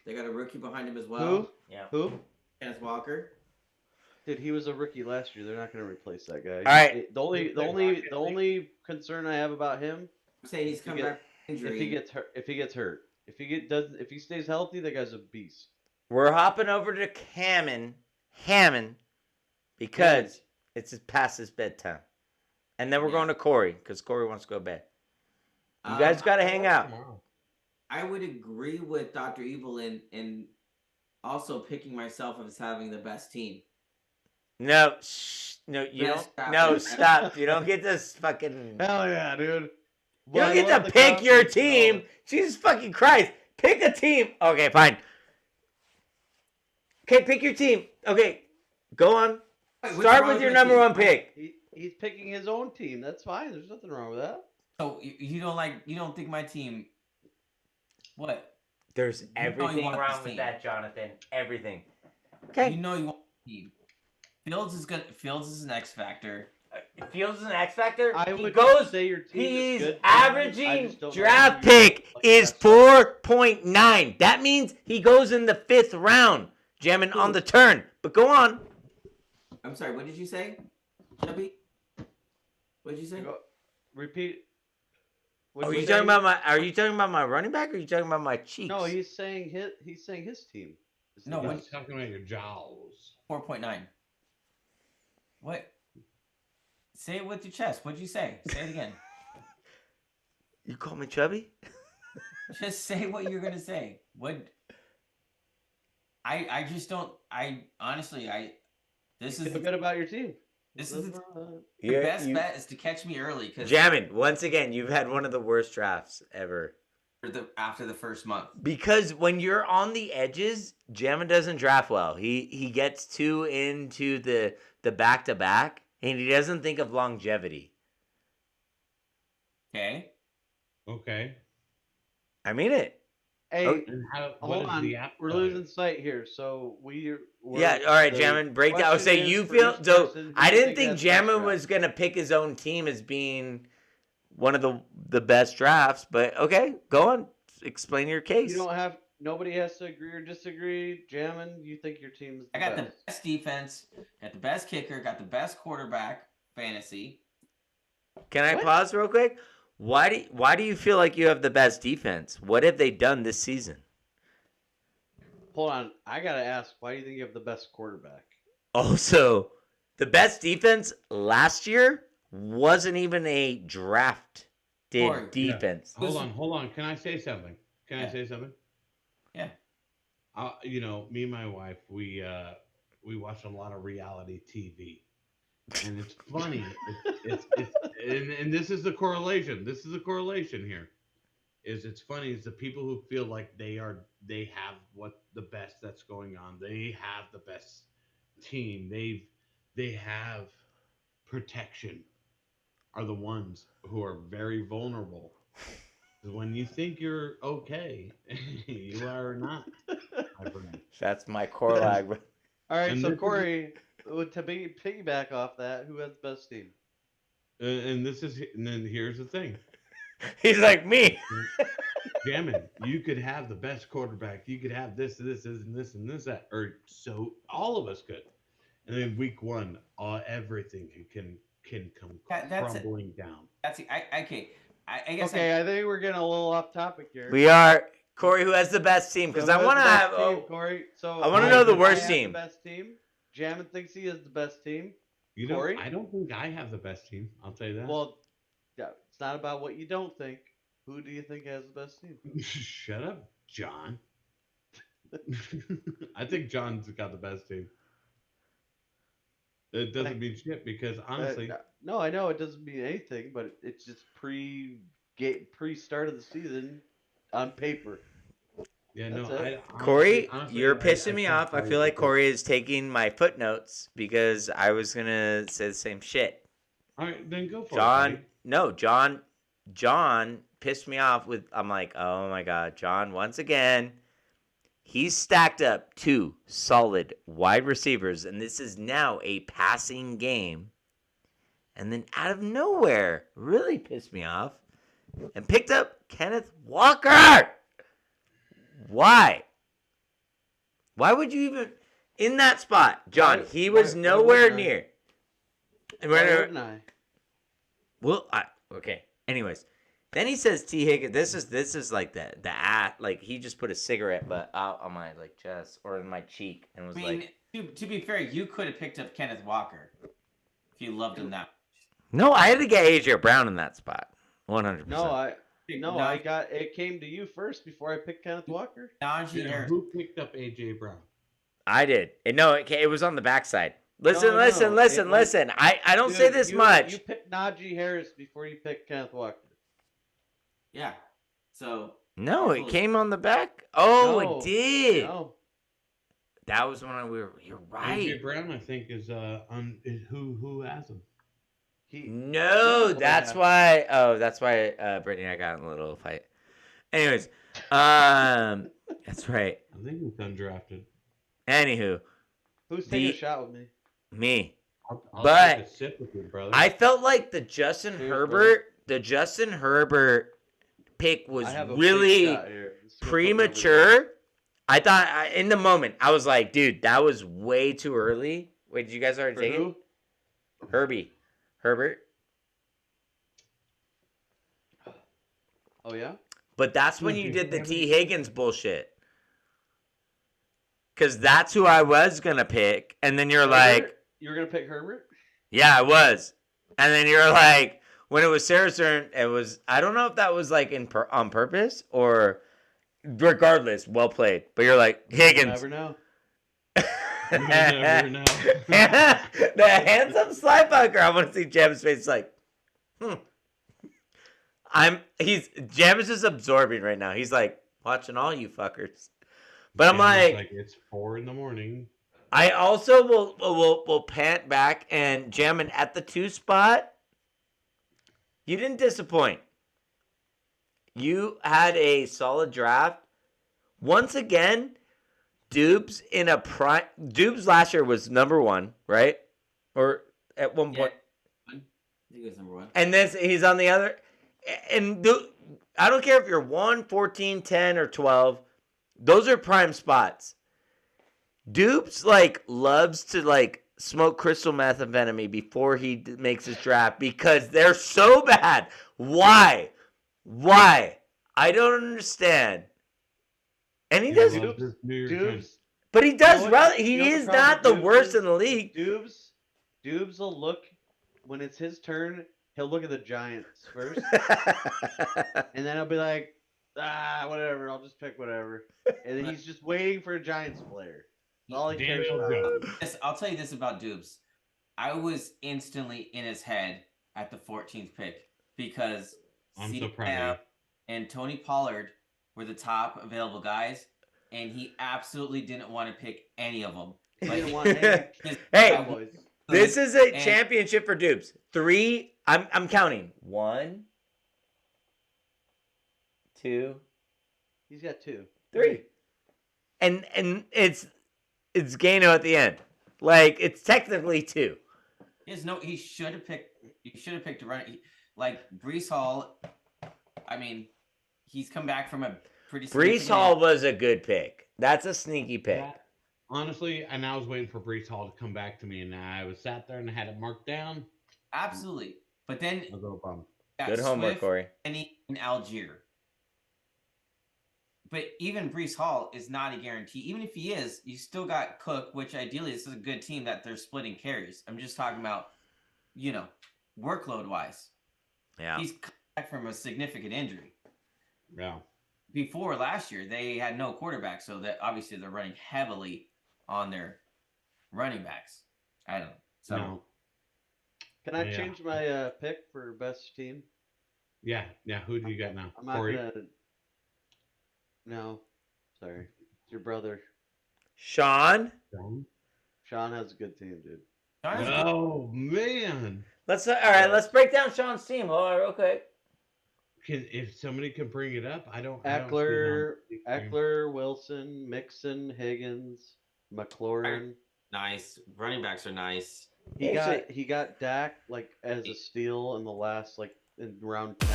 They got a rookie behind him as well. Who? Yeah. Who? Kenneth Walker. Dude, he was a rookie last year. They're not going to replace that guy. All right. The only concern I have about him. I'm saying he's coming back from injury. If he gets hurt, if he stays healthy, that guy's a beast. We're hopping over to Hammond, because it's past his bedtime, and then we're going to Corey because Corey wants to go to bed. You guys got to hang out. I would agree with Dr. Evil in also picking myself as having the best team. No, you don't. No, stop. You don't get this fucking. Hell yeah, dude. You don't get to pick your team. Jesus fucking Christ. Pick a team. Okay, fine. Okay, pick your team. Okay, go on. Start with your number one pick. He's picking his own team. That's fine. There's nothing wrong with that. So you don't think my team. What? There's everything wrong with that, Jonathan. Everything. Okay. You know you want the team. Fields is an X factor. Fields is an X factor. I would say your team He's is good. averaging draft pick is 4.9. That means he goes in the 5th round, jamming on the turn. But go on. I'm sorry. What did you say, Chubby? What did you say? Repeat. Are you talking about my running back, or are you talking about my cheeks? No, he's saying his team. No, He's talking about your jowls. 4.9. What? Say it with your chest. What'd you say? Say it again. You call me chubby? Just say what you're gonna say. What? I just don't. This is feel good about your team. This is the best bet is to catch me early. Cause Jammin, once again, you've had one of the worst drafts ever. After the first month. Because when you're on the edges, Jammin doesn't draft well. He gets too into the back-to-back, and he doesn't think of longevity. Okay. Okay. I mean it. Hey, hold on. We're losing sight here. So we're yeah, all right, Jammin, break down. Oh, so you feel so? I didn't think Jammin was gonna pick his own team as being one of the best drafts, but okay, go on, explain your case. You don't have. Nobody has to agree or disagree. Jammin, you think your team is the best. I got the best defense, got the best kicker, got the best quarterback fantasy. Can I pause real quick? Why do you feel like you have the best defense? What have they done this season? Hold on, I gotta ask. Why do you think you have the best quarterback? Also, the best defense last year wasn't even a drafted defense. Yeah. Hold on. Can I say something? I say something? Yeah. Me and my wife, we watch a lot of reality TV, and it's funny. And this is the correlation. This is the correlation here. It's funny. It's the people who feel like they have the best that's going on. They have the best team. They have protection. Are the ones who are very vulnerable. When you think you're okay, you are not. That's my core lag. All right, so Corey, to piggyback off that, who has the best team? And then here's the thing. He's like me. Jammin, you could have the best quarterback. You could have this, and this, that, or so all of us could. And then week 1, everything can come crumbling down. That's okay. I guess. Okay, I think we're getting a little off topic here. We are. Corey, who has the best team? Because I want to have. Corey. So I want to know the worst team. The best team. Jammin thinks he has the best team. Corey? I don't think I have the best team. I'll tell you that. Well, yeah, it's not about what you don't think. Who do you think has the best team? Shut up, John. I think John's got the best team. It doesn't mean shit because honestly, no, I know it doesn't mean anything, but it's just pre start of the season on paper. Yeah, no, Corey, you're pissing me off. I feel like Corey is taking my footnotes because I was gonna say the same shit. All right, then go for John, it. no, John pissed me off with. I'm like, oh my god, John once again. He's stacked up 2 solid wide receivers, and this is now a passing game. And then out of nowhere, really pissed me off, and picked up Kenneth Walker. Why? Why would you even in that spot, John? He was nowhere near. Why wouldn't I? Well, okay. Anyways, then he says T. Higgins. This is like the like he just put a cigarette butt out on my like chest or in my cheek and was like. To be fair, you could have picked up Kenneth Walker if you loved him that much. No, I had to get AJ Brown in that spot. 100%. No, I got it. Came to you first before I picked Kenneth Walker. Who picked up AJ Brown? I did. No, it was on the backside. Listen. No. Listen. I don't say this much. You picked Najee Harris before you picked Kenneth Walker. Yeah. So. No, it came on the back. Oh, No, it did. No. That was when you're right. AJ Brown, I think, is who has him. No, that's why. Oh, that's why Brittany and I got in a little fight. Anyways, that's right. I think he's undrafted. Anywho, Who's taking a shot with me? Me. I'll But take a sip with you, brother. I felt like the Justin Herbert pick was I have a really big shot here. Let's go put premature. I thought in the moment I was like, dude, that was way too early. Wait, did you guys already For take who? it? Herbert. Oh yeah. But that's when you did the T. Higgins bullshit. Because that's who I was going to pick. And then you're like... You were going to pick Herbert? Yeah, I was. And then you're like... When it was Sarah's turn, it was... I don't know if that was like on purpose or... Regardless, well played. But you're like, Higgins. You never know. You never know. The handsome slide fucker. I want to see Jam's face like... Jam is just absorbing right now. He's like watching all you fuckers. But I'm like it's 4 a.m. I also will pant back and Jammin' at the 2 spot. You didn't disappoint. You had a solid draft. Once again, Dubes in a prime. Dubes last year was number 1, right? Or at one point. I think he was number 1. And he's on the other. And I don't care if you're 1, 14, 10, or 12. Those are prime spots. Dupes loves to smoke crystal methamphetamine before he makes his draft because they're so bad. Why? I don't understand. And he does. Dubes. But he does. He is not the worst in the league. Dubes will look when it's his turn. He'll look at the Giants first, and then he'll be like, whatever, I'll just pick whatever. And then he's just waiting for a Giants player. All he cares about. I'll tell you this about Dubes. I was instantly in his head at the 14th pick because CDM and Tony Pollard were the top available guys, and he absolutely didn't want to pick any of them. Hey, this is a championship for Dubes. 3. I'm counting. 1, 2. He's got 2. 3. And it's Gano at the end. It's technically 2. He should have picked. You should have picked a runner like Breece Hall. I mean, he's come back from a pretty. Breece Hall was a good pick. That's a sneaky pick. Yeah. Honestly, and I was waiting for Breece Hall to come back to me, and I was sat there and I had it marked down. Absolutely, but then good homework, Corey. And in Algier. But even Breece Hall is not a guarantee. Even if he is, you still got Cook, which ideally this is a good team that they're splitting carries. I'm just talking about, workload wise. Yeah. He's come back from a significant injury. Yeah. Before last year, they had no quarterback, so that obviously they're running heavily on their running backs. I don't know. So, no. Can I change my pick for best team? Yeah. Who do you got now? I'm not Corey? gonna. No, sorry. It's your brother. Sean Sean has a good team, dude. Oh man. Let's all right. Let's break down Sean's team. Hold on, real quick. If somebody can bring it up, I don't. Eckler, Wilson, Mixon, Higgins, McLaurin. Nice. Running backs are nice. He got Dak like as a steal in the last in round 10.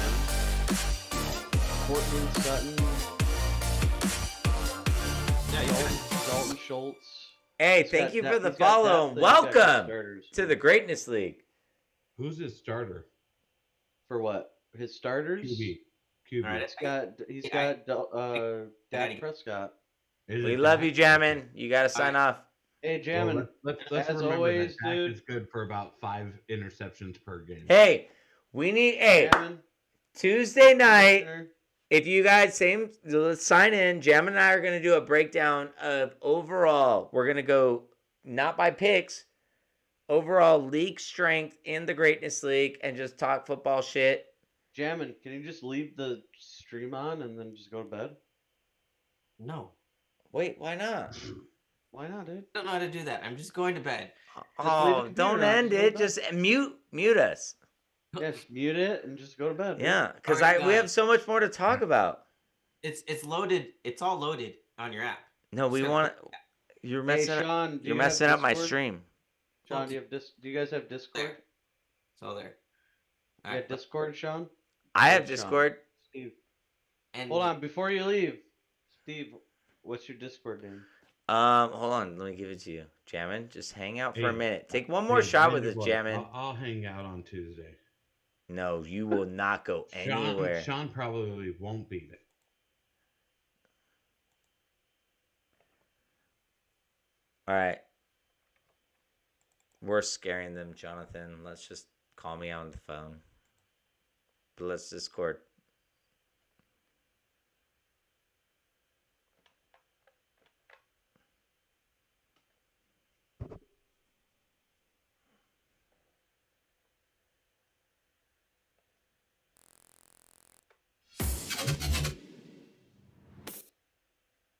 Courtland Sutton. Dalton Schultz. Hey, thank you for the follow and welcome to the Greatness League. Who's his starter? For what? His starters? QB. Right. He's got Dak Prescott. We love you, Jammin. You got to sign off. Hey, Jammin. Let's as remember always, that Dak dude. is good for about 5 interceptions per game. Hey, we need Jammin, Tuesday night. listener. If you guys let's sign in. Jam and I are gonna do a breakdown of overall. We're gonna go not by picks, overall league strength in the Greatness League, and just talk football shit. Jammin, can you just leave the stream on and then just go to bed? No. Wait, why not? Why not, dude? I don't know how to do that. I'm just going to bed. Oh, don't end it. Just mute us. Yes, mute it and just go to bed. Yeah, because Alright, we guys. have so much more to talk about. It's loaded. It's all loaded on your app. No, we So- want. You're Hey, messing. Sean, do You're you have messing up my Discord? stream. Sean, do you guys have Discord? There. It's all there. You got Discord, Sean? I have Sean. Discord. Steve. And Hold on, before you leave, Steve, what's your Discord name? Hold on. Let me give it to you, Jammin. Just hang out for a Hey, minute. Take one more shot with us, Ninjaboy, Jammin. I'll hang out on Tuesday. No, you will not go anywhere. Sean probably won't beat it. All right. We're scaring them, Jonathan. Let's just call me on the phone. But let's Discord.